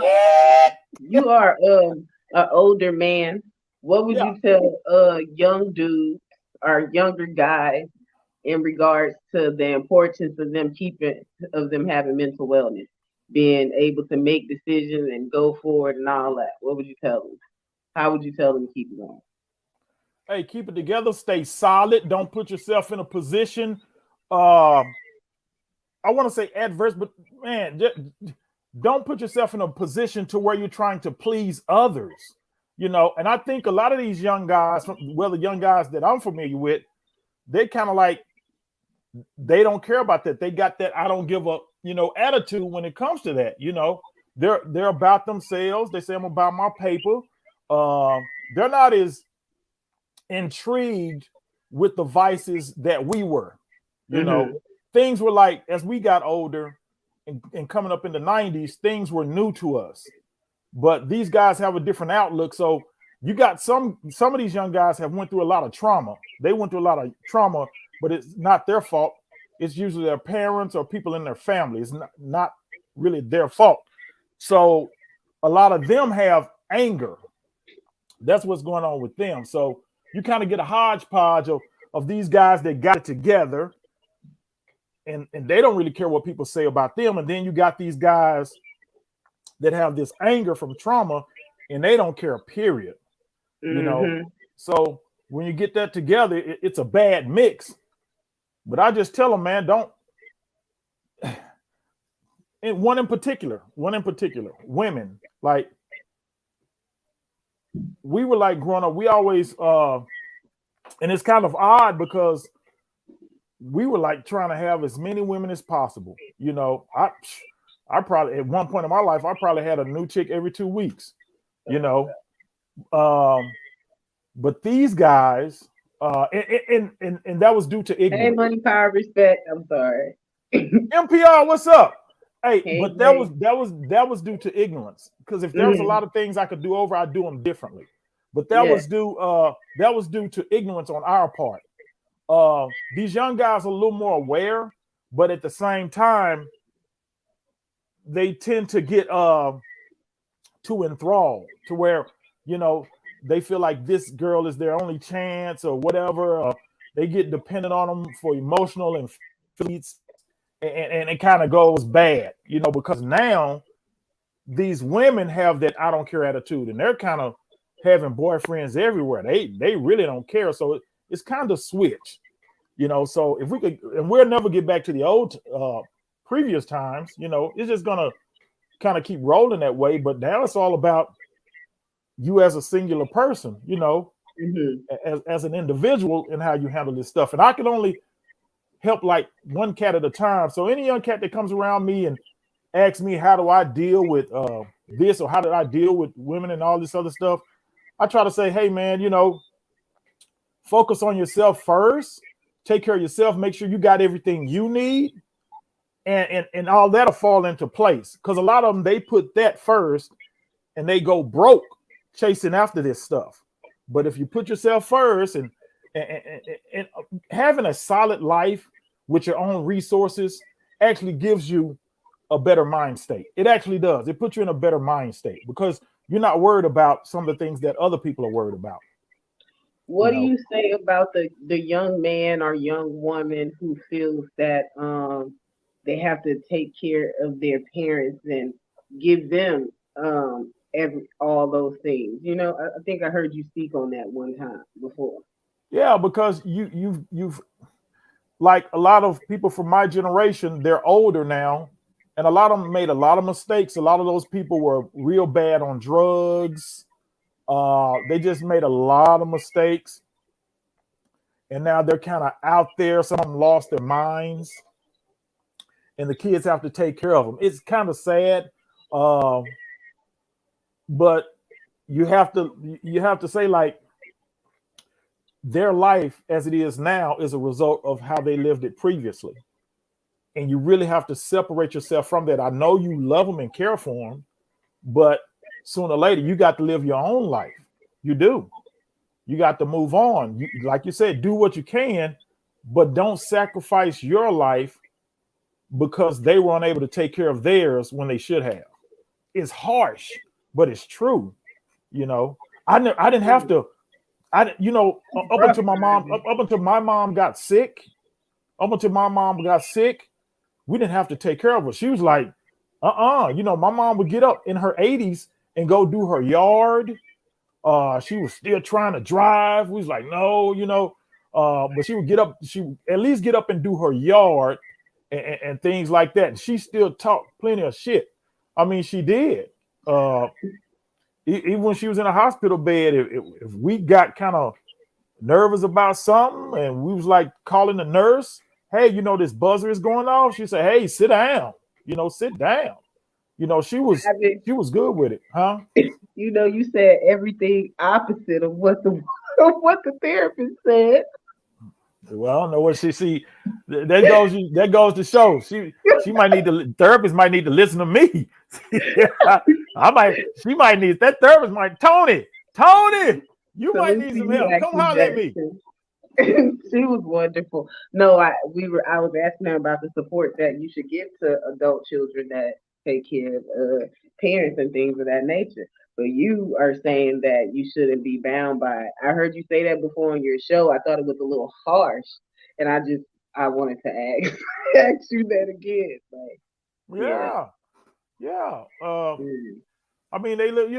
Speaker 8: you are an older man. What would you tell young dudes or younger guys in regards to the importance of them having mental wellness, being able to make decisions and go forward and all that? What would you tell them? How would you tell them to keep it going?
Speaker 2: Hey, keep it together. Stay solid. Don't put yourself in a position. I want to say adverse, but man, don't put yourself in a position to where you're trying to please others. You know, and I think a lot of these young guys, well, the young guys that I'm familiar with, they kind of like, they don't care about that. They got that I don't give a, attitude when it comes to that. They're about themselves. They say, I'm about my paper. They're not as intrigued with the vices that we were. Things were like, as we got older and coming up in the 90s, things were new to us. But these guys have a different outlook. So you got some of these young guys have went through a lot of trauma. They went through a lot of trauma, but it's not their fault. It's usually their parents or people in their family. It's not really their fault. So a lot of them have anger. That's what's going on with them. So you kind of get a hodgepodge of these guys that got it together, and they don't really care what people say about them. And then you got these guys that have this anger from trauma, and they don't care, period. So when you get that together, it's a bad mix. But I just tell them, man, don't. And one in particular, women, like, we were like growing up, we always, and it's kind of odd because we were like trying to have as many women as possible. I probably, at one point in my life, I probably had a new chick every 2 weeks, but these guys, and that was due to ignorance.
Speaker 8: Hey, money, power, respect. I'm sorry.
Speaker 2: NPR, what's up?
Speaker 8: Hey,
Speaker 2: but that was due to ignorance. Because if there was a lot of things I could do over, I'd do them differently. But that was due to ignorance on our part. These young guys are a little more aware, but at the same time, they tend to get too enthralled to where, they feel like this girl is their only chance or whatever. They get dependent on them for emotional and feats, and it kind of goes bad, because now these women have that I don't care attitude, and they're kind of having boyfriends everywhere. They really don't care. So it's kind of switch, so if we could, and we'll never get back to the old previous times, it's just gonna kind of keep rolling that way. But now it's all about you as a singular person, as an individual, and how you handle this stuff. And I can only help like one cat at a time. So any young cat that comes around me and asks me how do I deal with this, or how did I deal with women and all this other stuff, I try to say, hey man, focus on yourself first, take care of yourself, make sure you got everything you need, and all that'll fall into place. Because a lot of them, they put that first and they go broke chasing after this stuff. But if you put yourself first and having a solid life with your own resources actually gives you a better mind state. It actually does. It puts you in a better mind state because you're not worried about some of the things that other people are worried about.
Speaker 8: What do you say about the young man or young woman who feels that they have to take care of their parents and give them all those things? I think I heard you speak on that one time before.
Speaker 2: Yeah, because you've like a lot of people from my generation, they're older now, and a lot of them made a lot of mistakes. A lot of those people were real bad on drugs, They just made a lot of mistakes, and now they're kind of out there. Some of them lost their minds, and the kids have to take care of them. It's kind of sad, but you have to say, like, their life as it is now is a result of how they lived it previously. And you really have to separate yourself from that. I know you love them and care for them, but sooner or later, you got to live your own life. You do. You got to move on. Like you said, do what you can, but don't sacrifice your life because they were unable to take care of theirs when they should have. It's harsh, but it's true. You know, I didn't have to. Up until my mom got sick. We didn't have to take care of her. She was like, my mom would get up in her 80s and go do her yard. She was still trying to drive. We was like, no, but she would get up. She would at least get up and do her yard and things like that. And she still talked plenty of shit. I mean, she did. Even when she was in a hospital bed, if we got kind of nervous about something and we was like calling the nurse, hey, this buzzer is going off. She said, hey, sit down. Sit down. She was good with it, huh?
Speaker 8: You said everything opposite of what the therapist said.
Speaker 2: Well, I don't know what she see. That goes to show. She might need the therapist might need to listen to me. She might need that therapist might Toni, you might need some help. Come holler at me.
Speaker 8: She was wonderful. No, I was asking her about the support that you should give to adult children that take care of parents and things of that nature. But you are saying that you shouldn't be bound by it. I heard you say that before on your show. I thought it was a little harsh, and I wanted to ask you that again. Like,
Speaker 2: yeah. I mean, they live,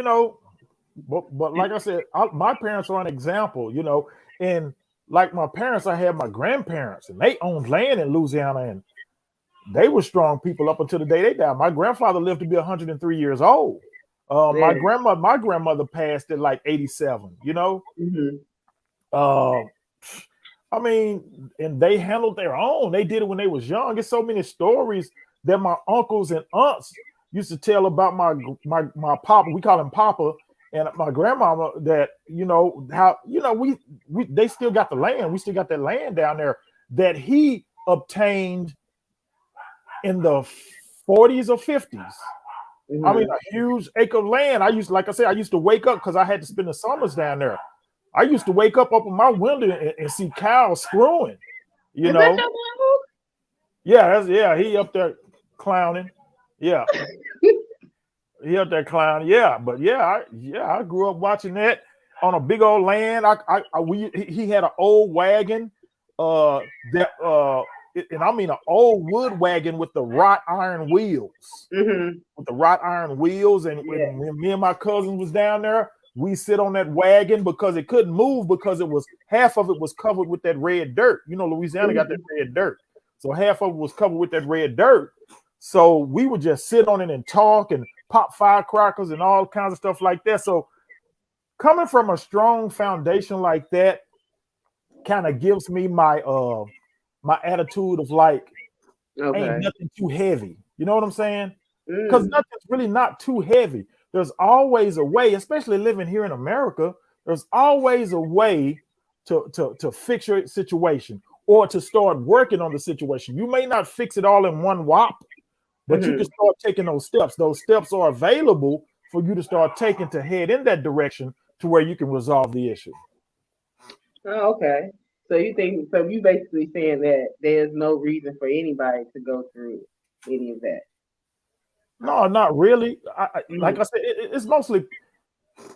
Speaker 2: but like I said, my parents are an example, and like my parents, I had my grandparents, and they owned land in Louisiana, and they were strong people up until the day they died. My grandfather lived to be 103 years old. My grandmother passed at like 87,
Speaker 8: Mm-hmm.
Speaker 2: I mean, and they handled their own. They did it when they was young. There's so many stories that my uncles and aunts used to tell about my papa. We call him Papa, and my grandmama. That how they still got the land. We still got that land down there that he obtained in the 40s or 50s.
Speaker 8: Mm-hmm.
Speaker 2: I mean, a huge acre of land. I used to wake up because I had to spend the summers down there. I used to wake up open my window and see cows screwing.
Speaker 8: Is that your
Speaker 2: Yeah, he up there clowning. Yeah, he up there clowning. Yeah, but I grew up watching that on a big old land. He had an old wagon, and I mean an old wood wagon with the wrought iron wheels.
Speaker 8: Mm-hmm.
Speaker 2: With the wrought iron wheels, and when me and my cousin was down there, we sit on that wagon because it couldn't move because half of it was covered with that red dirt. Louisiana got that red dirt, so half of it was covered with that red dirt. So we would just sit on it and talk and pop firecrackers and all kinds of stuff like that. So coming from a strong foundation like that kind of gives me my attitude of like, ain't nothing too heavy. You know what I'm saying? Because nothing's really not too heavy. There's always a way, especially living here in America, there's always a way to fix your situation or to start working on the situation. You may not fix it all in one whop, but you can start taking those steps. Those steps are available for you to start taking to head in that direction to where you can resolve the issue.
Speaker 8: Oh, okay. So you basically saying that there's no reason for anybody to go through any of that?
Speaker 2: No, not really. Like I said, it's mostly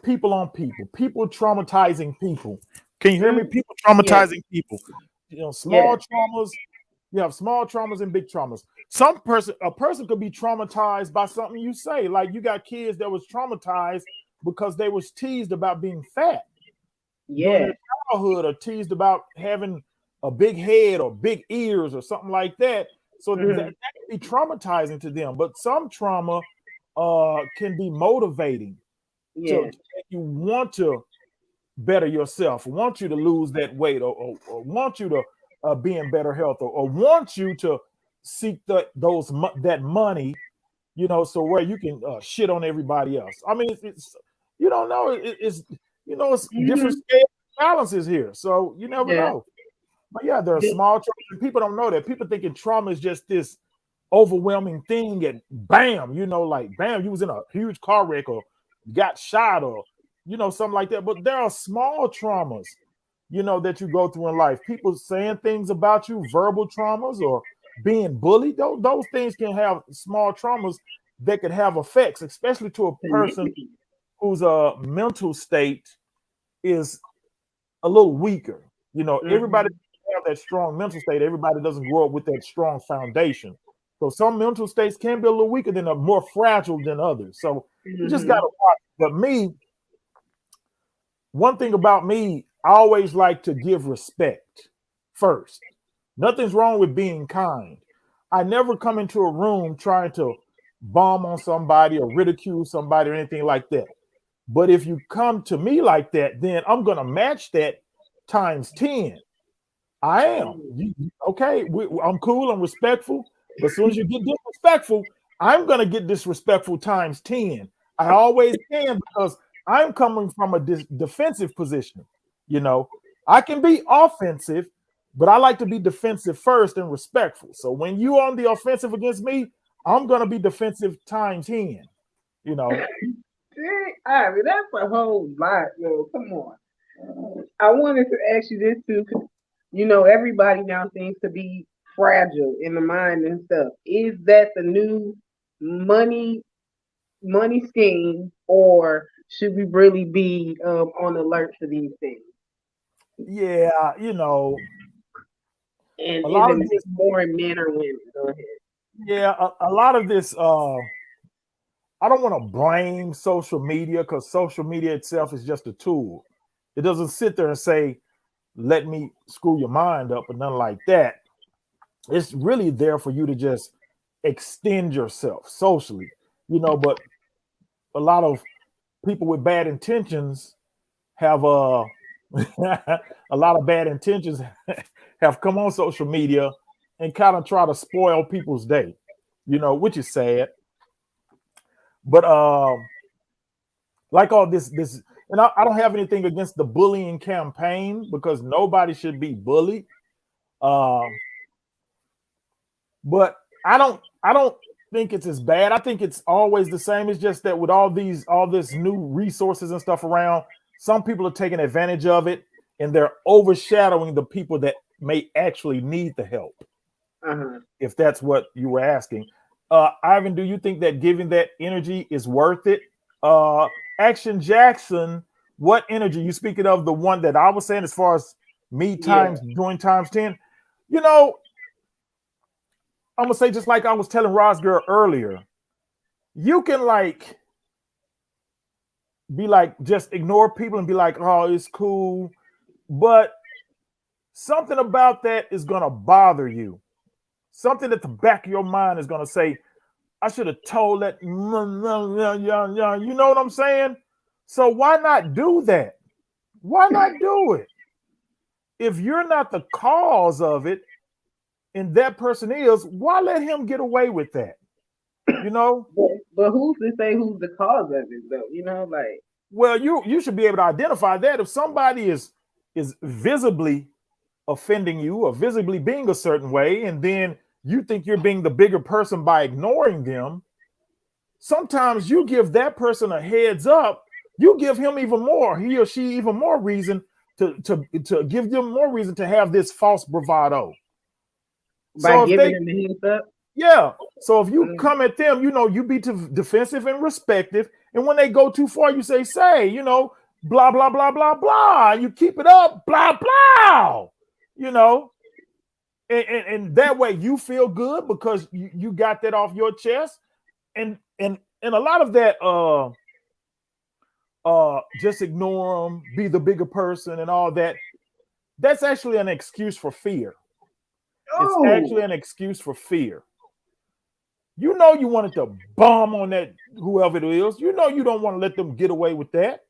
Speaker 2: people on people traumatizing people. Can you hear me? People traumatizing people. Small traumas. You have small traumas and big traumas. A person could be traumatized by something you say. Like you got kids that was traumatized because they was teased about being fat. During their childhood, or teased about having a big head or big ears or something like that. So that can be traumatizing to them. But some trauma can be motivating. to make you want to better yourself, want you to lose that weight, or want you to be in better health, or want you to seek that money, you know, so where you can shit on everybody else. I mean, it's you don't know. It's you know, it's different scale balances here, so you never know. But yeah, there are small traumas. People don't know that. People thinking trauma is just this overwhelming thing, and bam, you know, like bam, you was in a huge car wreck, or got shot, or you know, something like that. But there are small traumas, you know, that you go through in life. People saying things about you, verbal traumas, or being bullied. Those things can have small traumas that could have effects, especially to a person whose mental state is a little weaker. You know, everybody have that strong mental state. Everybody doesn't grow up with that strong foundation. So some mental states can be a little weaker than, are more fragile than others. So you just got to watch. But me, one thing about me, I always like to give respect first. Nothing's wrong with being kind. I never come into a room trying to bomb on somebody or ridicule somebody or anything like that. But if you come to me like that, then I'm going to match that times 10. I am. Okay, I'm cool, I'm respectful. But as soon as you get disrespectful, I'm going to get disrespectful times 10. I always can, because I'm coming from a defensive position. You know, I can be offensive, but I like to be defensive first and respectful. So when you on the offensive against me, I'm going to be defensive times 10. You know.
Speaker 8: I mean, that's a whole lot, yo. Come on. I wanted to ask you this too, because you know everybody now seems to be fragile in the mind and stuff. Is that the new money scheme, or should we really be on alert for these things?
Speaker 2: Yeah, you know,
Speaker 8: and
Speaker 2: a lot of
Speaker 8: this more in men or women. Go ahead.
Speaker 2: Yeah, a lot of this. I don't want to blame social media, because social media itself is just a tool. It doesn't sit there and say, "Let me screw your mind up," or nothing like that. It's really there for you to just extend yourself socially, you know. But a lot of people with bad intentions have a lot of bad intentions have come on social media and kind of try to spoil people's day, you know, which is sad. But like all this, and I don't have anything against the bullying campaign, because nobody should be bullied. But I don't think it's as bad. I think it's always the same. It's just that with all this new resources and stuff around, some people are taking advantage of it, and they're overshadowing the people that may actually need the help. If that's what you were asking. Ivan, do you think that giving that energy is worth it? Action Jackson, what energy? You speaking of the one that I was saying, as far as me doing times 10? You know, I'm gonna say, just like I was telling Ross Girl earlier, you can like be like, just ignore people and be like, oh, it's cool. But something about that is gonna bother you. Something at the back of your mind is gonna say, I should have told that. You know what I'm saying? So why not do that? Why not do it? If you're not the cause of it, and that person is, why let him get away with that? You know?
Speaker 8: But who's to say who's the cause of it, though? You know, like,
Speaker 2: well, you should be able to identify that. If somebody is visibly offending you or visibly being a certain way, and then you think you're being the bigger person by ignoring them, sometimes you give that person a heads up. You give him even more, he or she even more reason to give them more reason to have this false bravado.
Speaker 8: By giving them the heads up?
Speaker 2: Yeah. So if you come at them, you know, you be defensive and respectful. And when they go too far, you say, you know, blah, blah, blah, blah, blah. You keep it up, blah, blah, you know. And that way you feel good because you got that off your chest. And a lot of that, just ignore them, be the bigger person and all that. That's actually an excuse for fear. It's actually an excuse for fear. You know you wanted to bomb on that whoever it is. You know you don't want to let them get away with that.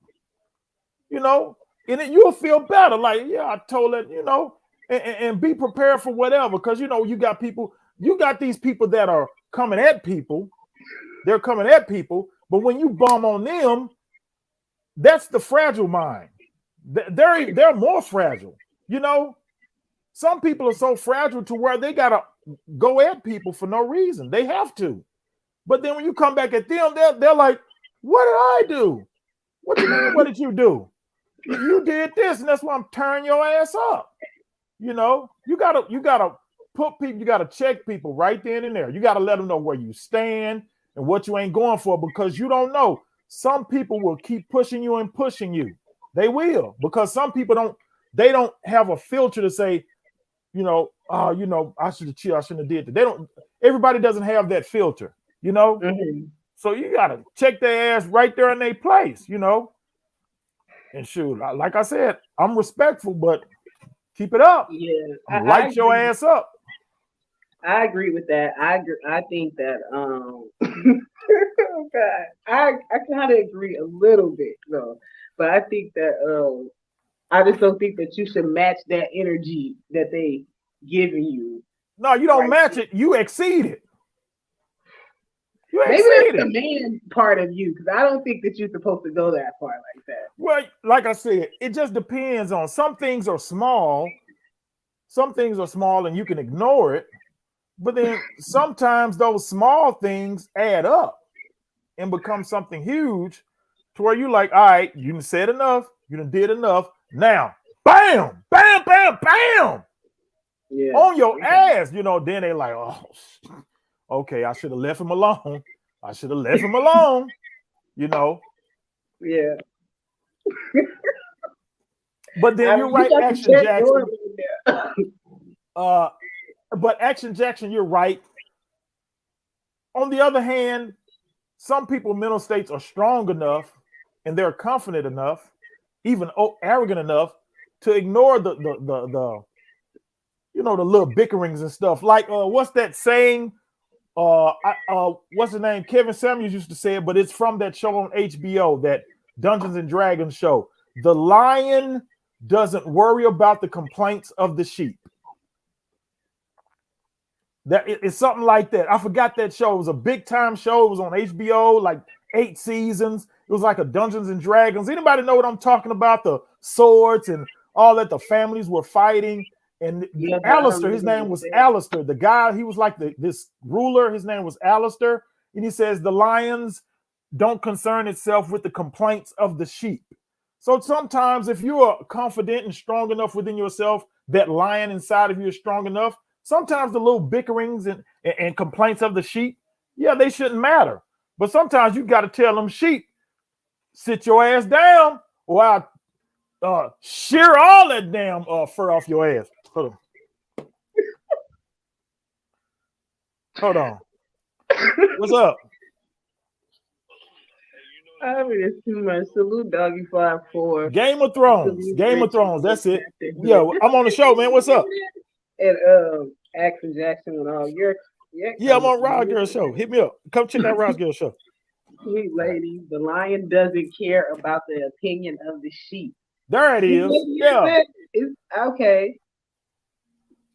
Speaker 2: You know, and then you'll feel better. Like, yeah, I told it, you know, and be prepared for whatever. Because you know, you got these people that are coming at people. They're coming at people, but when you bomb on them, that's the fragile mind. They're more fragile. You know, some people are so fragile to where they gotta go at people for no reason. They have to. But then when you come back at them, they're like, "What did I do? What you mean? What did you do? You did this, and that's why I'm turning your ass up." You know, you gotta put people, you gotta check people right then and there. You gotta let them know where you stand and what you ain't going for, because you don't know. Some people will keep pushing you and pushing you. They will, because some people don't have a filter to say, you know, oh, you know, I should have chilled, I shouldn't have did that. They don't. Everybody doesn't have that filter, you know.
Speaker 8: Mm-hmm.
Speaker 2: So you gotta check their ass right there in their place, you know. And shoot, like I said, I'm respectful, but keep it up.
Speaker 8: Yeah,
Speaker 2: Light your ass up.
Speaker 8: I agree with that. I think that oh God, I kind of agree a little bit though, but I think that I just don't think that you should match that energy that they giving you.
Speaker 2: No, you don't match it. You exceed it. You
Speaker 8: Maybe
Speaker 2: exceed
Speaker 8: that's
Speaker 2: it.
Speaker 8: the man part of you, because I don't think that you're supposed to go that far like that.
Speaker 2: Well, like I said, it just depends on. Some things are small. Some things are small and you can ignore it. But then sometimes those small things add up and become something huge to where you like, all right, you done said enough, you done did enough. Now, bam, bam, bam, bam,
Speaker 8: Yeah.
Speaker 2: on your ass. You know, then they like, oh, okay, I should have left him alone. I should have left him alone, you know.
Speaker 8: Yeah.
Speaker 2: But then you're right, Action Jackson. But Action Jackson, you're right. On the other hand, some people's mental states are strong enough and they're confident enough, even arrogant enough, to ignore the you know, the little bickerings and stuff. Like what's that saying? What's the name? Kevin Samuels used to say it, but it's from that show on HBO, that Dungeons and Dragons show. The lion doesn't worry about the complaints of the sheep. That it's something like that. I forgot that show. It was a big time show. It was on HBO, like 8 seasons. It was like a Dungeons and Dragons. Anybody know what I'm talking about? The swords and all that the families were fighting. And
Speaker 8: Yeah,
Speaker 2: Alistair, his name was Alistair. The guy, he was like this ruler. His name was Alistair. And he says the lions don't concern itself with the complaints of the sheep. So sometimes if you are confident and strong enough within yourself, that lion inside of you is strong enough, sometimes the little bickerings and complaints of the sheep, yeah, they shouldn't matter. But sometimes you got to tell them sheep, sit your ass down, or I'll shear all that damn fur off your ass. Hold on. What's up?
Speaker 8: I mean, it's too much. Salute Doggy 5'4".
Speaker 2: Game of Thrones. Game of Thrones. That's it. Yeah, I'm on the show, man. What's up?
Speaker 8: And Action Jackson and all your
Speaker 2: yeah, I'm on Rod Girl show. Hit me up. Come check out Rod Girl show.
Speaker 8: Sweet lady, the lion doesn't care about the opinion of the sheep.
Speaker 2: There it is. Yeah.
Speaker 8: It's, okay.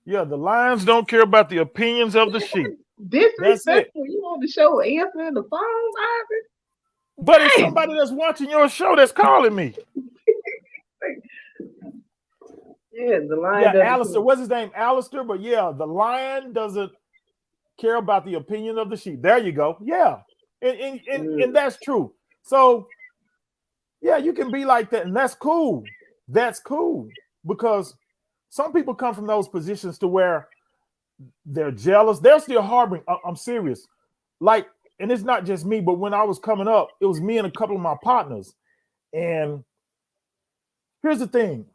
Speaker 2: Yeah, the lions don't care about the opinions of the sheep.
Speaker 8: Disrespectful. You on the show answering the phone, Ivan?
Speaker 2: But it's somebody that's watching your show that's calling me.
Speaker 8: Yeah, the lion.
Speaker 2: Yeah, Alistair. What's his name? Alistair. But yeah, the lion doesn't care about the opinion of the sheep. There you go. Yeah, and that's true. So yeah, you can be like that, and that's cool. That's cool, because some people come from those positions to where they're jealous. They're still harboring. I'm serious. Like, and it's not just me, but when I was coming up, it was me and a couple of my partners. And here's the thing.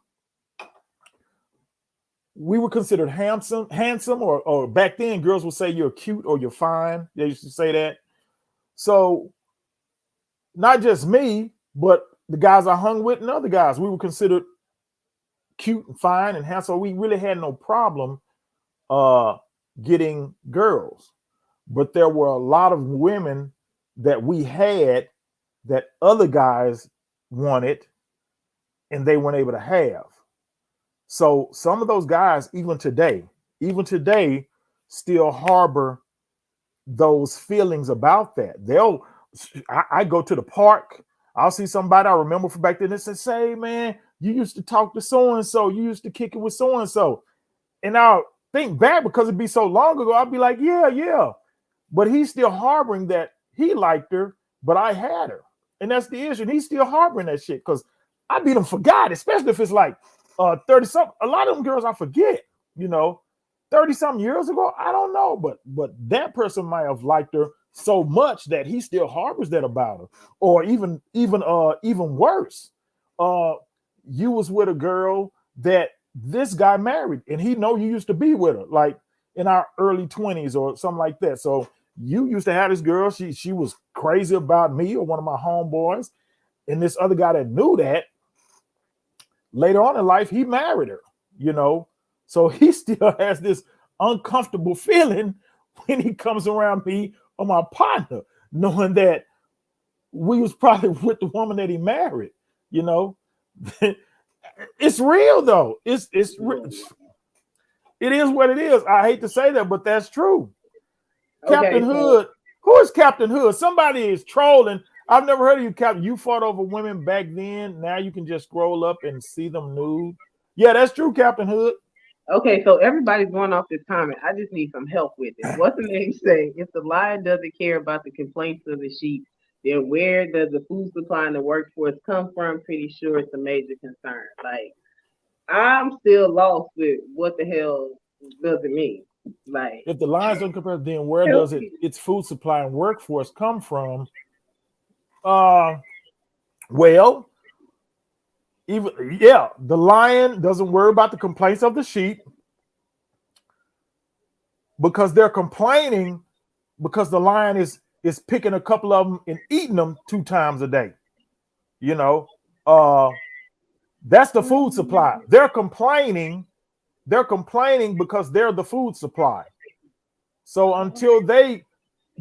Speaker 2: We were considered handsome, or back then girls would say you're cute or you're fine. They used to say that. So not just me, but the guys I hung with and other guys, we were considered cute and fine and handsome. We really had no problem getting girls. but there were a lot of women that we had that other guys wanted and they weren't able to have. So some of those guys, even today, still harbor those feelings about that. I go to the park, I'll see somebody I remember from back then and say, "Hey man, you used to talk to so-and-so, you used to kick it with so-and-so." And I'll think back because it'd be so long ago, I'll be like, yeah. But he's still harboring that he liked her, but I had her. And that's the issue. And he's still harboring that shit because I beat him forgot, especially if it's like 30 something. A lot of them girls I forget, 30 something years ago. I don't know, but that person might have liked her so much that he still harbors that about her. Or even worse. You was with a girl that this guy married, and he know you used to be with her, like in our early 20s or something like that. So you used to have this girl, she was crazy about me or one of my homeboys, and this other guy that knew that, later on in life, he married her, So he still has this uncomfortable feeling when he comes around me or my partner, knowing that we was probably with the woman that he married, It's real though. It is what it is. I hate to say that, but that's true.
Speaker 8: Okay,
Speaker 2: Captain Hood. Who is Captain Hood? Somebody is trolling. I've never heard of you, Captain. You fought over women back then. Now you can just scroll up and see them nude. Yeah, that's true, Captain Hood.
Speaker 8: Okay, so everybody's going off this comment. I just need some help with it. What's the name say? If the lion doesn't care about the complaints of the sheep, then where does the food supply and the workforce come from? Pretty sure it's a major concern. Like, I'm still lost with what the hell does it mean? Like,
Speaker 2: if the lions don't compare, then where does its food supply and workforce come from? Well, the lion doesn't worry about the complaints of the sheep because they're complaining because the lion is picking a couple of them and eating them 2 times a day. That's the food supply. They're complaining because they're the food supply. So until they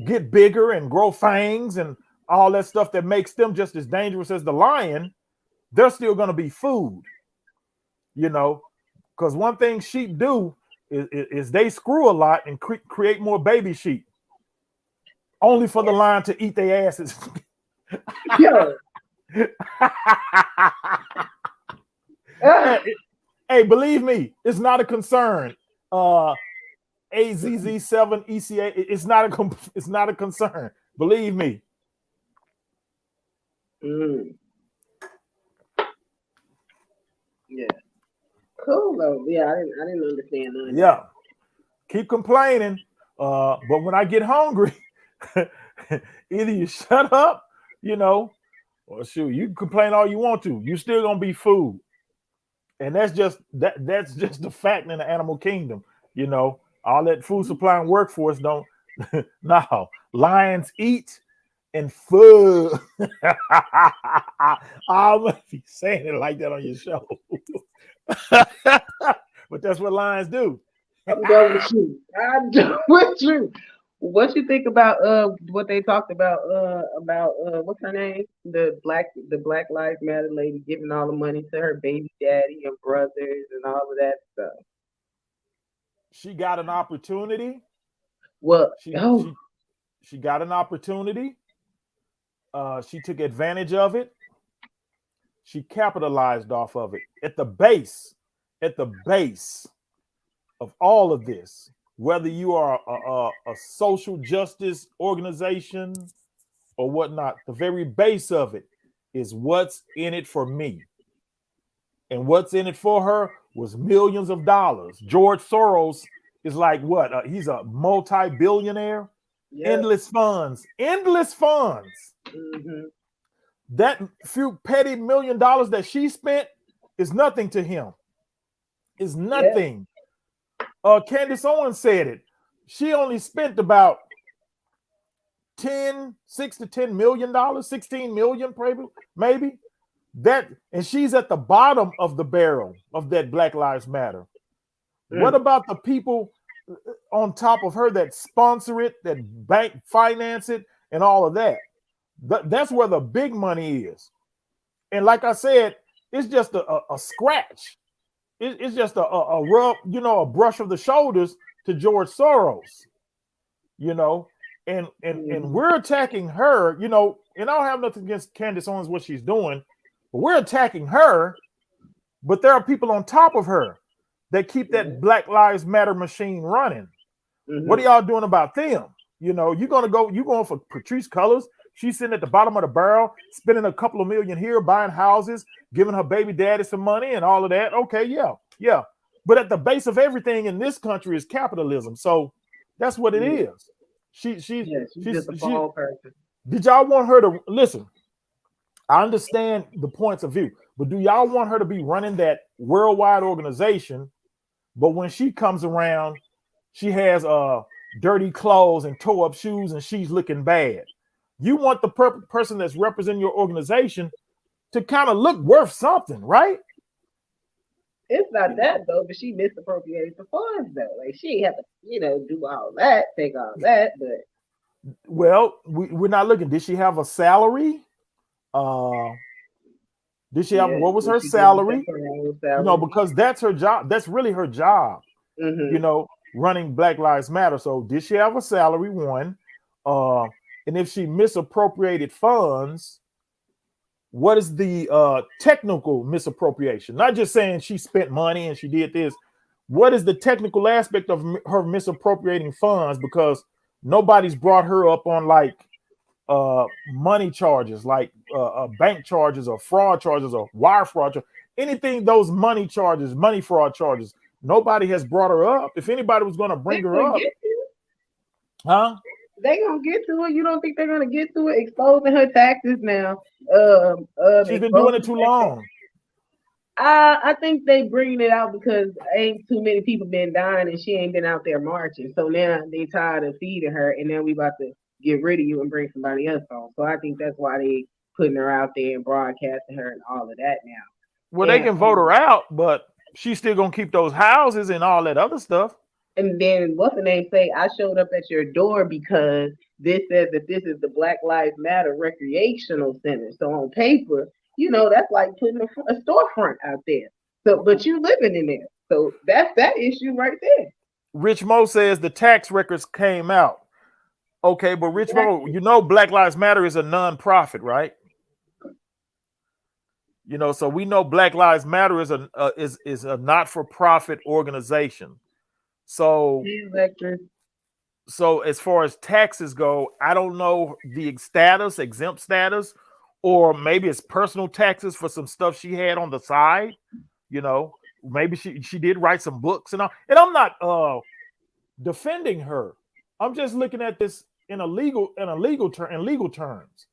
Speaker 2: get bigger and grow fangs and all that stuff that makes them just as dangerous as the lion, they're still going to be food, because one thing sheep do is they screw a lot and create more baby sheep, only for the lion to eat their asses. Hey, believe me, it's not a concern. AZZ7 ECA, it's not a concern. Believe me.
Speaker 8: Yeah. Cool though. Yeah, I didn't understand none.
Speaker 2: Yeah. Keep complaining. But when I get hungry, either you shut up, or shoot, you can complain all you want to. You still gonna be food. And that's just the fact in the animal kingdom, all that food supply and workforce don't. No, lions eat and food. I must be saying it like that on your show. But that's what lions do.
Speaker 8: I'm done with you. I'm done with you. What you think about what they talked about what's her name? The Black Lives Matter lady giving all the money to her baby daddy and brothers and all of that stuff.
Speaker 2: She got an opportunity.
Speaker 8: Well,
Speaker 2: she got an opportunity. She took advantage of it. She capitalized off of it. At the base of all of this, whether you are a social justice organization or whatnot, the very base of it is what's in it for me. And what's in it for her was millions of dollars. George Soros is like what? He's a multi-billionaire. Yeah. Endless funds. Mm-hmm. That few petty $1 million that she spent is nothing to him. Is nothing. Yeah. Candace Owens said it. She only spent about $6 to $10 million, 16 million, maybe. That, and she's at the bottom of the barrel of that Black Lives Matter. What about the people on top of her that sponsor it, that bank finance it, and all of that. That's where the big money is. And like I said, it's just a scratch. It's just a rub, a brush of the shoulders to George Soros, and we're attacking her, and I don't have nothing against Candace Owens, what she's doing, but we're attacking her. But there are people on top of her that keep that Black Lives Matter machine running. What are y'all doing about them? You're going for Patrice Cullors. She's sitting at the bottom of the barrel, spending a couple of million here, buying houses, giving her baby daddy some money and all of that. Okay, yeah. But at the base of everything in this country is capitalism. So that's what it is. She's
Speaker 8: just a ball person.
Speaker 2: Did y'all want her to listen? I understand the points of view, but do y'all want her to be running that worldwide organization? But when she comes around, she has dirty clothes and toe up shoes and she's looking bad. You want the person that's representing your organization to kind of look worth something, right?
Speaker 8: It's not that though, but she misappropriated the funds though. Like she have to, do all that, take all that, but
Speaker 2: well, we're not looking. Did she have a salary? Did she have what was her salary? Because that's her job. That's really her job. Running Black Lives Matter. So did she have a salary? One. And if she misappropriated funds, what is the technical misappropriation? Not just saying she spent money and she did this. What is the technical aspect of her misappropriating funds? Because nobody's brought her up on like money charges, like bank charges or fraud charges or wire fraud, anything, those money charges, money fraud charges. Nobody has brought her up. If anybody was going to bring her up,
Speaker 8: they gonna get to it. You don't think they're gonna get to it? Exposing her taxes now.
Speaker 2: She's been doing it too long.
Speaker 8: I think they bringing it out because ain't too many people been dying and she ain't been out there marching. So now they tired of feeding her, and then we about to get rid of you and bring somebody else on. So I think that's why they putting her out there and broadcasting her and all of that now.
Speaker 2: Well, they can vote her out, but she's still gonna keep those houses and all that other stuff.
Speaker 8: And then what's the name say? I showed up at your door because this says that this is the Black Lives Matter Recreational Center. So on paper, that's like putting a storefront out there. So, but you living in there. So that's that issue right there.
Speaker 2: Rich Mo says the tax records came out. Okay, but Rich Mo, Black Lives Matter is a non-profit, right? So we know Black Lives Matter is a not-for-profit organization. So as far as taxes go, I don't know the exempt status, or maybe it's personal taxes for some stuff she had on the side. Maybe she did write some books and all. And I'm not defending her. I'm just looking at this in legal terms.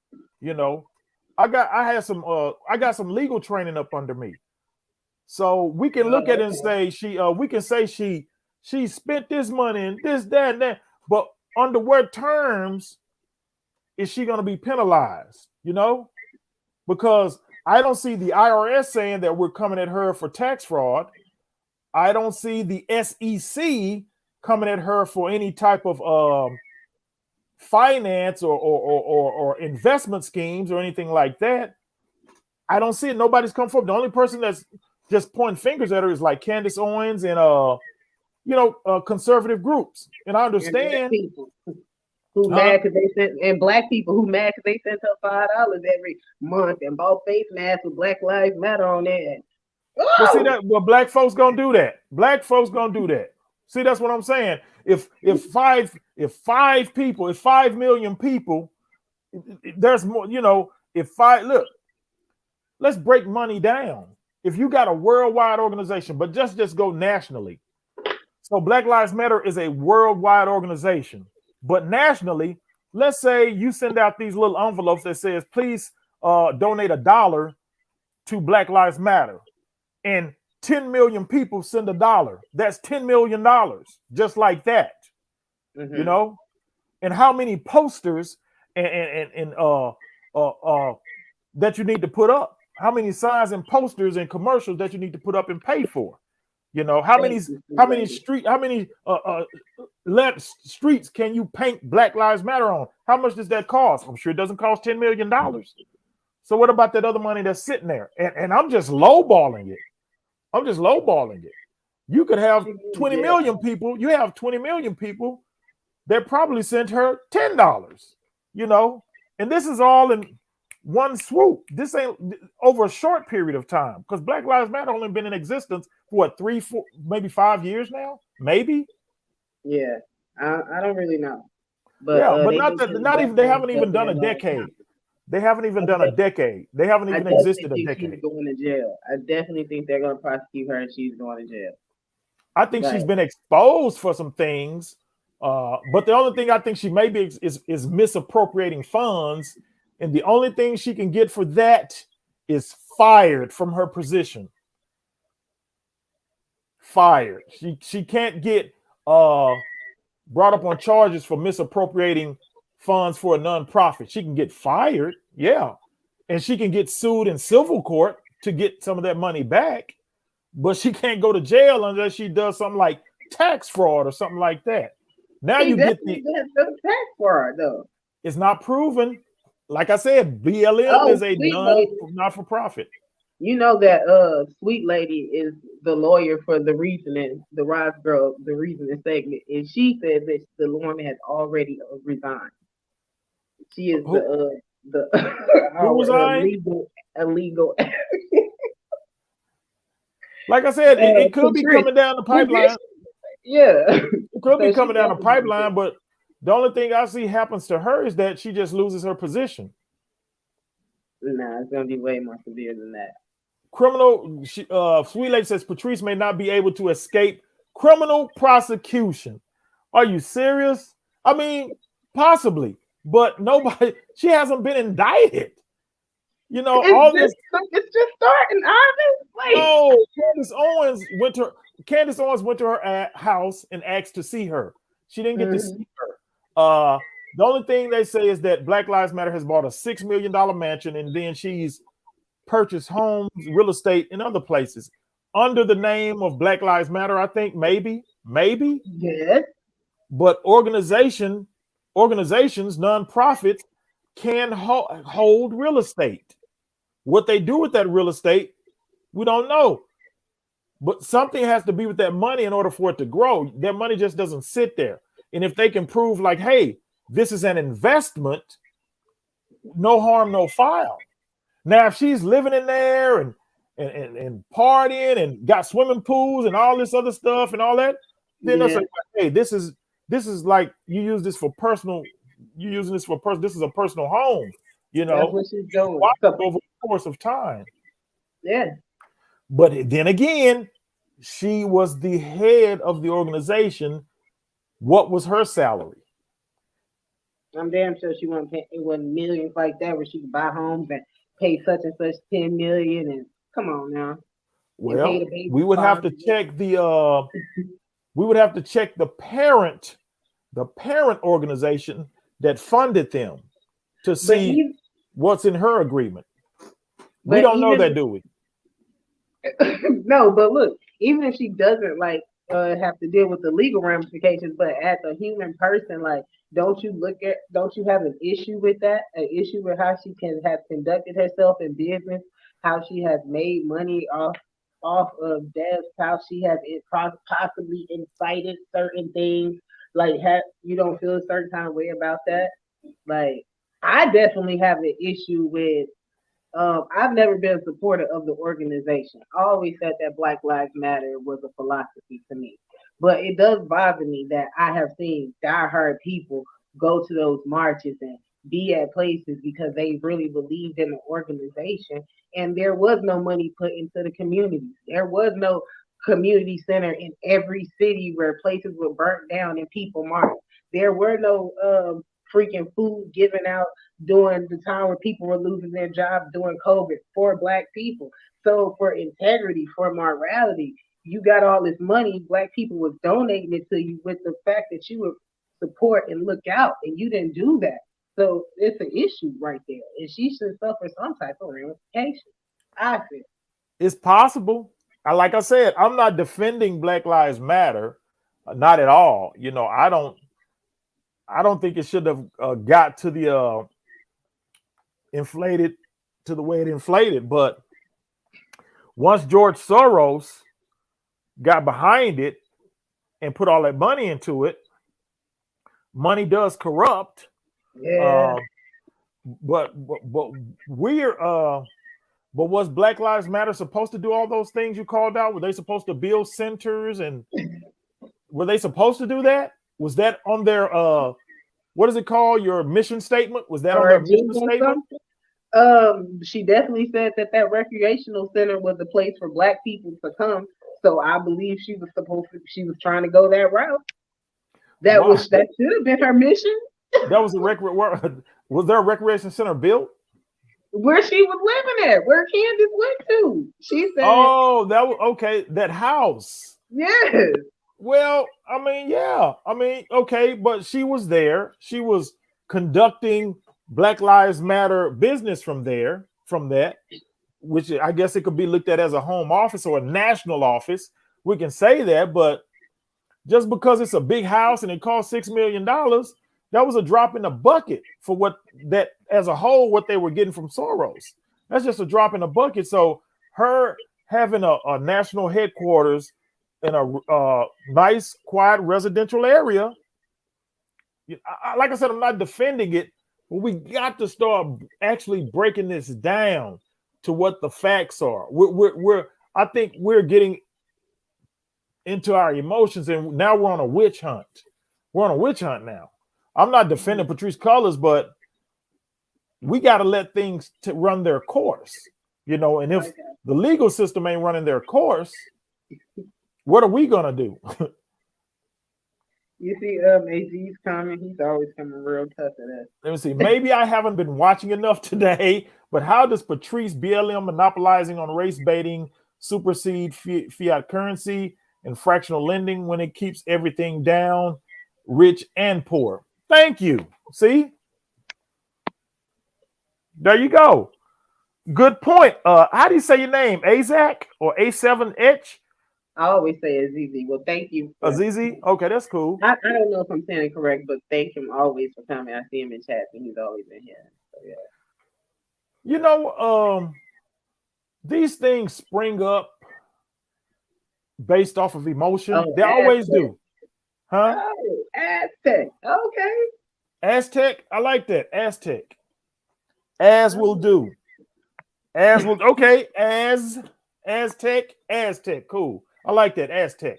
Speaker 2: I got some legal training up under me, so we can look at it and say she spent this money and this, that, and that. But under what terms is she going to be penalized? Because I don't see the IRS saying that we're coming at her for tax fraud. I don't see the SEC coming at her for any type of finance or investment schemes or anything like that. I don't see it. Nobody's come forward. The only person that's just pointing fingers at her is like Candace Owens and conservative groups. And I understand
Speaker 8: people who mad because they sent, and black people who mad because they sent her $5 every month and bought face masks with Black Lives Matter on there.
Speaker 2: But see that? Well, black folks gonna do that. Black folks gonna do that. See, that's what I'm saying. If 5 million people, there's more. Let's break money down. If you got a worldwide organization, but just go nationally. So Black Lives Matter is a worldwide organization, but nationally, let's say you send out these little envelopes that says, please donate $1 to Black Lives Matter. And 10 million people send $1. That's $10 million, just like that. And how many posters and that you need to put up? How many signs and posters and commercials that you need to put up and pay for? You know, how
Speaker 8: Thank
Speaker 2: many
Speaker 8: you,
Speaker 2: streets can you paint Black Lives Matter on? How much does that cost? I'm sure it doesn't cost $10 million. So what about that other money that's sitting there? And I'm just lowballing it. You could have 20 million people. You have 20 million people that probably sent her $10, you know, and this is all in one swoop. This ain't over a short period of time, because Black Lives Matter only been in existence for what, 3, 4, maybe 5 years now, maybe.
Speaker 8: Yeah, I don't really know, but
Speaker 2: yeah, but they haven't even done a decade. They haven't even done a decade. They haven't even existed a decade.
Speaker 8: She's going to jail. I definitely think they're going to prosecute her, and she's going to jail.
Speaker 2: I think she's been exposed for some things, but the only thing I think she may be is misappropriating funds, and the only thing she can get for that is fired from her position. Fired. She can't get brought up on charges for misappropriating funds for a nonprofit. She can get fired, yeah, and she can get sued in civil court to get some of that money back, but she can't go to jail unless she does something like tax fraud or something like that. Now you get the
Speaker 8: tax fraud though.
Speaker 2: It's not proven. Like I said, BLM is a not-for-profit.
Speaker 8: You know that Sweet Lady is the lawyer for the Reasoning, the Rise Girl, the Reasoning segment, and she said that the woman has already resigned. She is the illegal.
Speaker 2: Like I said, it could be coming down the pipeline.
Speaker 8: Yeah,
Speaker 2: it could be coming down the pipeline, but the only thing I see happens to her is that she just loses her position.
Speaker 8: Nah, it's gonna be way more severe than that.
Speaker 2: Sweet Lady says Patrice may not be able to escape criminal prosecution. Are you serious? I mean, possibly, but nobody. She hasn't been indicted. You know,
Speaker 8: it's just starting, Ivan.
Speaker 2: No, Candace Owens went to her house and asked to see her. She didn't get to see her. The only thing they say is that Black Lives Matter has bought a $6 million mansion, and then she's purchased homes, real estate in other places under the name of Black Lives Matter. I think maybe.
Speaker 8: Yes.
Speaker 2: But organizations, nonprofits can hold real estate. What they do with that real estate, we don't know. But something has to be with that money in order for it to grow. That money just doesn't sit there. And if they can prove like, hey, this is an investment, no harm, no foul. Now, if she's living in there and partying and got swimming pools and all this other stuff and all that, then they'll say, hey, this is like you use this for personal. You're using this for personal. This is a personal home. You know,
Speaker 8: that's what she's doing
Speaker 2: over the course of time.
Speaker 8: Yeah.
Speaker 2: But then again, she was the head of the organization. What was her salary?
Speaker 8: I'm damn sure she wasn't paying millions like that where she could buy homes and pay such and such 10 million. And come on now.
Speaker 2: Well, we would have to check the parent organization that funded them to see what's in her agreement. We don't know that, do we?
Speaker 8: No, but look, even if she doesn't have to deal with the legal ramifications, but as a human person, don't you have an issue with that? An issue with how she can have conducted herself in business, how she has made money off of deaths, how she has possibly incited certain things. You don't feel a certain kind of way about that? I definitely have an issue with. I've never been a supporter of the organization. I always said that Black Lives Matter was a philosophy to me. But it does bother me that I have seen diehard people go to those marches and be at places because they really believed in the organization. And there was no money put into the communities. There was no community center in every city where places were burnt down and people marched. There were no freaking food given out during the time where people were losing their jobs during COVID for Black people. So for integrity, for morality, you got all this money, Black people was donating it to you with the fact that you would support and look out, and you didn't do that. So it's an issue right there. And she should suffer some type of ramification. I feel.
Speaker 2: It's possible. like I said, I'm not defending Black Lives Matter, not at all. You know, I don't think it should have got to the inflated to the way it inflated. But once George Soros got behind it and put all that money into it, money does corrupt.
Speaker 8: Yeah.
Speaker 2: But was Black Lives Matter supposed to do all those things you called out? Were they supposed to build centers, and were they supposed to do that? Was that on their what is it called? Your mission statement? Was that on their mission statement?
Speaker 8: She definitely said that recreational center was a place for Black people to come. So I believe she was trying to go that route. That should have been her mission.
Speaker 2: That was was there a recreation center built?
Speaker 8: Where she was living at, where Candace went to. She said,
Speaker 2: "Oh, that was okay. That house."
Speaker 8: Yes.
Speaker 2: Well, I mean, yeah. I mean, okay, but she was there. She was conducting Black Lives Matter business from that, which I guess it could be looked at as a home office or a national office. We can say that, but just because it's a big house and it cost $6 million, that was a drop in the bucket for what that as a whole, what they were getting from Soros. That's just a drop in the bucket. So her having a national headquarters in a nice, quiet residential area, like I said, I'm not defending it, but we got to start actually breaking this down to what the facts are. I think we're getting into our emotions, and now we're on a witch hunt. We're on a witch hunt now. I'm not defending Patrisse Cullors, but we got to let things run their course, you know. And if the legal system ain't running their course, what are we gonna do?
Speaker 8: You see, AZ's coming. He's always coming real tough at us.
Speaker 2: Let me see. Maybe I haven't been watching enough today, but how does Patrisse BLM monopolizing on race baiting supersede fiat currency and fractional lending when it keeps everything down, rich and poor? Thank you. See? There you go. Good point. How do you say your name? Azak or A7H?
Speaker 8: I always say Azizi. Well, thank you.
Speaker 2: Azizi? Okay, that's cool.
Speaker 8: I don't know if I'm saying it correct, but thank him always for coming. I see him in chat, and he's always in here. So, yeah.
Speaker 2: You know, these things spring up based off of emotion. They always do. Huh?
Speaker 8: Oh, Aztec. Okay.
Speaker 2: Aztec? I like that. Aztec. As will do. As will. Okay. Aztec. Cool. I like that. Aztec.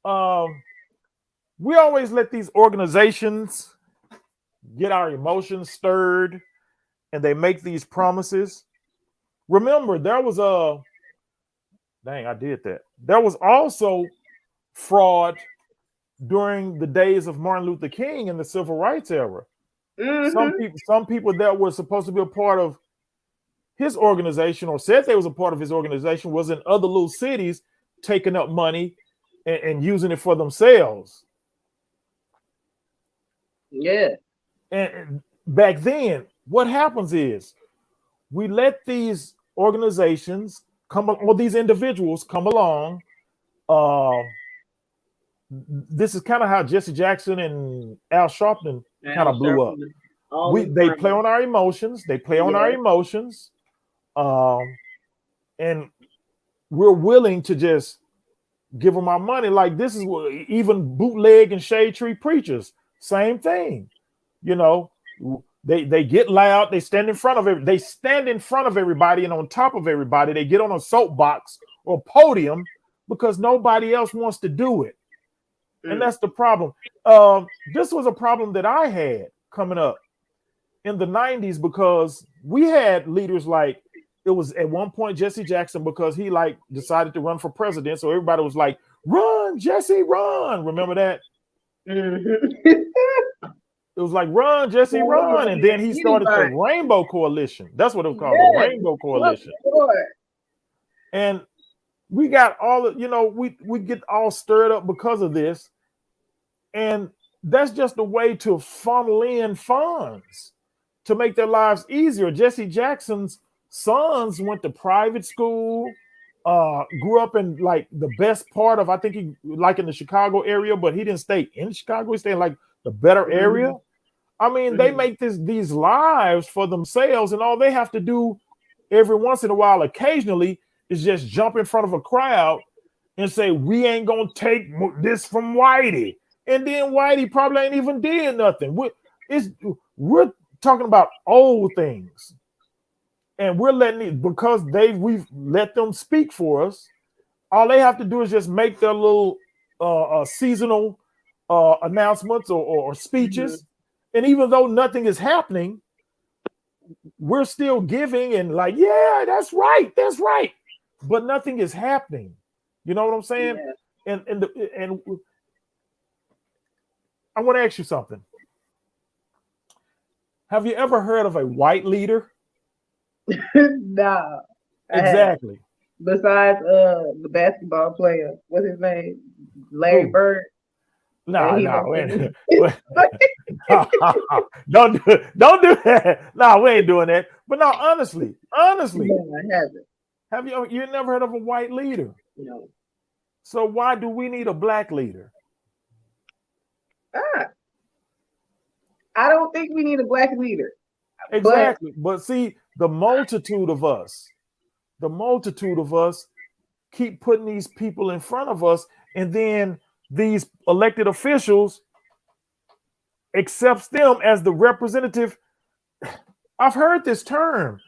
Speaker 2: We always let these organizations get our emotions stirred, and they make these promises. Remember, there was I did that. There was also fraud during the days of Martin Luther King and the civil rights era.
Speaker 8: Mm-hmm.
Speaker 2: Some people that were supposed to be a part of his organization or said they was a part of his organization was in other little cities taking up money and using it for themselves.
Speaker 8: Yeah.
Speaker 2: And back then, what happens is we let these organizations come, or these individuals come along. This is kind of how Jesse Jackson and Al Sharpton kind of blew up. They play on our emotions. And we're willing to just give them our money. Like this is what even bootleg and shade tree preachers, same thing. You know, they get loud. They stand in front of everybody and on top of everybody. They get on a soapbox or podium because nobody else wants to do it. And that's the problem. This was a problem that I had coming up in the 90s because we had leaders like, it was at one point Jesse Jackson, because he like decided to run for president. So everybody was like, run, Jesse, run. Remember that?
Speaker 8: Mm-hmm.
Speaker 2: It was like, run, Jesse, run. And then he started the Rainbow Coalition. That's what it was called, the Rainbow Coalition. And we got all, we get all stirred up because of this. And that's just a way to funnel in funds to make their lives easier. Jesse Jackson's sons went to private school grew up in like the best part of, I think he like in the Chicago area, but he didn't stay in Chicago. He stayed in like the better area. I mean, they make these lives for themselves, and all they have to do every once in a while, occasionally, is just jump in front of a crowd and say, "We ain't gonna take this from Whitey," and then Whitey probably ain't even did nothing. We're talking about old things. And we're letting it, because we've let them speak for us. All they have to do is just make their little seasonal announcements or speeches. And even though nothing is happening, we're still giving and like, yeah, that's right. But nothing is happening. You know what I'm saying? Yeah. And I want to ask you something. Have you ever heard of a white leader?
Speaker 8: No.
Speaker 2: Exactly.
Speaker 8: Besides the basketball player, what's his name? Larry Bird.
Speaker 2: No. Don't do that. No, we ain't doing that. But no, honestly. No, I haven't. Have you never heard of a white leader?
Speaker 8: No.
Speaker 2: So why do we need a black leader?
Speaker 8: I don't think we need a black leader.
Speaker 2: Exactly. But see, the multitude of us keep putting these people in front of us, and then these elected officials accepts them as the representative. I've heard this term,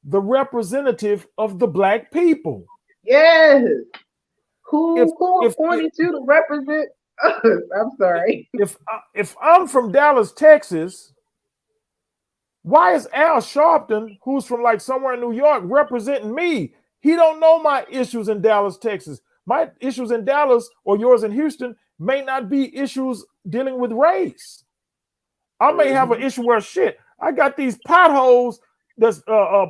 Speaker 2: the representative of the black people.
Speaker 8: Yes. Who appointed you to represent us? I'm sorry.
Speaker 2: If I'm from Dallas, Texas, why is Al Sharpton, who's from like somewhere in New York, representing me? He don't know my issues in Dallas, Texas. My issues in Dallas or yours in Houston may not be issues dealing with race. I may have an issue where I got these potholes that's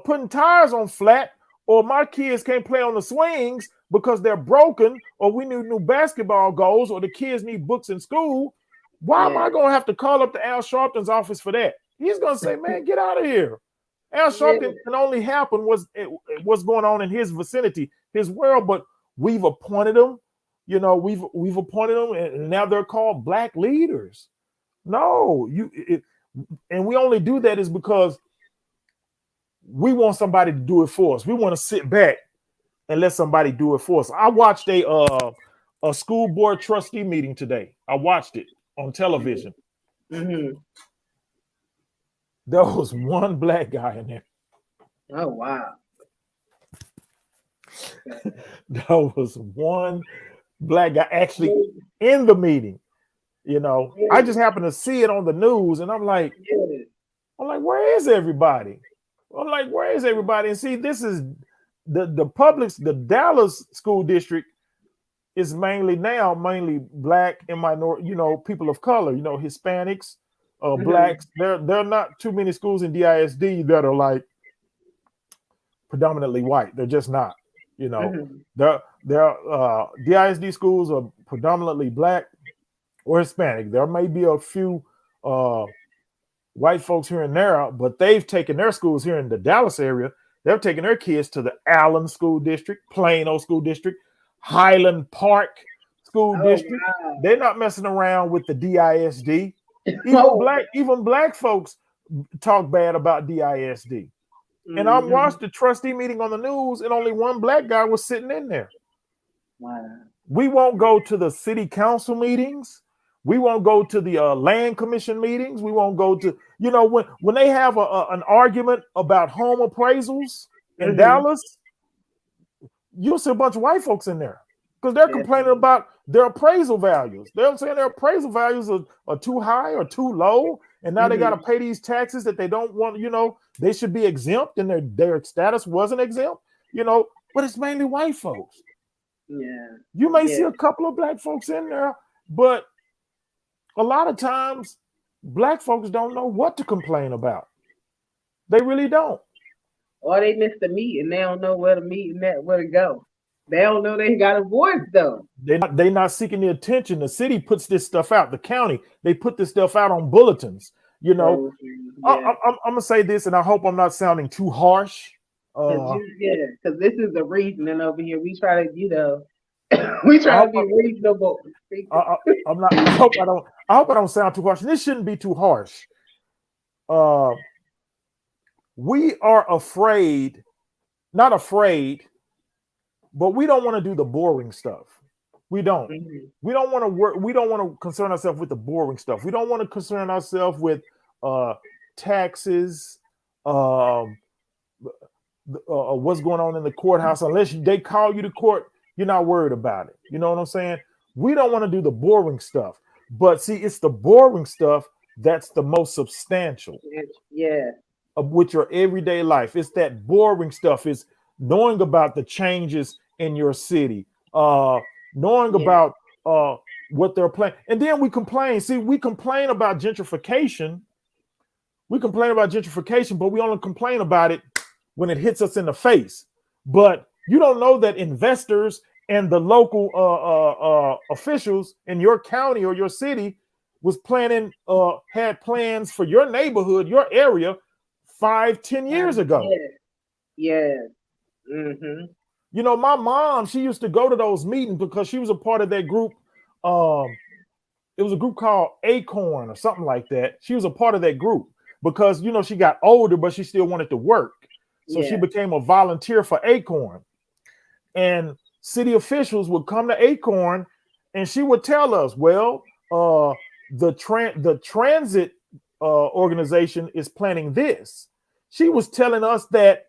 Speaker 2: putting tires on flat, or my kids can't play on the swings because they're broken, or we need new basketball goals, or the kids need books in school. Why am I going to have to call up to Al Sharpton's office for that? He's going to say, man, get out of here. Al Sharpton can only happen what's going on in his vicinity, his world, but we've appointed them. You know, we've appointed them, and now they're called black leaders. No, and we only do that is because we want somebody to do it for us. We want to sit back and let somebody do it for us. I watched a school board trustee meeting today. I watched it on television.
Speaker 8: Mm-hmm.
Speaker 2: There was one black guy in there.
Speaker 8: Oh, wow.
Speaker 2: There was one black guy actually in the meeting. You know, I just happened to see it on the news, and I'm like, where is everybody? And see, this is the Dallas school district is mainly black and minority, you know, people of color, you know, Hispanics, blacks. There are not too many schools in DISD that are like predominantly white. They're just not, you know. DISD schools are predominantly black or Hispanic. There may be a few white folks here and there, but they've taken their schools here in the Dallas area. They're taking their kids to the Allen School District, Plano School District, Highland Park School District. Wow. They're not messing around with the DISD. Even black folks talk bad about DISD. Mm-hmm. And I watched the trustee meeting on the news, and only one black guy was sitting in there.
Speaker 8: Wow.
Speaker 2: We won't go to the city council meetings. We won't go to the land commission meetings. We won't go to, you know, when they have an argument about home appraisals in Dallas, you'll see a bunch of white folks in there because they're complaining about their appraisal values. They're saying their appraisal values are too high or too low, and now they got to pay these taxes that they don't want. You know, they should be exempt, and their status wasn't exempt. You know, but it's mainly white folks.
Speaker 8: Yeah,
Speaker 2: you may see a couple of black folks in there, but a lot of times, black folks don't know what to complain about. They really don't.
Speaker 8: Or they missed the meeting. They don't know where the meeting at, where to go. They don't know they got a voice though.
Speaker 2: They're not seeking the attention. The city puts this stuff out. The county, they put this stuff out on bulletins. You know, I'm gonna say this, and I hope I'm not sounding too harsh.
Speaker 8: Because this is the reasoning over here. We try to, we try to be reasonable.
Speaker 2: I'm not. I hope I don't sound too harsh. This shouldn't be too harsh. We are afraid, not afraid, but we don't want to do the boring stuff. We don't.
Speaker 8: Mhm.
Speaker 2: We don't want to work. We don't want to concern ourselves with the boring stuff. We don't want to concern ourselves with taxes, what's going on in the courthouse. Unless they call you to court, you're not worried about it. You know what I'm saying? We don't want to do the boring stuff. But see, it's the boring stuff that's the most substantial.
Speaker 8: Yeah.
Speaker 2: With your everyday life. It's that boring stuff. It's knowing about the changes in your city, knowing about what they're planning. And then we complain. See, we complain about gentrification. But we only complain about it when it hits us in the face. But you don't know that investors and the local officials in your county or your city was had plans for your neighborhood, your area 5-10 years ago.
Speaker 8: Yeah. Mm-hmm.
Speaker 2: You know, my mom, she used to go to those meetings because she was a part of that group. It was a group called Acorn or something like that. She was a part of that group because, she got older, but she still wanted to work. So she became a volunteer for Acorn. And city officials would come to Acorn and she would tell us, well, the transit organization is planning this. She was telling us that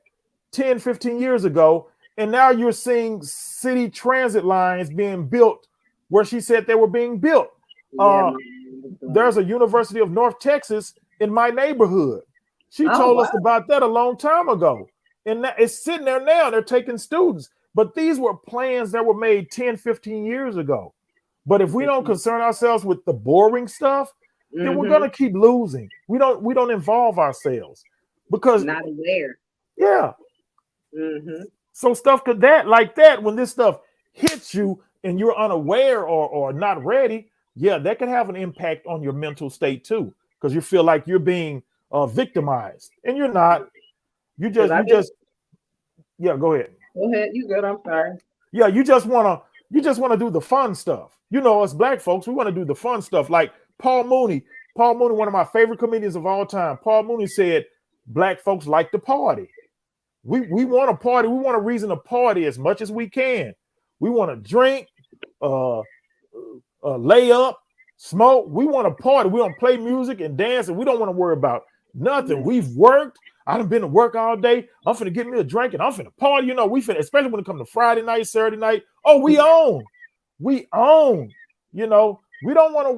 Speaker 2: 10-15 years ago, and now you're seeing city transit lines being built where she said they were being built. There's a University of North Texas in my neighborhood. She told us about that a long time ago, and it's sitting there now. They're taking students, but these were plans that were made 10-15 years ago. But if we don't concern ourselves with the boring stuff, then we're gonna keep losing. We don't involve ourselves because
Speaker 8: not aware.
Speaker 2: Yeah.
Speaker 8: Mm-hmm.
Speaker 2: So stuff like that, when this stuff hits you and you're unaware or not ready, that can have an impact on your mental state too, because you feel like you're being victimized, and you're not. You just go ahead.
Speaker 8: Go ahead, you good? I'm sorry.
Speaker 2: Yeah, you just wanna do the fun stuff. Us black folks, we want to do the fun stuff. Like Paul Mooney, one of my favorite comedians of all time. Paul Mooney said, "Black folks like to party. We want to party. We want a reason to party as much as we can. We want to drink, lay up, smoke. We want to party. We want to play music and dance, and we don't want to worry about nothing. We've worked. I done been to work all day. I'm finna get me a drink and I'm finna party. We finna, especially when it comes to Friday night, Saturday night. Oh, we own. We don't want to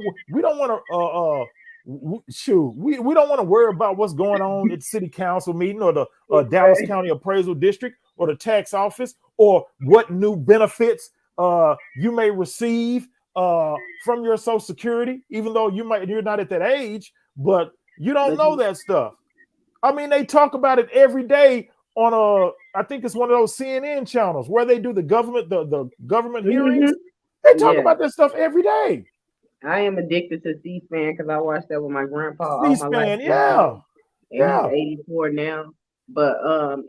Speaker 2: worry about what's going on at city council meeting or the Dallas County Appraisal District or the tax office or what new benefits you may receive from your Social Security, even though you're not at that age, but you don't know that stuff. I mean, they talk about it every day on I think it's one of those CNN channels where they do the government hearings. They talk about this stuff every day.
Speaker 8: I am addicted to C-SPAN because I watched that with my grandpa.
Speaker 2: C-SPAN, yeah.
Speaker 8: He's 84 now. But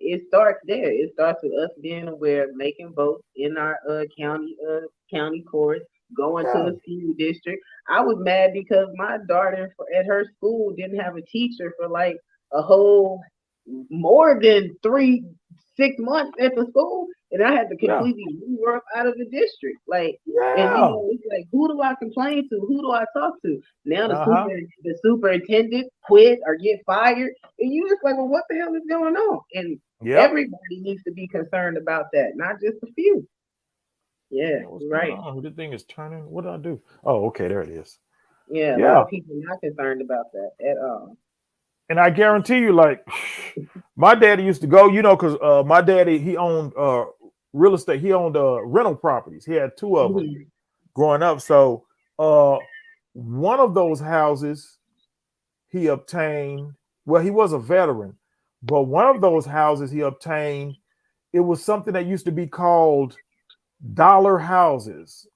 Speaker 8: it starts there. It starts with us being aware, making votes in our county courts, going to the school district. I was mad because my daughter at her school didn't have a teacher for like a whole more than 6 months at the school, and I had to completely move her up out of the district. Like, and it's like, who do I complain to? Who do I talk to? Now the superintendent quit or get fired, and you just like, well, what the hell is going on? And everybody needs to be concerned about that, not just a few. Yeah, right.
Speaker 2: The thing is turning. What did I do? Oh, okay, there it is.
Speaker 8: Yeah, a lot of people are not concerned about that at all.
Speaker 2: And I guarantee you, like, my daddy used to go, because my daddy, he owned real estate. He owned rental properties. He had 2 of them growing up. So one of those houses he obtained, well, he was a veteran, but one of those houses he obtained, it was something that used to be called dollar houses.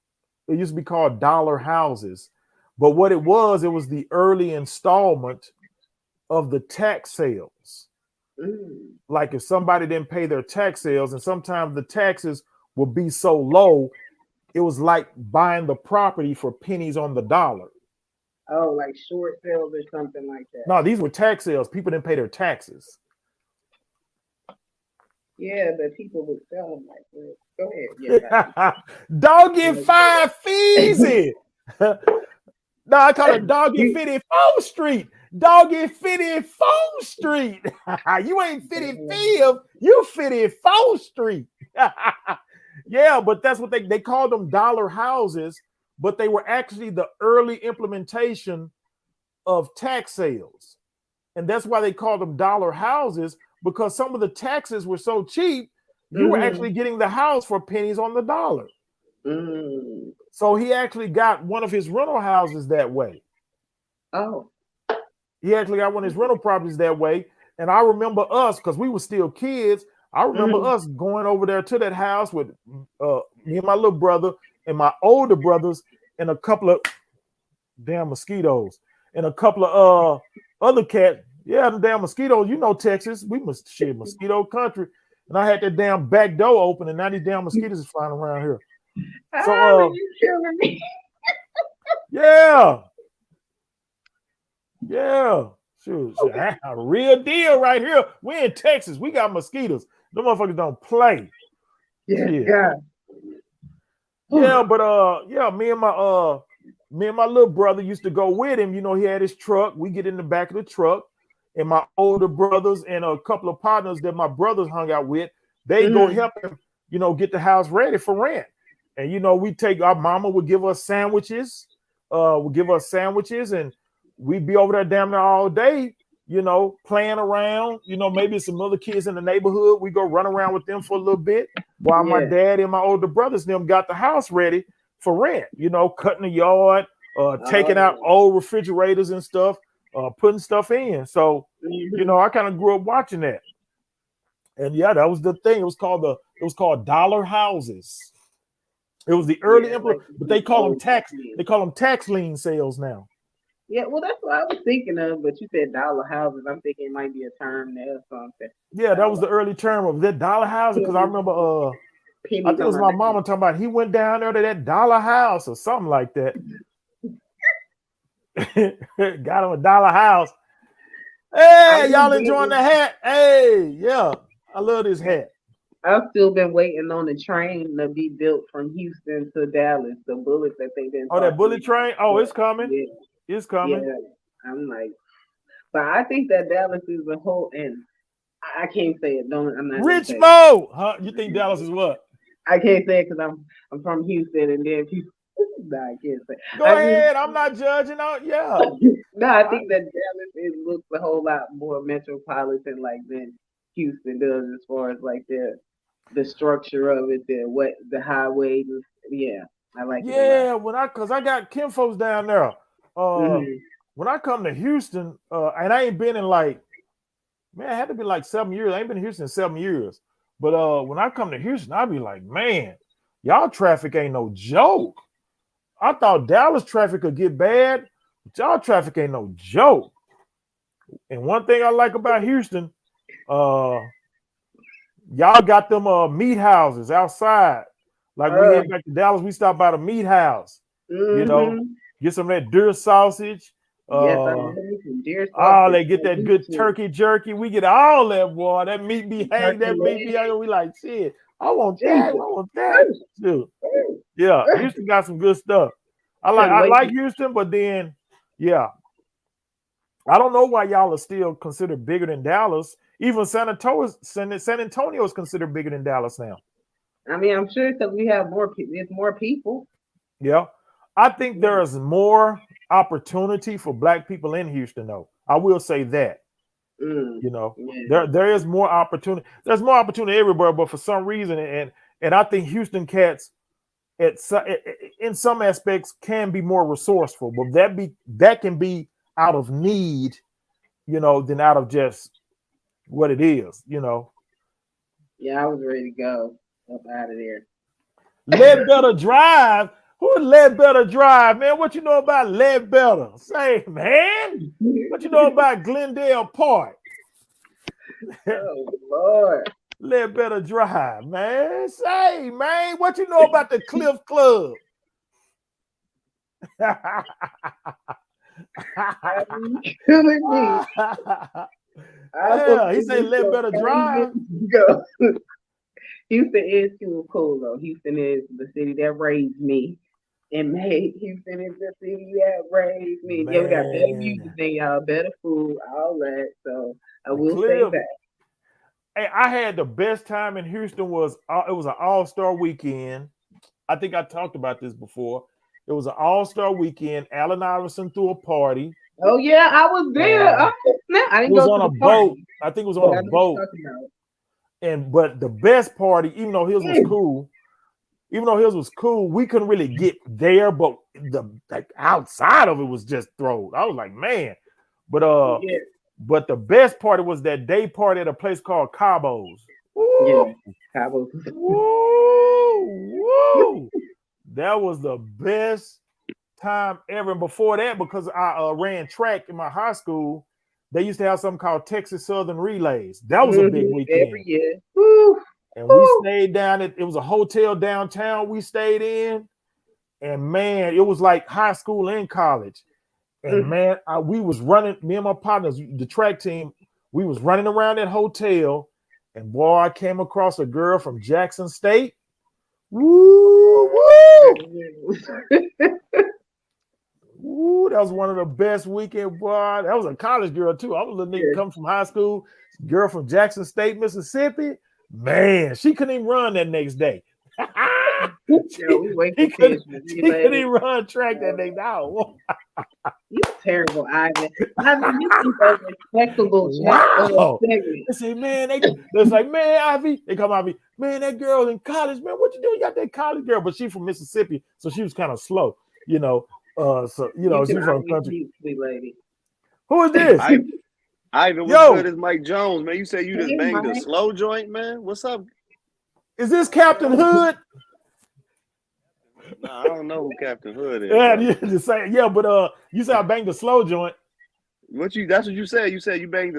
Speaker 2: It used to be called dollar houses. But what it was the early installment of the tax sales. Like if somebody didn't pay their tax sales, and sometimes the taxes would be so low, it was like buying the property for pennies on the dollar.
Speaker 8: Oh, like short sales or something like that.
Speaker 2: No, these were tax sales. People didn't pay their taxes.
Speaker 8: Yeah, but people would sell them like that. Go ahead. Yeah.
Speaker 2: Dog get 5 fees. No, I call it dog get 54th Street. Dog get 54th Street. You ain't 55th, you 54th Street. Yeah, but that's what they called them dollar houses, but they were actually the early implementation of tax sales. And that's why they called them dollar houses, because some of the taxes were so cheap, you were actually getting the house for pennies on the dollar. So he actually got one of his rental houses that way.
Speaker 8: Oh.
Speaker 2: He actually got one of his rental properties that way. And I remember us, because we were still kids, I remember us going over there to that house with me and my little brother and my older brothers and a couple of damn mosquitoes and a couple of other cats. Yeah, the damn mosquitoes. You know Texas. We must shit mosquito country. And I had that damn back door open, and now these damn mosquitoes are flying around here. So
Speaker 8: you killing me.
Speaker 2: Yeah. Shoot, a real deal right here. We're in Texas. We got mosquitoes. Them motherfuckers don't play.
Speaker 8: Yeah.
Speaker 2: Yeah, but me and my little brother used to go with him. You know, he had his truck. We get in the back of the truck, and my older brothers and a couple of partners that my brothers hung out with, they go help him, you know, get the house ready for rent. And you know, we take our mama would give us sandwiches, and we'd be over there damn near all day, you know, playing around. You know, maybe some other kids in the neighborhood. We go run around with them for a little bit while my dad and my older brothers them got the house ready for rent. You know, cutting the yard, taking out old refrigerators and stuff, putting stuff in. So, you know, I kind of grew up watching that. And yeah, that was the thing. It was called dollar houses. It was the early but they call them tax lien sales now.
Speaker 8: Yeah, well, that's what I was thinking of, but you said dollar houses. I'm thinking it might be a term there or something.
Speaker 2: Yeah, that was the early term of that dollar house, because I remember I think it was my mama talking about he went down there to that dollar house or something like that. Got him a dollar house. Hey, y'all enjoying the hat? Hey, yeah, I love this hat.
Speaker 8: I've still been waiting on the train to be built from Houston to Dallas. The bullet that they've been.
Speaker 2: Oh, that bullet train? Oh, it's coming.
Speaker 8: Yeah.
Speaker 2: It's coming.
Speaker 8: Yeah. I'm like, but I think that Dallas is a whole, and I can't say it. I'm not.
Speaker 2: Rich Mo, huh? You think Dallas is what?
Speaker 8: I can't say it because I'm from Houston, and then people. Nah, I can't say.
Speaker 2: Go ahead. I'm not judging out. Yeah.
Speaker 8: No, I think that Dallas looks a whole lot more metropolitan like than Houston does as far as like the structure of it, the highways. Yeah, I like it.
Speaker 2: Yeah, because I got kinfolks down there. When I come to Houston, and I ain't been in it had to be like 7 years. I ain't been in Houston in 7 years. But when I come to Houston, I be like, man, y'all traffic ain't no joke. I thought Dallas traffic could get bad, but y'all traffic ain't no joke. And one thing I like about Houston, y'all got them meat houses outside. Like we head back to Dallas, we stop by the meat house. You know, get some of that deer sausage. They get that good turkey jerky. We get all that, boy. That meat be hanging. That meat be hanging. We like, shit, I want that. I want that. Dude. Yeah, Houston got some good stuff. I like Houston, but then, yeah. I don't know why y'all are still considered bigger than Dallas. Even San Antonio is considered bigger than Dallas now.
Speaker 8: I mean, I'm sure because we have more people. It's more people.
Speaker 2: Yeah. I think there is more opportunity for Black people in Houston, though. I will say that. You know, there is more opportunity. There's more opportunity everywhere, but for some reason, and I think Houston cats, in some aspects, can be more resourceful. But that can be out of need, you know, than out of just what it is, you know.
Speaker 8: Yeah, I was ready to go up out of there.
Speaker 2: Ledbetter Drive. Who Ledbetter Drive, man? What you know about Ledbetter? Say, man, what you know about Glendale Park?
Speaker 8: Oh Lord.
Speaker 2: Let better drive, man. Say, man, what you know about the Cliff Club?
Speaker 8: Killing me.
Speaker 2: Yeah, he said let better drive.
Speaker 8: Go. Houston is too cool though. Houston is the city that raised me. And made Houston is the city that raised me. Yeah, we got better music than y'all, better food, all that. So I will say that.
Speaker 2: Hey, I had the best time in Houston. It was an all-star weekend. I think I talked about this before. It was an all-star weekend. Allen Iverson threw a party.
Speaker 8: Oh yeah, I was there. I didn't go
Speaker 2: on
Speaker 8: to
Speaker 2: a
Speaker 8: the
Speaker 2: boat.
Speaker 8: party.
Speaker 2: I think it was on a boat. But the best party, even though his was cool, we couldn't really get there. But the outside of it was just thrown. I was like, man. But the best party was that day party at a place called Cabo's. Woo!
Speaker 8: Yeah, Cabo's.
Speaker 2: Woo! That was the best time ever. And before that, because I ran track in my high school, they used to have something called Texas Southern Relays. That was a big weekend.
Speaker 8: Every year. Woo!
Speaker 2: And we stayed down it was a hotel downtown we stayed in. And man, it was like high school and college. And man, we was running, me and my partners, the track team, we was running around that hotel. And boy, I came across a girl from Jackson State. Woo, woo! Woo, that was one of the best weekend, boy. That was a college girl, too. I was a little nigga come from high school. Girl from Jackson State, Mississippi. Man, she couldn't even run that next day. She couldn't even run track that next day.
Speaker 8: You terrible, Ivan. Ivan, you think those respectable
Speaker 2: wow. They say, man, they're like, man, Ivy. They come Ivy, man, that girl in college, man, what you doing? You got that college girl, but she from Mississippi, so she was kind of slow, you know. So you know, she's from country.
Speaker 8: Sweet lady.
Speaker 2: Who is this?
Speaker 9: Ivan, what's good? It's Mike Jones, man. You say you just banged a slow joint, man. What's up?
Speaker 2: Is this Captain Hood?
Speaker 9: Nah, I don't know who Captain Hood is.
Speaker 2: Yeah, you just say, but you said I banged a slow joint.
Speaker 9: That's what you said. You said you banged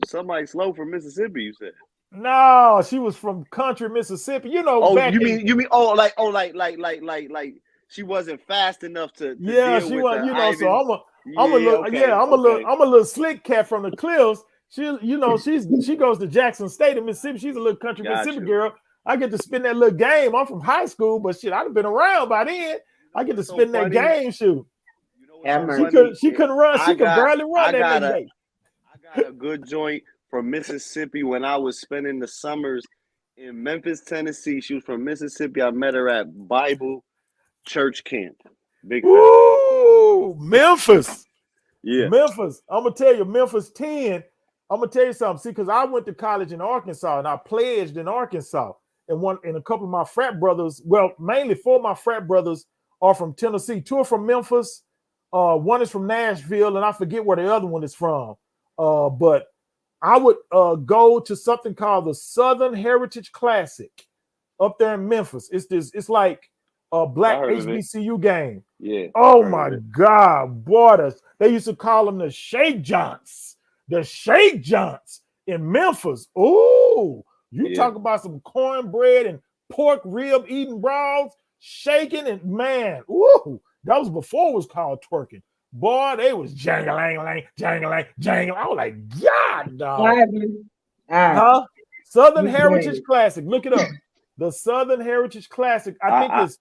Speaker 9: somebody slow from Mississippi, you said.
Speaker 2: No, she was from country Mississippi. You know,
Speaker 9: like she wasn't fast enough to
Speaker 2: yeah, she was, you know, so I'm a little slick cat from the cliffs. She goes to Jackson State in Mississippi. She's a little country Mississippi girl. I get to spend that little game. I'm from high school, but shit, I'd have been around by then. I get to spend that game shoot. She couldn't run. She could barely run that day.
Speaker 9: I got a good joint from Mississippi when I was spending the summers in Memphis, Tennessee. She was from Mississippi. I met her at Bible Church Camp. Big fan.
Speaker 2: Ooh, Memphis.
Speaker 9: Yeah.
Speaker 2: Memphis. I'm going to tell you, Memphis 10. I'm going to tell you something. See, because I went to college in Arkansas and I pledged in Arkansas. And a couple of my frat brothers, well, mainly 4 of my frat brothers are from Tennessee. 2 are from Memphis. One is from Nashville, and I forget where the other one is from. But I would go to something called the Southern Heritage Classic up there in Memphis. It's like a black HBCU game.
Speaker 9: Yeah.
Speaker 2: Oh my God, boy! They used to call them the Shake Johnts. The Shake Johnts in Memphis. Ooh. You talk about some cornbread and pork rib eating brawls, shaking, and man, ooh, that was before it was called twerking. Boy, they was jangling. I was like, God, dog. Southern Heritage Classic. Look it up. The Southern Heritage Classic. I think it's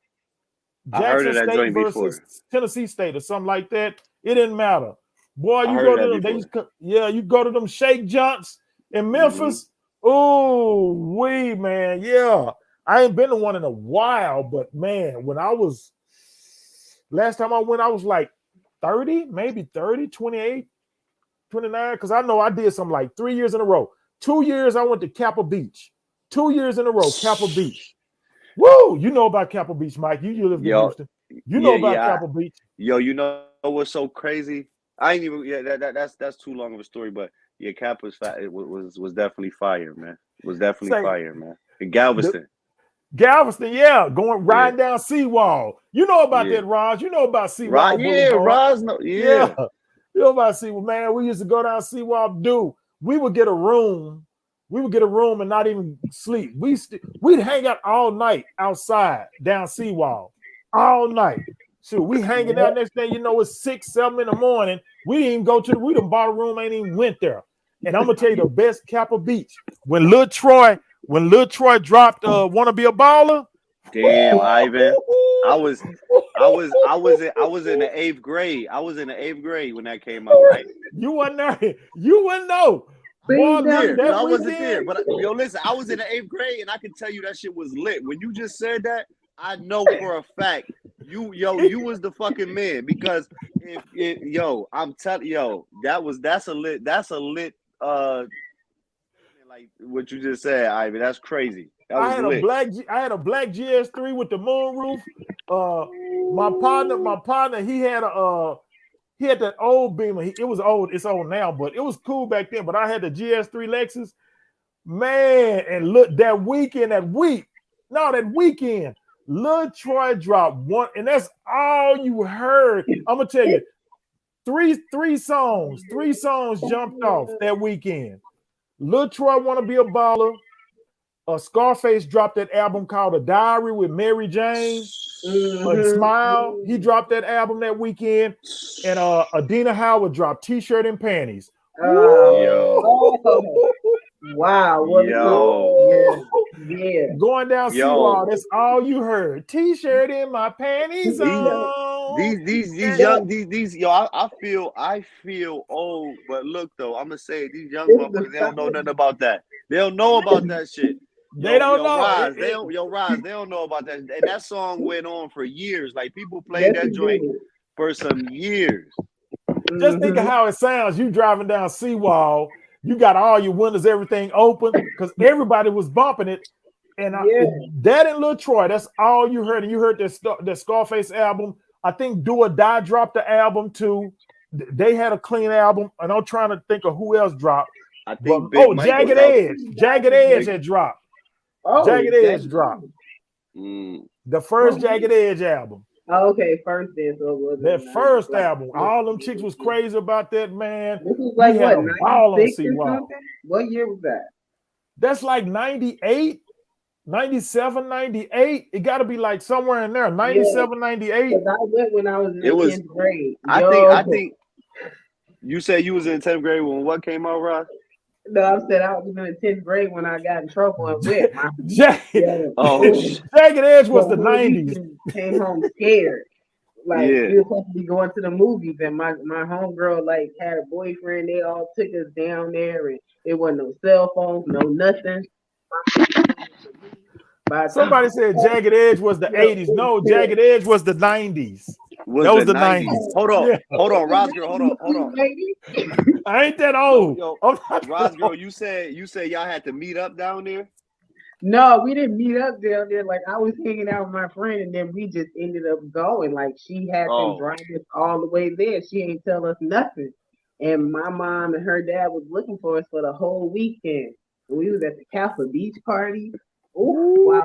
Speaker 2: Jackson State versus Tennessee State or something like that. It didn't matter. Boy, you go to them. You go to them Shake Johnts in Memphis. Oh, man, yeah. I ain't been to one in a while, but man, last time I went, I was like 30, maybe 30, 28, 29, because I know I did something like 3 years in a row. 2 years I went to Capitol Beach. 2 years in a row, Capitol Beach. Woo! You know about Capitol Beach, Mike. You live in Houston. You know about Capitol Beach.
Speaker 9: Yo, you know what's so crazy? I ain't even that's too long of a story, but yeah, Cap was definitely fire, man. Was definitely fire, man. In Galveston.
Speaker 2: Riding down Seawall. You know about that, Raj. You know about Seawall.
Speaker 9: Raj.
Speaker 2: You know about Seawall, man. We used to go down Seawall. Dude, we would get a room We would get a room and not even sleep. We'd hang out all night outside down Seawall, all night. Shoot, we hanging out. Next thing you know, it's 6, 7 in the morning. We didn't even go to we done bought a room, ain't even went there. And I'm gonna tell you the best Kappa Beach. When Lil Troy dropped Wanna Be a Baller.
Speaker 9: Damn, Ivan. I was in the 8th grade. I was in the 8th grade when that came out, right?
Speaker 2: You wasn't there. You wouldn't know.
Speaker 9: Boy,
Speaker 2: that
Speaker 9: I wasn't there. But yo, listen, I was in the 8th grade and I can tell you that shit was lit. When you just said that, I know for a fact you was the fucking man, because I'm telling that's a lit like what you just said, Ivy. That's crazy. That was
Speaker 2: I had a black GS3 with the moonroof. My partner, he had that old Beamer. It was old. It's old now, but it was cool back then. But I had the GS3 Lexus, man. And look, that weekend, Lil Troy dropped one, and that's all you heard. I'm gonna tell you, three songs jumped off that weekend. Lil Troy Wanna Be a Baller. Scarface dropped that album called A Diary with Mary Jane. Smile. He dropped that album that weekend. And Adina Howard dropped T-Shirt and Panties.
Speaker 8: Wow. Yeah.
Speaker 2: Going down Seawall, that's all you heard. T-shirt in my panties on.
Speaker 9: I feel old, but look though, I'm gonna say these young motherfuckers, they don't know nothing about that. They don't know about that shit.
Speaker 2: They don't know.
Speaker 9: Rise, they don't know about that. And that song went on for years. Like people played that joint for some years.
Speaker 2: Just think of how it sounds. You driving down Seawall, you got all your windows, everything open, because everybody was bumping it. And that and Lil Troy, that's all you heard. And you heard that Scarface album. I think Do or Die dropped the album too. They had a clean album, and I'm trying to think of who else dropped.
Speaker 9: I think
Speaker 2: Jagged Edge. Jagged Edge had dropped. Jagged Edge dropped. The first Jagged Edge album.
Speaker 8: Oh, okay, first then. So it was
Speaker 2: that first album. All them chicks was crazy about that, man.
Speaker 8: This was like what, 96 or
Speaker 2: something?
Speaker 8: What year was that?
Speaker 2: That's like 98, 97, 98. It got to be like somewhere in there. 97, 98.
Speaker 8: Because I went when I was in 10th grade.
Speaker 9: I think you said you was in 10th grade when what came out, Ross?
Speaker 8: No, I said I was in the 10th grade when I got in trouble and went.
Speaker 2: Jagged Edge was the 90s.
Speaker 8: Came home scared. Like we were supposed to be going to the movies, and my homegirl like had a boyfriend. They all took us down there, and there wasn't no cell phones, no nothing.
Speaker 2: Somebody said Jagged Edge was the 80s. No, Jagged Edge was the 90s. That was the 90s.
Speaker 9: Hold on, Roscoe. Hold on.
Speaker 2: I ain't that old.
Speaker 9: Roscoe, you said y'all had to meet up down there?
Speaker 8: No, we didn't meet up down there. Like I was hanging out with my friend, and then we just ended up going. Like she had to drive us all the way there. She ain't tell us nothing. And my mom and her dad was looking for us for the whole weekend. We was at the Kappa Beach party. Ooh, wow,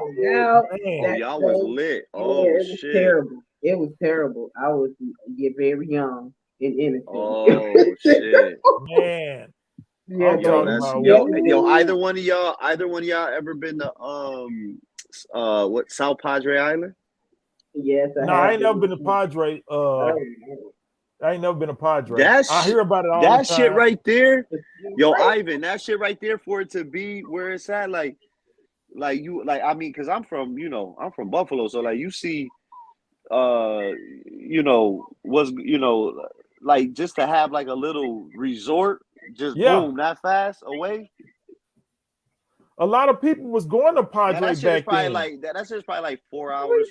Speaker 9: y'all was lit. Oh,
Speaker 8: it was terrible. It was terrible. I was very young and innocent.
Speaker 9: Oh shit,
Speaker 2: man.
Speaker 8: Yeah,
Speaker 9: yo, either one of y'all ever been to South Padre Island?
Speaker 8: Yes,
Speaker 2: I ain't never been to Padre. I ain't never been to Padre. I hear about it all the time.
Speaker 9: That shit right there, yo, Ivan. That shit right there, for it to be where it's at, I mean, because I'm from Buffalo, so like you see, like just to have like a little resort, just boom, that fast away.
Speaker 2: A lot of people was going to Padre back then.
Speaker 9: That's just probably like 4 hours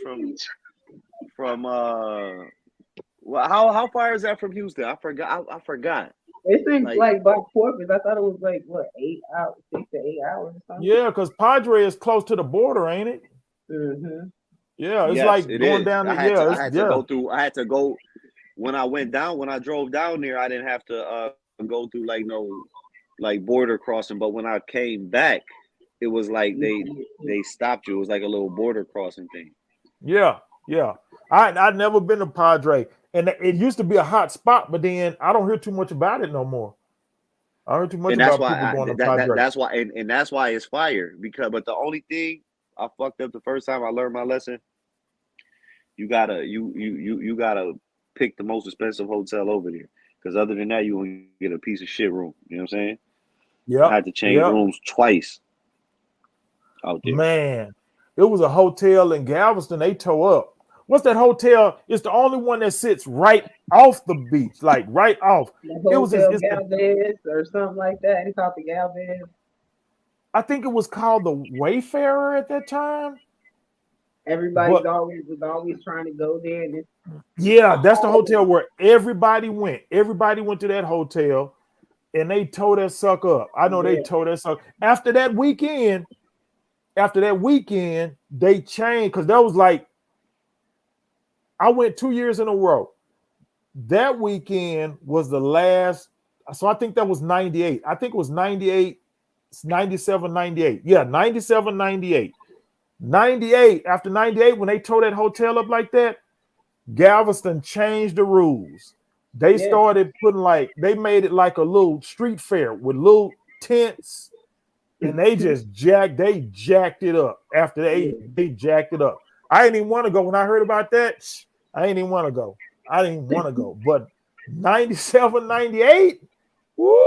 Speaker 9: from how far is that from Houston? I forgot.
Speaker 8: It seems like by Corpus. I thought it was like what, 8 hours, 6 to 8 hours or something.
Speaker 2: Yeah, because Padre is close to the border, ain't it?
Speaker 8: Mm-hmm.
Speaker 2: Yeah, it's like going down there.
Speaker 9: I had to go when I drove down there. I didn't have to go through no border crossing, but when I came back, it was like they stopped you. It was like a little border crossing thing.
Speaker 2: Yeah. I'd never been to Padre, and it used to be a hot spot, but then I don't hear too much about it no more. I heard too much
Speaker 9: And that's
Speaker 2: about people
Speaker 9: why
Speaker 2: going to hydrate.
Speaker 9: that's why and that's why it's fire. Because but the only thing I fucked up the first time I learned my lesson, you gotta pick the most expensive hotel over there. Because other than that, you gonna get a piece of shit room. You know what I'm saying?
Speaker 2: Yeah,
Speaker 9: I had to change rooms twice out there.
Speaker 2: Man, it was a hotel in Galveston. They tore up. What's that hotel? It's the only one that sits right off the beach, like right off.
Speaker 8: The
Speaker 2: It was.
Speaker 8: Hotel Galvez or something like that. It's called the Galvez.
Speaker 2: I think it was called the Wayfarer at that time.
Speaker 8: Everybody was always trying to go there. And
Speaker 2: yeah, that's the hotel where everybody went. Everybody went to that hotel, and they tore that sucker up. I know they tore that sucker. After that weekend, they changed because that was like I went 2 years in a row. That weekend was the last. So I think that was 98. I think it was 98, 97, 98. Yeah, 97, 98. 98, after 98, when they tore that hotel up like that, Galveston changed the rules. They started putting they made it like a little street fair with little tents, and they just jacked it up. After they jacked it up. I didn't even want to go. When I heard about that, I didn't even want to go. But 97, 98, woo!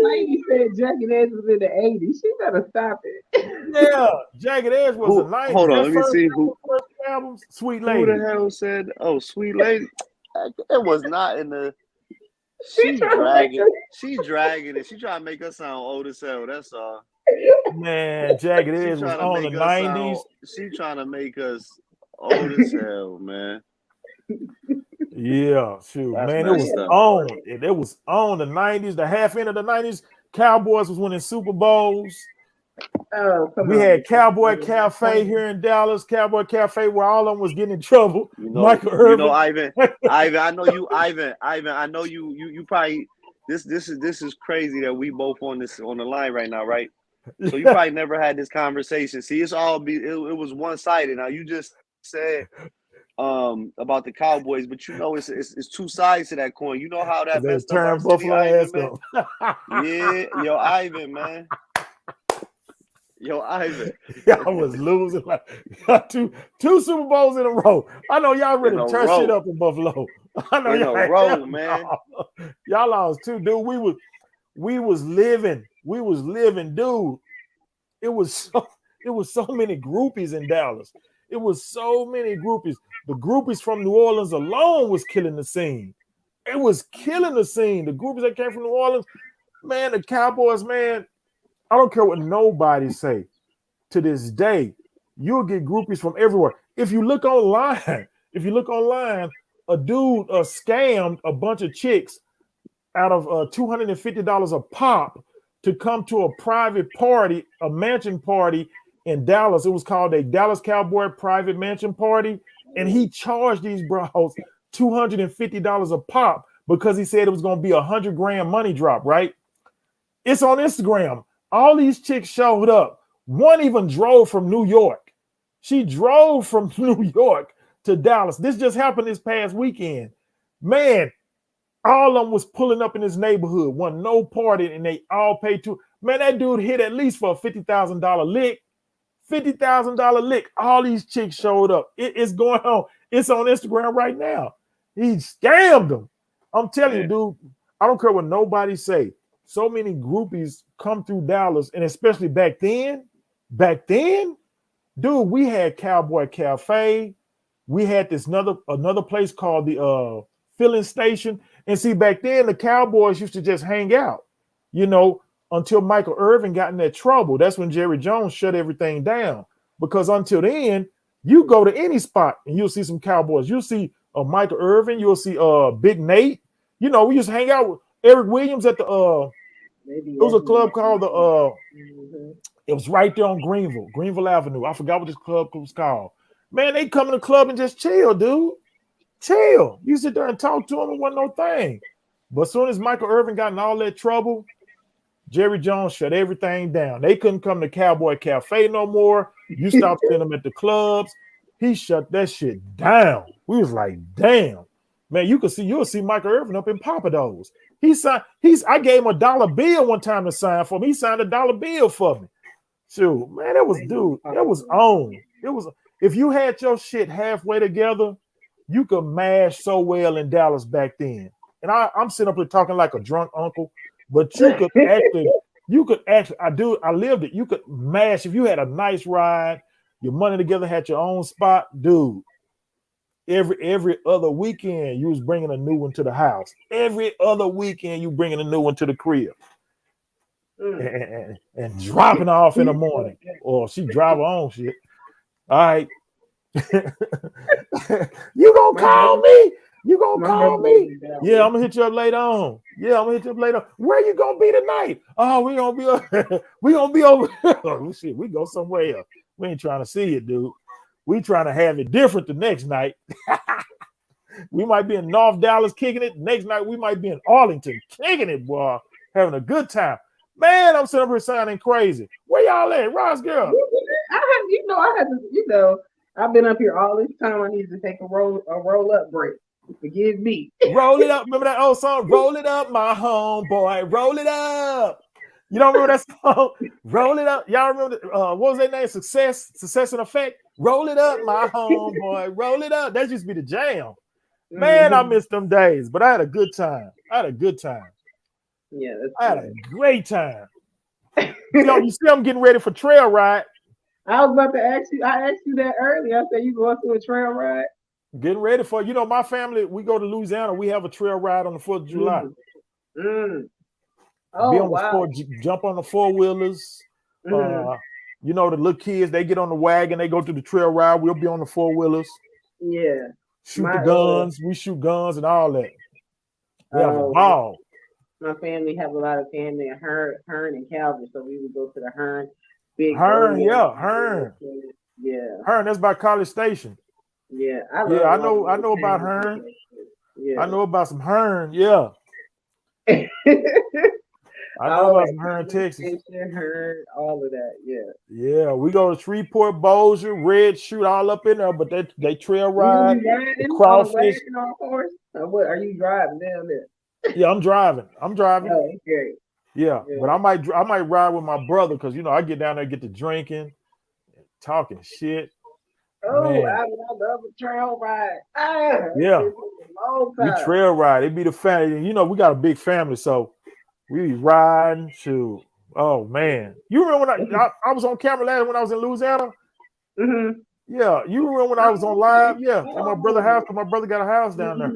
Speaker 8: Lady said Jagged Edge was in the 80s. She better stop it.
Speaker 2: Yeah, Jagged Edge was the 90s.
Speaker 9: Hold on, let me see who.
Speaker 2: First album, Sweet Lady.
Speaker 9: Who the hell said, "Oh, Sweet Lady"? It was not in the. She dragging it. She trying to make us sound old as hell. That's all.
Speaker 2: Man, Jagged Edge was on the 90s.
Speaker 9: She trying to make us old as hell, man.
Speaker 2: Yeah, shoot,
Speaker 9: That's
Speaker 2: man, it was on. It was on the 90s, the half end of the 90s. Cowboys was winning Super Bowls. We had Cowboy Cafe here in Dallas, Cowboy Cafe, where all of them was getting in trouble. Michael Irvin.
Speaker 9: Ivan, I know you, Ivan, I know you probably this is crazy that we both on the line right now, right? So you probably never had this conversation. See, it was one-sided. Now you just said about the Cowboys, but it's two sides to that coin. You know how that messed up our city, Ivan, man? Yeah, yo, Ivan, man. Yo, Ivan.
Speaker 2: Y'all was losing two Super Bowls in a row. I know y'all ready to turn shit up in Buffalo. I know y'all
Speaker 9: in a row, man.
Speaker 2: Y'all lost too, dude. We was living, dude. It was so many groupies in Dallas. It was so many groupies. The groupies from New Orleans alone was killing the scene. It was killing the scene. The groupies that came from New Orleans, man, the Cowboys, man. I don't care what nobody say. To this day, you'll get groupies from everywhere. If you look online, a dude scammed a bunch of chicks out of $250 a pop to come to a private party, a mansion party in Dallas. It was called a Dallas Cowboy private mansion party, and he charged these bros $250 a pop because he said it was going to be $100,000 money drop. Right? It's on Instagram. All these chicks showed up. One even drove from New York. She drove from New York to Dallas. This just happened this past weekend. Man, all of them was pulling up in his neighborhood. Wasn't no party, and they all paid to. Man, that dude hit at least for a $50,000 lick. $50,000 lick. All these chicks showed up. It's going on. It's on Instagram right now. He scammed them. I'm telling you, dude, I don't care what nobody say. So many groupies come through Dallas, and especially back then, dude, we had Cowboy Cafe. We had this another place called the filling station. And see, back then, the Cowboys used to just hang out, until Michael Irvin got in that trouble. That's when Jerry Jones shut everything down. Because until then, you go to any spot and you'll see some Cowboys. You'll see Michael Irvin. You'll see Big Nate. We used to hang out with Eric Williams at the it was a club called it was right there on Greenville Avenue. I forgot what this club was called. Man, they come in the club and just chill, dude. Chill. You sit there and talk to them, it wasn't no thing. But as soon as Michael Irvin got in all that trouble, Jerry Jones shut everything down. They couldn't come to Cowboy Cafe no more. You stopped seeing them at the clubs. He shut that shit down. We was like, damn. Man, you'll see Michael Irvin up in Papados. I gave him $1 bill one time to sign for me. He signed a $1 bill for me. Shoot, man, it was on. It was if you had your shit halfway together, you could mash so well in Dallas back then. And I'm sitting up here talking like a drunk uncle, but you could actually, I lived it. You could mash if you had a nice ride, your money together, had your own spot, dude. Every other weekend, you was bringing a new one to the house. Every other weekend, you bringing a new one to the crib. And dropping off in the morning, or she drive her own shit. All right, you gonna call me? You gonna call me? Yeah, I'm gonna hit you up later on. Yeah, I'm gonna hit you up later. Where you gonna be tonight? Oh, we gonna be over. Oh shit, we go somewhere else. We ain't trying to see it, dude. We trying to have it different the next night. We might be in North Dallas kicking it. Next night we might be in Arlington kicking it, boy, having a good time. Man, I'm sitting up here sounding crazy. Where y'all at, Ross girl?
Speaker 8: I've been up here all this time. I need to take a roll up break. Forgive me.
Speaker 2: Roll it up. Remember that old song? Roll it up, my homeboy. Roll it up. You don't remember that song? Roll it up. Y'all remember what was that name? Success and Effect. Roll it up, my homeboy. Roll it up. That used to be the jam. Man, I miss them days, but I had a good time.
Speaker 8: Yeah,
Speaker 2: I had a great time. You see, I'm getting ready for trail ride.
Speaker 8: I was about to ask you. I asked you that earlier. I said you going to a trail ride.
Speaker 2: Getting ready for, my family. We go to Louisiana. We have a trail ride on the 4th of July.
Speaker 8: Oh, wow.
Speaker 2: Jump on the 4-wheelers. The little kids, they get on the wagon. They go to the trail ride. We'll be on the 4-wheelers.
Speaker 8: Yeah.
Speaker 2: Shoot the guns. We shoot guns and all that. We have a ball.
Speaker 8: My family have a lot of family in Hearn and Calvert, so we would go to the Hearn.
Speaker 2: Hearn.
Speaker 8: Yeah.
Speaker 2: Hearn, that's by College Station.
Speaker 8: Yeah,
Speaker 2: I know about Hearn. Yeah. I know about some Hearn, yeah. I know about some Hearn, Texas.
Speaker 8: Hearn, all of that, yeah.
Speaker 2: Yeah, we go to Shreveport, Bossier, Red Shoot, all up in there, but they trail ride, crawfish.
Speaker 8: What are you driving down there?
Speaker 2: Yeah, I'm driving.
Speaker 8: Oh, okay.
Speaker 2: Yeah, but I might ride with my brother because I get down there, get to drinking, talking shit.
Speaker 8: Oh, man. I love a trail ride.
Speaker 2: Yeah, we trail ride. It be the family. We got a big family, so we be riding. Shoot. Oh man, you remember when I was on camera last when I was in Louisiana?
Speaker 8: Mm-hmm.
Speaker 2: Yeah, you remember when I was on live? Yeah, at my brother's house. Cause my brother got a house down there,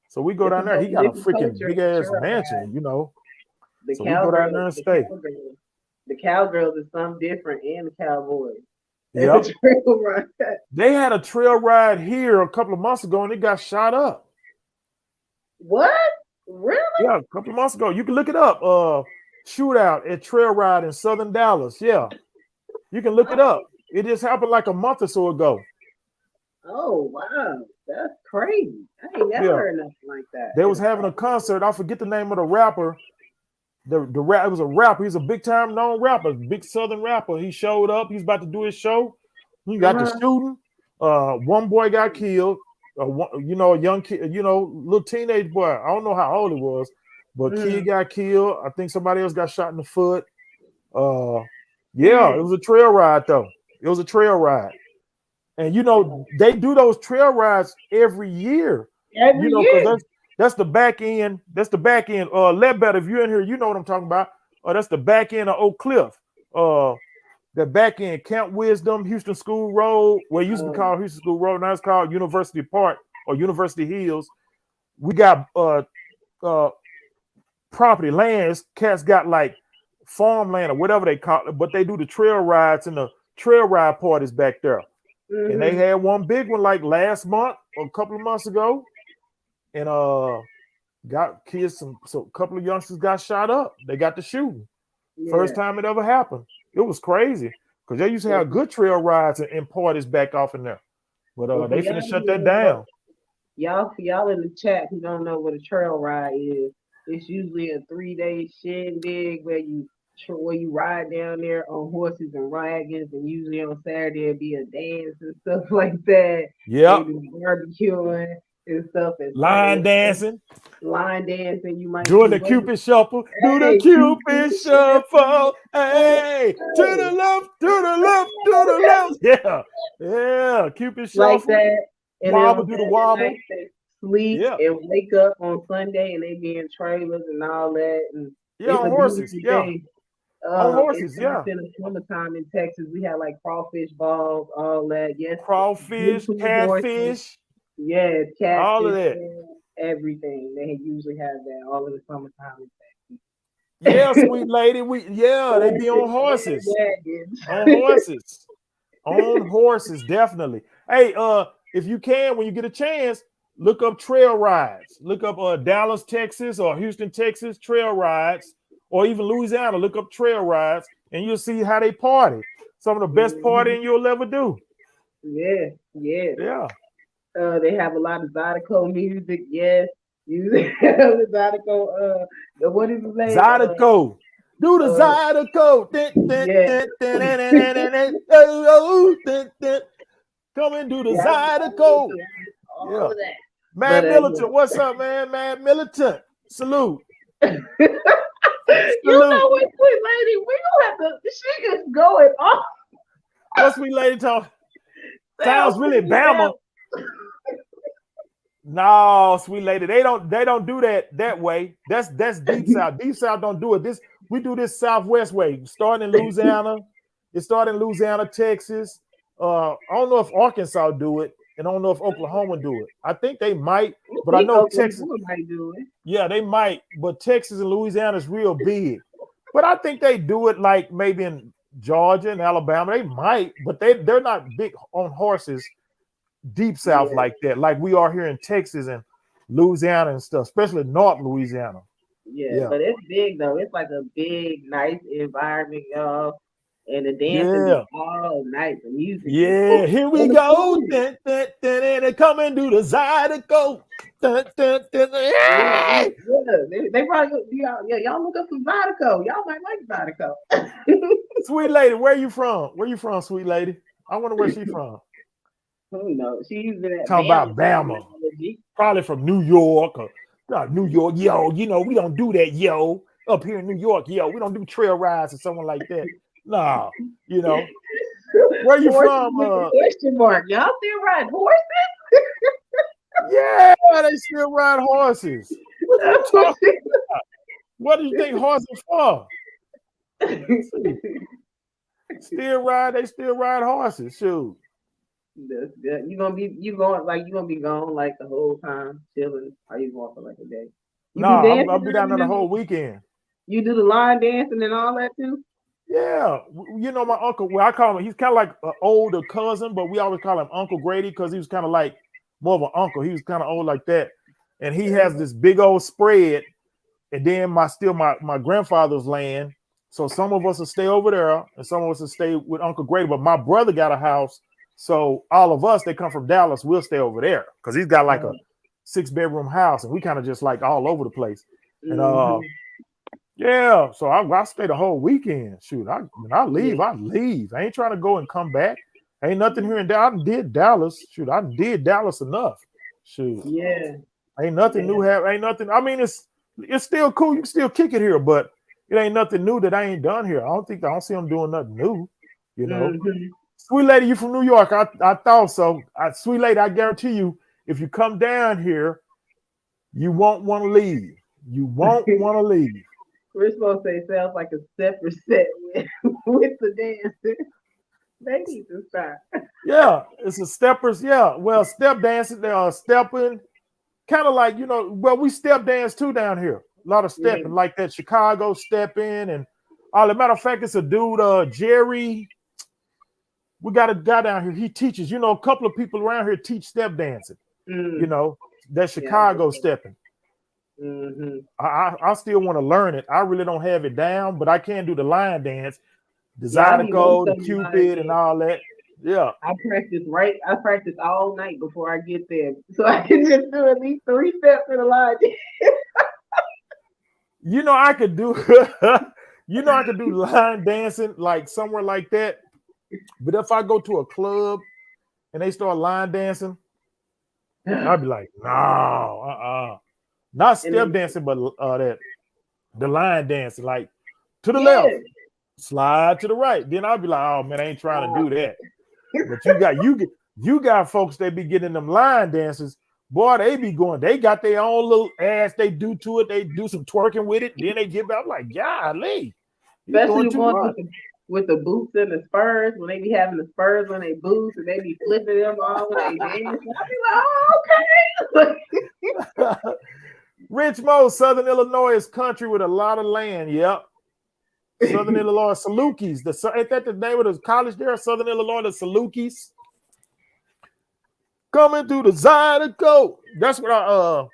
Speaker 2: so we go down there. He got a freaking big ass mansion, So we go down there and stay.
Speaker 8: The cowgirls is something different, and the cowboys.
Speaker 2: Yeah, they had a trail ride here a couple of months ago, and it got shot up.
Speaker 8: What? Really?
Speaker 2: Yeah, a couple of months ago. You can look it up. Shootout at trail ride in Southern Dallas. Yeah, you can look it up. It just happened like a month or so ago.
Speaker 8: Oh wow, that's crazy! I ain't never heard nothing like that.
Speaker 2: They was having a concert. I forget the name of the rapper. It was a rapper. He's a big time known rapper, big Southern rapper. He showed up. He's about to do his show. He got the shooting. One boy got killed. A young kid, little teenage boy. I don't know how old he was, but kid got killed. I think somebody else got shot in the foot. It was a trail ride though. It was a trail ride, and they do those trail rides every year. Because that's the back end. That's the back end. Ledbetter, if you're in here, you know what I'm talking about. That's the back end of Oak Cliff. The back end, Camp Wisdom, Houston School Road. Well, it used to be called Houston School Road. Now it's called University Park or University Hills. We got property lands. Cats got like farmland or whatever they call it, but they do the trail rides and the trail ride parties back there. And they had one big one like last month or a couple of months ago. And got kids, so a couple of youngsters got shot up. They got the shooting. First time it ever happened. It was crazy because they used to have good trail rides and parties back off in there. But they finna shut that down.
Speaker 8: Y'all in the chat who don't know what a trail ride is, it's usually a 3-day shindig where you ride down there on horses and wagons, and usually on Saturday it'd be a dance and stuff like that.
Speaker 2: Yeah,
Speaker 8: barbecuing. and stuff. And
Speaker 2: line dancing.
Speaker 8: Line dancing. You might
Speaker 2: doing
Speaker 8: see
Speaker 2: the Cupid shuffle. Do
Speaker 8: Hey,
Speaker 2: the Cupid shuffle. Hey, to the left, to the left, to the left. Yeah, yeah. Cupid shuffle.
Speaker 8: like that. And
Speaker 2: Wobble,
Speaker 8: then
Speaker 2: do the
Speaker 8: on
Speaker 2: wobble.
Speaker 8: Saturday night, they sleep
Speaker 2: Yeah.
Speaker 8: and wake up on Sunday, and they be in trailers and all that. And
Speaker 2: Yeah,
Speaker 8: it's
Speaker 2: on
Speaker 8: a
Speaker 2: horses.
Speaker 8: beautiful
Speaker 2: Yeah,
Speaker 8: day.
Speaker 2: on horses.
Speaker 8: It's
Speaker 2: Yeah,
Speaker 8: in the summertime in Texas. We have like crawfish balls, all that. Yes,
Speaker 2: crawfish,
Speaker 8: beautiful horses.
Speaker 2: catfish.
Speaker 8: Yes, catfish,
Speaker 2: All of that.
Speaker 8: everything. They usually have that all in the summertime in Texas.
Speaker 2: Yeah, sweet lady. They be on horses. On horses. On horses, definitely. Hey, if you can, when you get a chance, look up trail rides. Look up Dallas, Texas, or Houston, Texas trail rides, or even Louisiana. Look up trail rides, and you'll see how they party. Some of the best partying you'll ever do.
Speaker 8: Yeah, yeah.
Speaker 2: Yeah.
Speaker 8: They have a lot of Zydeco music. Yes, you have the Zydeco. What is his name?
Speaker 2: Zydeco. Do the Zydeco. Come and do the Zydeco.
Speaker 8: All of that.
Speaker 2: Mad Militant. What's up, man? Mad Militant. Salute.
Speaker 8: You know what, sweet lady? We gonna have to. She is going off.
Speaker 2: What sweet lady talk? Sounds really Bama. No, sweet lady, they don't do that way. That's deep south. Deep south don't do it. We do this southwest way. Starting in Louisiana, it started in Louisiana, Texas. I don't know if Arkansas do it, and I don't know if Oklahoma do it. I think they might, but I know Texas
Speaker 8: might do it.
Speaker 2: Yeah, they might, but Texas and Louisiana is real big. But I think they do it like maybe in Georgia and Alabama. They might, but they're not big on horses deep south like that, like we are here in Texas and Louisiana and stuff, especially North Louisiana.
Speaker 8: Yeah, but it's big though. It's like a big, nice environment, y'all. And the dancing is all night. The music.
Speaker 2: Yeah, here we go. They come and do the Zydeco.
Speaker 8: Yeah, they probably y'all look up some Zydeco. Y'all might like Zydeco.
Speaker 2: Sweet lady, where you from? Where you from, sweet lady? I wonder where she's from.
Speaker 8: Who knows? She's
Speaker 2: talking about Bama. Probably from New York or New York. Yo, we don't do that, yo. Up here in New York, yo, we don't do trail rides or someone like that. Nah, where you from?
Speaker 8: Question mark. Y'all still ride horses?
Speaker 2: Yeah, they still ride horses. What are you talking about? What do you think horses for? They still ride horses. Shoot.
Speaker 8: That's good. You gonna be gone like the whole time chilling? Are you going for like a day?
Speaker 2: I'll be down there the whole weekend.
Speaker 8: You do the line dancing and all that too?
Speaker 2: Yeah, my uncle. Well, I call him. He's kind of like an older cousin, but we always call him Uncle Grady because he was kind of like more of an uncle. He was kind of old like that, and he has this big old spread. And then my grandfather's land. So some of us will stay over there, and some of us will stay with Uncle Grady. But my brother got a house, so all of us that come from Dallas, we'll stay over there because he's got like a 6-bedroom house, and we kind of just like all over the place. And yeah, so I stay the whole weekend. Shoot, when I leave, I leave. I ain't trying to go and come back. Ain't nothing here in Dallas. I did Dallas. Shoot, I did Dallas enough. Shoot.
Speaker 8: Yeah.
Speaker 2: Ain't nothing new. Ain't nothing. I mean, it's still cool. You can still kick it here, but it ain't nothing new that I ain't done here. I don't see them doing nothing new. Sweet lady, you from New York? I thought so. Sweet lady, I guarantee you, if you come down here, you won't want to leave. You won't want to leave.
Speaker 8: We're supposed to say sounds like a separate set with the dancing. They need to start.
Speaker 2: Yeah, it's a steppers. Yeah, well, step dancing. They are stepping, kind of like we step dance too down here. A lot of stepping, like that Chicago stepping, and all. As a matter of fact, it's a dude, Jerry. We got a guy down here. He teaches. A couple of people around here teach step dancing. That Chicago stepping. I still want to learn it. I really don't have it down, but I can do the line dance, the Zydeco, the Cupid, and all that. Yeah.
Speaker 8: I practice all night before I get there, so I can just do at least 3 steps in the line dance.
Speaker 2: I could do. I could do line dancing like somewhere like that. But if I go to a club and they start line dancing, I'd be like, no, not step dancing, but the line dancing, like to the left, slide to the right. Then I'd be like, oh man, I ain't trying to do that. But you got folks that be getting them line dances. Boy, they be going, they got their own little ass they do to it. They do some twerking with it. Then they get back like, golly.
Speaker 8: Especially the ones with the boots and the spurs, when they be having the spurs on their boots and they be flipping them all when they dance. I be like, oh, okay.
Speaker 2: Richmond, Southern Illinois is country with a lot of land. Yep. Southern Illinois, Salukis. Ain't that the name of the college there? Southern Illinois, the Salukis. Coming through the Zydeco. That's what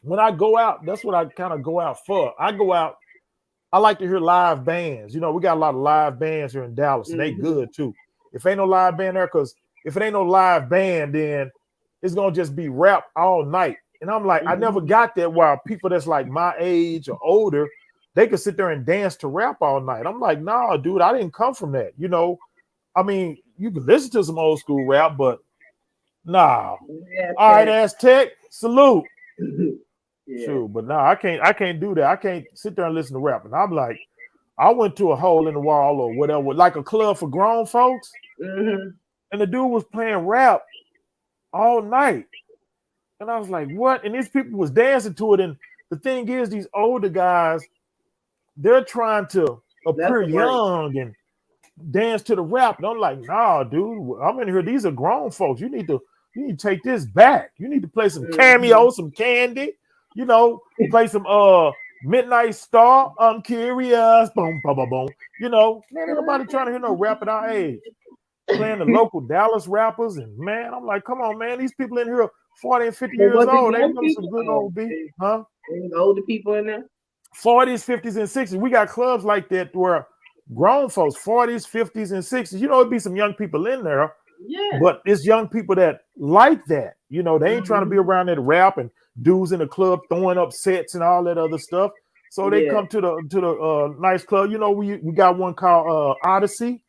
Speaker 2: when I go out, that's what I kind of go out for. I go out, I like to hear live bands. You know, we got a lot of live bands here in Dallas, and they good too. If ain't no live band there, because if it ain't no live band, then it's gonna just be rap all night. And I'm like, I never got that while people that's like my age or older, they could sit there and dance to rap all night. I'm like, nah, dude, I didn't come from that. You know, I mean, you can listen to some old school rap, but nah.
Speaker 8: Yeah,
Speaker 2: all right, Aztec, salute.
Speaker 8: Yeah.
Speaker 2: Shoot, but no, I can't do that. I can't sit there and listen to rap. And I'm like, I went to a hole in the wall or whatever, like a club for grown folks, and the dude was playing rap all night. And I was like, what? And these people was dancing to it. And the thing is, these older guys, they're trying to appear young and dance to the rap. And I'm like, nah, dude, I'm in here. These are grown folks. You need to take this back. You need to play some Cameo, some Candy. You know, play some Midnight Star. I'm curious. Boom, boom, boom, boom. You know, man, ain't nobody trying to hear no rap at our age. Playing the local Dallas rappers, and man, I'm like, come on, man, these people in here 40 and 50 years old. They know some good old beat, huh?
Speaker 8: There's older people in there.
Speaker 2: 40s, 50s, and 60s. We got clubs like that where grown folks, 40s, 50s, and 60s. You know, it'd be some young people in there.
Speaker 8: Yeah.
Speaker 2: But it's young people that like that. You know, they ain't trying to be around that rap and dudes in the club throwing up sets and all that other stuff. So they come to the nice club. You know, we got one called Odyssey.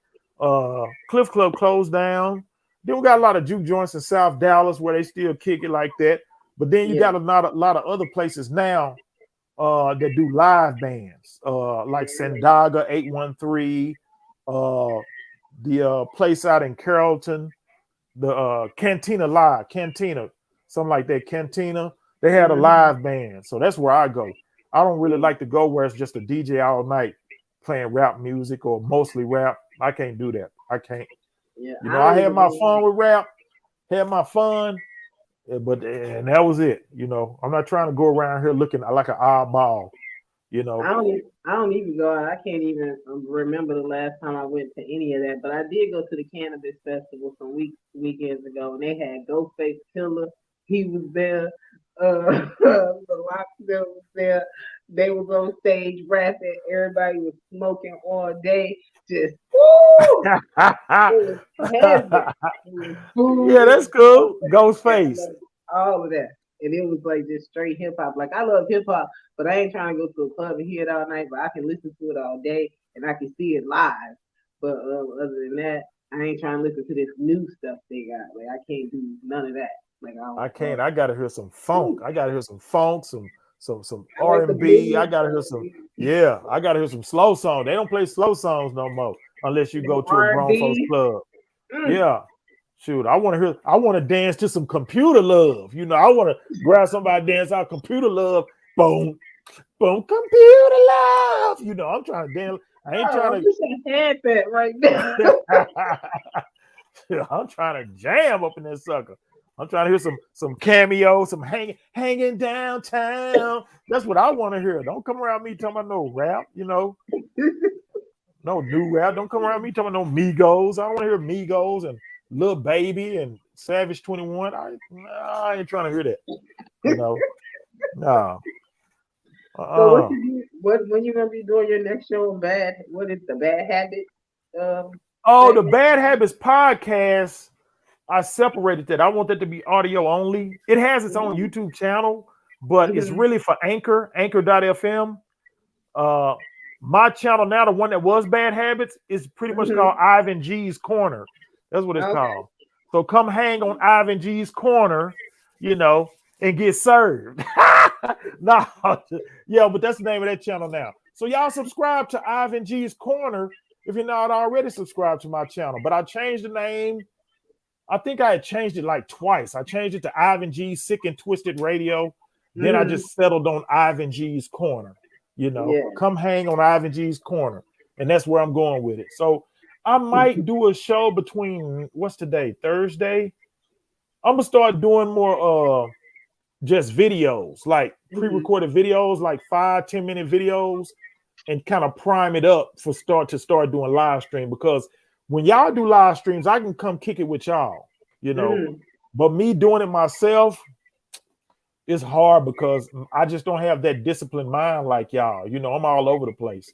Speaker 2: Cliff Club closed down. Then we got a lot of juke joints in South Dallas where they still kick it like that. But then you got a lot of other places now that do live bands, like Sandaga 813, the place out in Carrollton, the Cantina, something like that. Cantina, they had a live band, so that's where I go. I don't really like to go where it's just a DJ all night playing rap music or mostly rap. I can't do that. I can't.
Speaker 8: Yeah,
Speaker 2: you know, I had my fun with rap, and that was it. You know, I'm not trying to go around here looking like an oddball. You know,
Speaker 8: I don't even go out. I can't even remember the last time I went to any of that. But I did go to the Cannabis Festival some weekends ago, and they had Ghostface Killer. He was there. The Locksmith was there. They was on stage rapping. Everybody was smoking all day. Just woo! It was heavy.
Speaker 2: Yeah, that's cool. Ghostface.
Speaker 8: All of that. And it was like just straight hip hop. Like I love hip hop, but I ain't trying to go to a club and hear it all night. But I can listen to it all day and I can see it live. But other than that, I ain't trying to listen to this new stuff they got. Like I can't do none of that. Like I
Speaker 2: can't. I gotta hear some funk. I gotta hear some funk, some R&B. I gotta hear some. Yeah, I gotta hear some slow songs. They don't play slow songs no more unless you go to a grown folks club. Yeah. Shoot, I want to dance to some Computer Love. You know, I want to grab somebody, dance out Computer Love. Boom, boom, Computer Love. You know, I'm trying to dance. I ain't trying
Speaker 8: to have that right now.
Speaker 2: I'm trying to jam up in that sucker. I'm trying to hear some Cameo, some hanging downtown. That's what I want to hear. Don't come around me talking about no rap, you know. No new rap. Don't come around me talking about no Migos. I don't want to hear Migos and Lil Baby and Savage 21. I ain't trying to hear that. You know, no.
Speaker 8: So when you gonna be doing your next show on what is the Bad Habit?
Speaker 2: The Bad Habits podcast. I separated that. I want that to be audio only. It has its own YouTube channel, but it's really for Anchor.fm. My channel now, the one that was Bad Habits, is pretty much called Ivan G's Corner. That's what it's called. So come hang on Ivan G's Corner, you know, and get served. No, yeah, but that's the name of that channel now. So y'all subscribe to Ivan G's Corner if you're not already subscribed to my channel. But I changed the name. I think I had changed it like twice. I changed it to Ivan G Sick and Twisted Radio. Then I just settled on Ivan G's Corner. You know, come hang on Ivan G's Corner. And that's where I'm going with it. So I might do a show between, what's today? Thursday? I'm going to start doing more just videos, like pre-recorded videos, like 5-10 minute videos, and kind of prime it up for start doing live stream. Because when y'all do live streams, I can come kick it with y'all, you know. But me doing it myself, it's hard because I just don't have that disciplined mind like y'all. You know, I'm all over the place.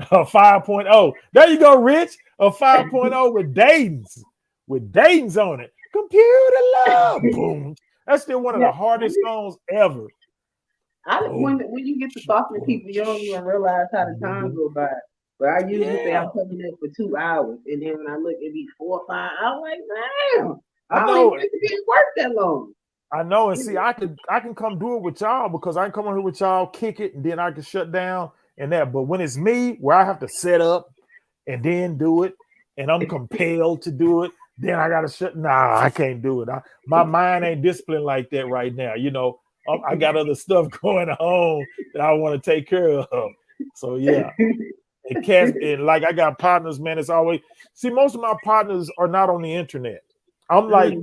Speaker 2: 5.0. There you go, Rich. A 5.0 with Dayton's on it. Computer love. Boom. That's still one of the hardest songs ever.
Speaker 8: When you get to talking to people, you don't even realize how the time go by. But I usually say I'm coming up for 2 hours, and then when I look, it be 4 or 5. I'm like, damn, I don't even think it didn't work that long.
Speaker 2: I know, and see, I can come do it with y'all because I can come on here with y'all, kick it, and then I can shut down and that. But when it's me, where I have to set up and then do it, and I'm compelled to do it, then I gotta shut. Nah, I can't do it. My mind ain't disciplined like that right now. You know, I got other stuff going on that I want to take care of. So yeah, and like I got partners, man. It's always most of my partners are not on the internet. I'm like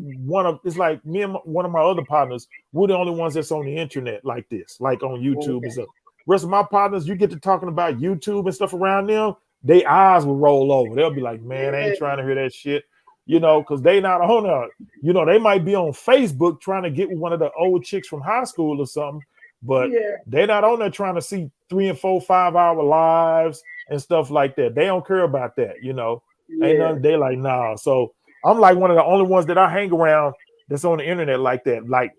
Speaker 2: it's like me and one of my other partners. We're the only ones that's on the internet like this, like on YouTube and stuff. Rest of my partners, you get to talking about YouTube and stuff around them, their eyes will roll over. They'll be like, man, I ain't trying to hear that shit. You know, because they not on there. You know, they might be on Facebook trying to get with one of the old chicks from high school or something, but they're not on there trying to see 3 and 4, 5 hour lives and stuff like that. They don't care about that, you know. Ain't nothing. They like, nah. So I'm like one of the only ones that I hang around that's on the internet like that. Like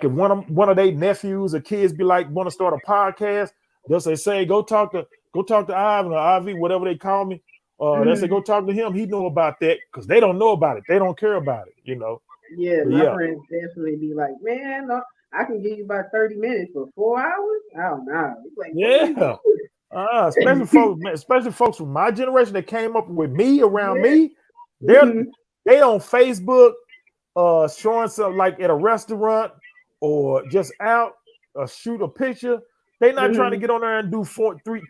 Speaker 2: if one of their nephews or kids be like want to start a podcast, they'll say, go talk to Ivan or Ivy, whatever they call me. They say go talk to him. He know about that because they don't know about it. They don't care about it, you know.
Speaker 8: Yeah, my friends definitely be like, man, I can give you about 30 minutes for 4 hours. Oh no,
Speaker 2: like, especially folks from my generation that came up with me around me. They on Facebook, showing something like at a restaurant or just out, shoot a picture. They not trying to get on there and do 30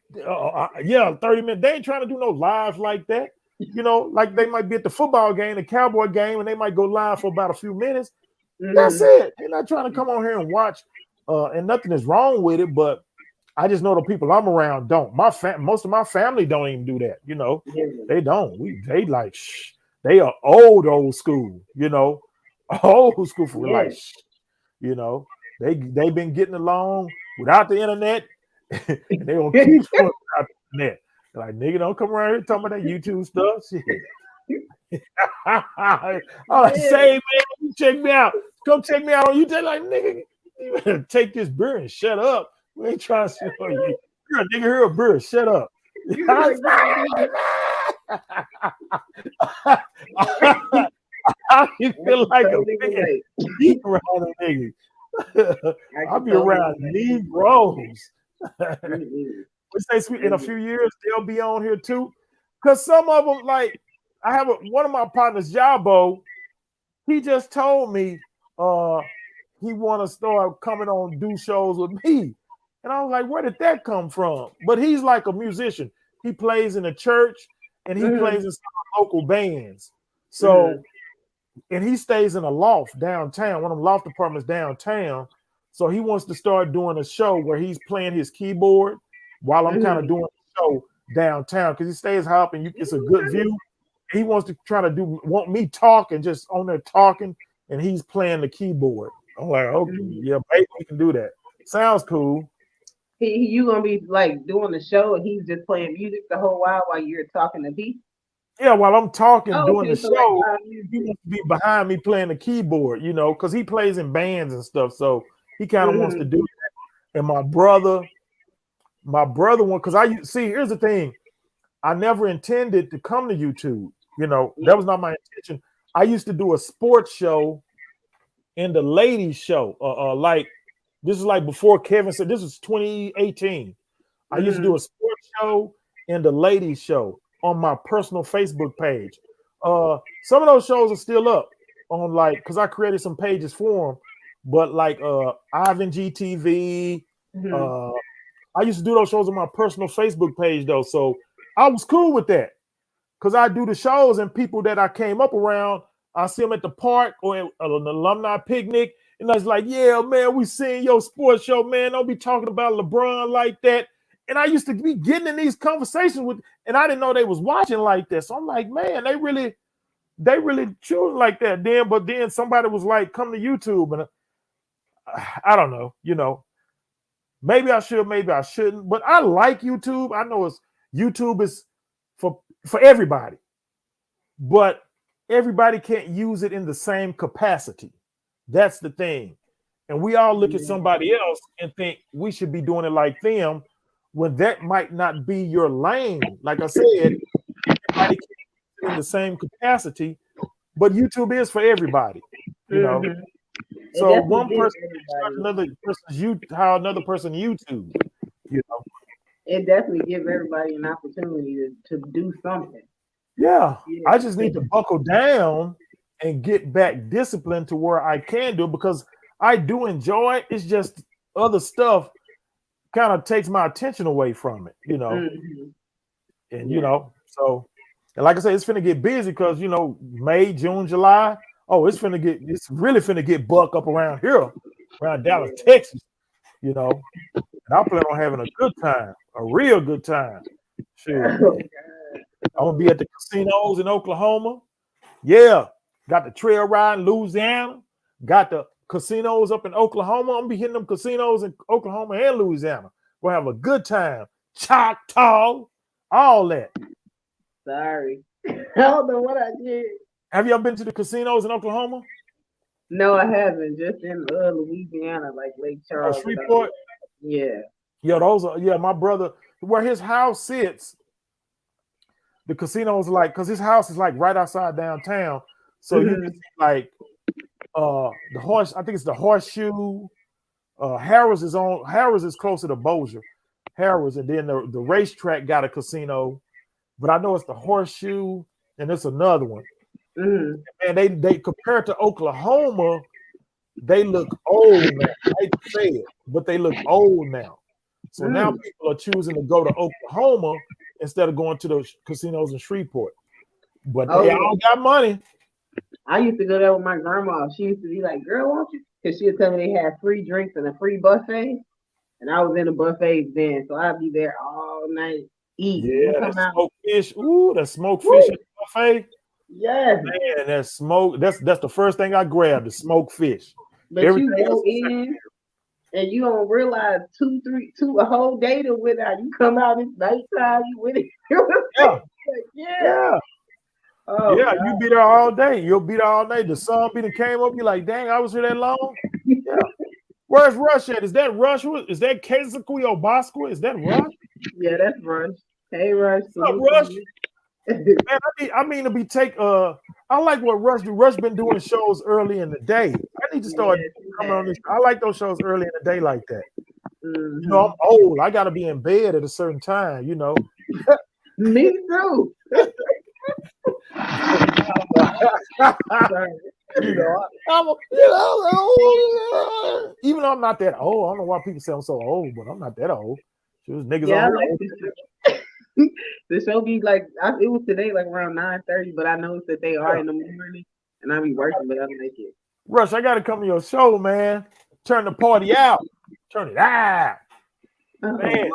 Speaker 2: minutes. They ain't trying to do no live like that. You know, like they might be at the football game, the Cowboy game, and they might go live for about a few minutes. That's it. They're not trying to come on here and watch, and nothing is wrong with it, but I just know the people I'm around don't. Most of my family don't even do that, you know. They don't. They are old school, you know. Old school for like, you know. They've been getting along without the internet, and they gonna keep going without the internet. They're like, nigga, don't come around here talking about that YouTube stuff. Shit. I'm like, say, man, you check me out. Come check me out on YouTube. Like, nigga, you better take this beer and shut up. We ain't trying to show you. You're a nigga, here a beer. Shut up. I feel like a nigga deep around a nigga. I'll be around Negroes. In a few years, they'll be on here too. Because some of them, like, I have one of my partners, Jabo, he just told me he want to start coming on do shows with me. And I was like, where did that come from? But he's like a musician. He plays in a church and he plays in some local bands. So, and he stays in a loft downtown, one of them loft apartments downtown. So he wants to start doing a show where he's playing his keyboard while I'm kind of doing a show downtown because he stays high up and it's a good view. He wants to want me talking, just on there talking, and he's playing the keyboard. I'm like, okay, yeah, baby, we can do that. Sounds cool.
Speaker 8: You gonna be like doing the show and he's just playing music the whole while you're talking to people?
Speaker 2: Yeah, while I'm talking, doing the show, he wants to be behind me playing the keyboard, you know, because he plays in bands and stuff. So he kind of wants to do that. And my brother because here's the thing. I never intended to come to YouTube. You know, that was not my intention. I used to do a sports show and the ladies show. Like this is like before Kevin said this was 2018. I used to do a sports show and the ladies show on my personal Facebook page. Some of those shows are still up on like because I created some pages for them, but like Ivan GTV. I used to do those shows on my personal Facebook page though, so I was cool with that because I do the shows and people that I came up around, I see them at the park or at an alumni picnic, and I was like, "Yeah, man, we seen your sports show, man. Don't be talking about LeBron like that." And I used to be getting in these conversations with, and I didn't know they was watching like that. So I'm like, man, they really choose like that. But then somebody was like, "Come to YouTube," and I don't know, maybe I should, maybe I shouldn't. But I like YouTube. I know YouTube is for everybody, but everybody can't use it in the same capacity. That's the thing. And we all look at somebody else and think we should be doing it like them when that might not be your lane. Like I said, everybody can't use it in the same capacity, but YouTube is for everybody, So one person another person's how another person YouTube,
Speaker 8: It definitely gives everybody an opportunity to do something.
Speaker 2: Yeah, I just need to buckle down and get back disciplined to where I can do it because I do enjoy it. It's just other stuff kind of takes my attention away from it, And so and like I said, it's finna get busy because May, June, July. Oh, it's really finna get buck up around here, around Dallas, Texas, And I plan on having a good time, a real good time. Sure. I'm gonna be at the casinos in Oklahoma. Yeah, got the trail ride in Louisiana. Got the casinos up in Oklahoma. I'm gonna be hitting them casinos in Oklahoma and Louisiana. We'll have a good time. Choctaw, all that.
Speaker 8: Sorry, I don't know what I did.
Speaker 2: Have you ever been to the casinos in Oklahoma?
Speaker 8: No, I haven't. Just in Louisiana, like Lake Charles.
Speaker 2: Shreveport.
Speaker 8: Yeah.
Speaker 2: Yeah, those are my brother. Where his house sits, the casino's like because his house is like right outside downtown. So you can see like the horse. I think it's the Horseshoe. Harris is closer to Bossier. Harris, and then the racetrack got a casino, but I know it's the Horseshoe and it's another one. And they compared to Oklahoma, they look old now. I hate to say it, but they look old now. So now people are choosing to go to Oklahoma instead of going to those casinos in Shreveport. But they all got money.
Speaker 8: I used to go there with my grandma. She used to be like, "Girl, won't you?" Because she would tell me they had free drinks and a free buffet. And I was in the buffet then, so I'd be there all night eating.
Speaker 2: Yeah, that smoked fish. Ooh, that smoked fish at the buffet.
Speaker 8: Yes.
Speaker 2: Man, that smoke. That's the first thing I grabbed, the smoked fish.
Speaker 8: But you go in and you don't realize a whole day to without you come out, it's nighttime, you with it.
Speaker 2: Yeah. Oh, yeah, God. You be there all day. You'll be there all day. The sun came up. You're like, dang, I was here that long. Yeah. Where's Rush at? Is that Rush? Is that Keizakui or Bosco? Is that Rush?
Speaker 8: Yeah, that's Rush. Hey, Rush.
Speaker 2: What's up, Rush? Man, I mean to be I like what Rush do. Rush been doing shows early in the day. I need to start coming on this. I like those shows early in the day like that. I'm old. I gotta be in bed at a certain time,
Speaker 8: Me too.
Speaker 2: Even though I'm not that old, I don't know why people say I'm so old, but I'm not that old. Niggas
Speaker 8: the show be like it was today, like around 9:30, but I noticed that they are in the morning, and I be working, but I don't make it.
Speaker 2: Rush, I gotta come to your show, man. Turn the party out. Turn it out, man.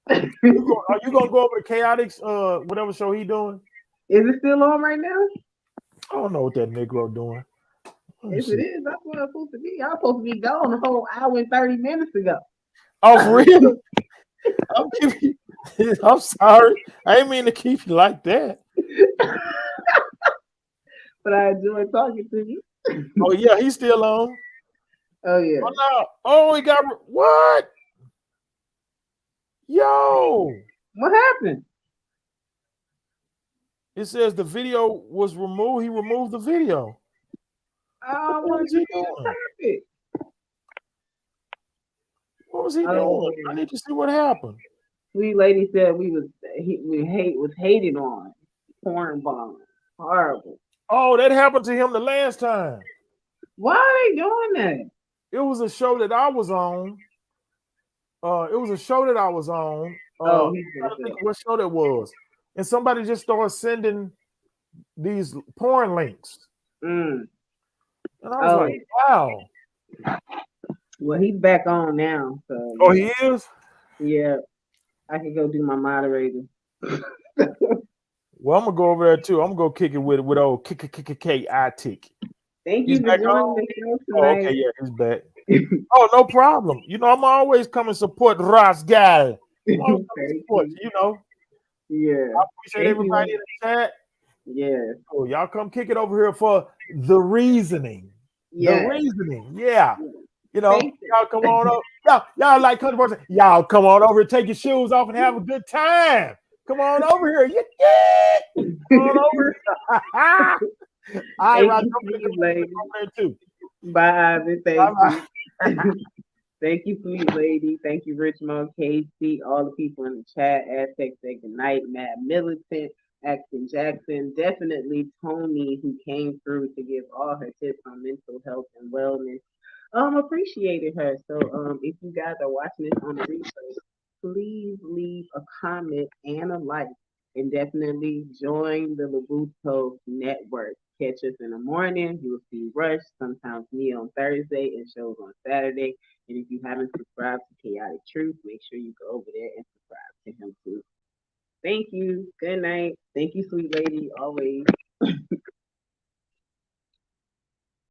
Speaker 2: Are you gonna go over to Chaotix, whatever show he doing?
Speaker 8: Is it still on right now?
Speaker 2: I don't know what that Negro doing.
Speaker 8: Yes, it is. That's what I'm supposed to be. I'm supposed to be gone a whole hour and 30 minutes ago.
Speaker 2: Oh, for real? I'm sorry. I didn't mean to keep you like that.
Speaker 8: But I enjoy talking to you.
Speaker 2: Oh, yeah, he's still on.
Speaker 8: Oh, yeah.
Speaker 2: Oh, no. Oh, he got what? Yo.
Speaker 8: What happened?
Speaker 2: It says the video was removed. He removed the video.
Speaker 8: Oh,
Speaker 2: What was he doing?
Speaker 8: perfect.
Speaker 2: What was he
Speaker 8: Oh.
Speaker 2: doing? I need to see what happened.
Speaker 8: Sweet lady said we was hated on. Porn bomb. Horrible.
Speaker 2: Oh, that happened to him the last time.
Speaker 8: Why are they doing that?
Speaker 2: It was a show that I was on. It was a show that I was on.
Speaker 8: Oh,
Speaker 2: I'm trying to think of what show that was. And somebody just started sending these porn links.
Speaker 8: Mm.
Speaker 2: And I was like, wow.
Speaker 8: Well, he's back on now. So
Speaker 2: Oh, he is?
Speaker 8: Yeah. I can go do my moderator.
Speaker 2: Well, I'm gonna go over there too. I'm gonna go kick it with old K-I-Tick.
Speaker 8: Thank you for joining the show tonight.
Speaker 2: Oh, okay, yeah, he's back. Oh, no problem. You know, I'm always coming support Ross guy. You know.
Speaker 8: Yeah.
Speaker 2: I appreciate everybody in the chat.
Speaker 8: Yeah.
Speaker 2: Oh, y'all come kick it over here for the reasoning.
Speaker 8: Yeah.
Speaker 2: The reasoning. Yeah. You know, y'all come on up. Y'all like country person. Y'all come on over and take your shoes off and have a good time. Come on over here. Come on over here. All right,
Speaker 8: lady. Too. Bye, Ivan. Thank you. Thank you, sweet lady. Thank you, Richmond, Casey, all the people in the chat. Aztec Say Goodnight, Matt Militant, Axton Jackson, definitely Toni, who came through to give all her tips on mental health and wellness. Appreciated her. So if you guys are watching this on the replay, please leave a comment and a like, and definitely join the Labuto Network. Catch us in the morning. You will see Rush, sometimes me on Thursday, and shows on Saturday. And if you haven't subscribed to Chaotic Truth, make sure you go over there and subscribe to him too. Thank you. Good night. Thank you, sweet lady. Always.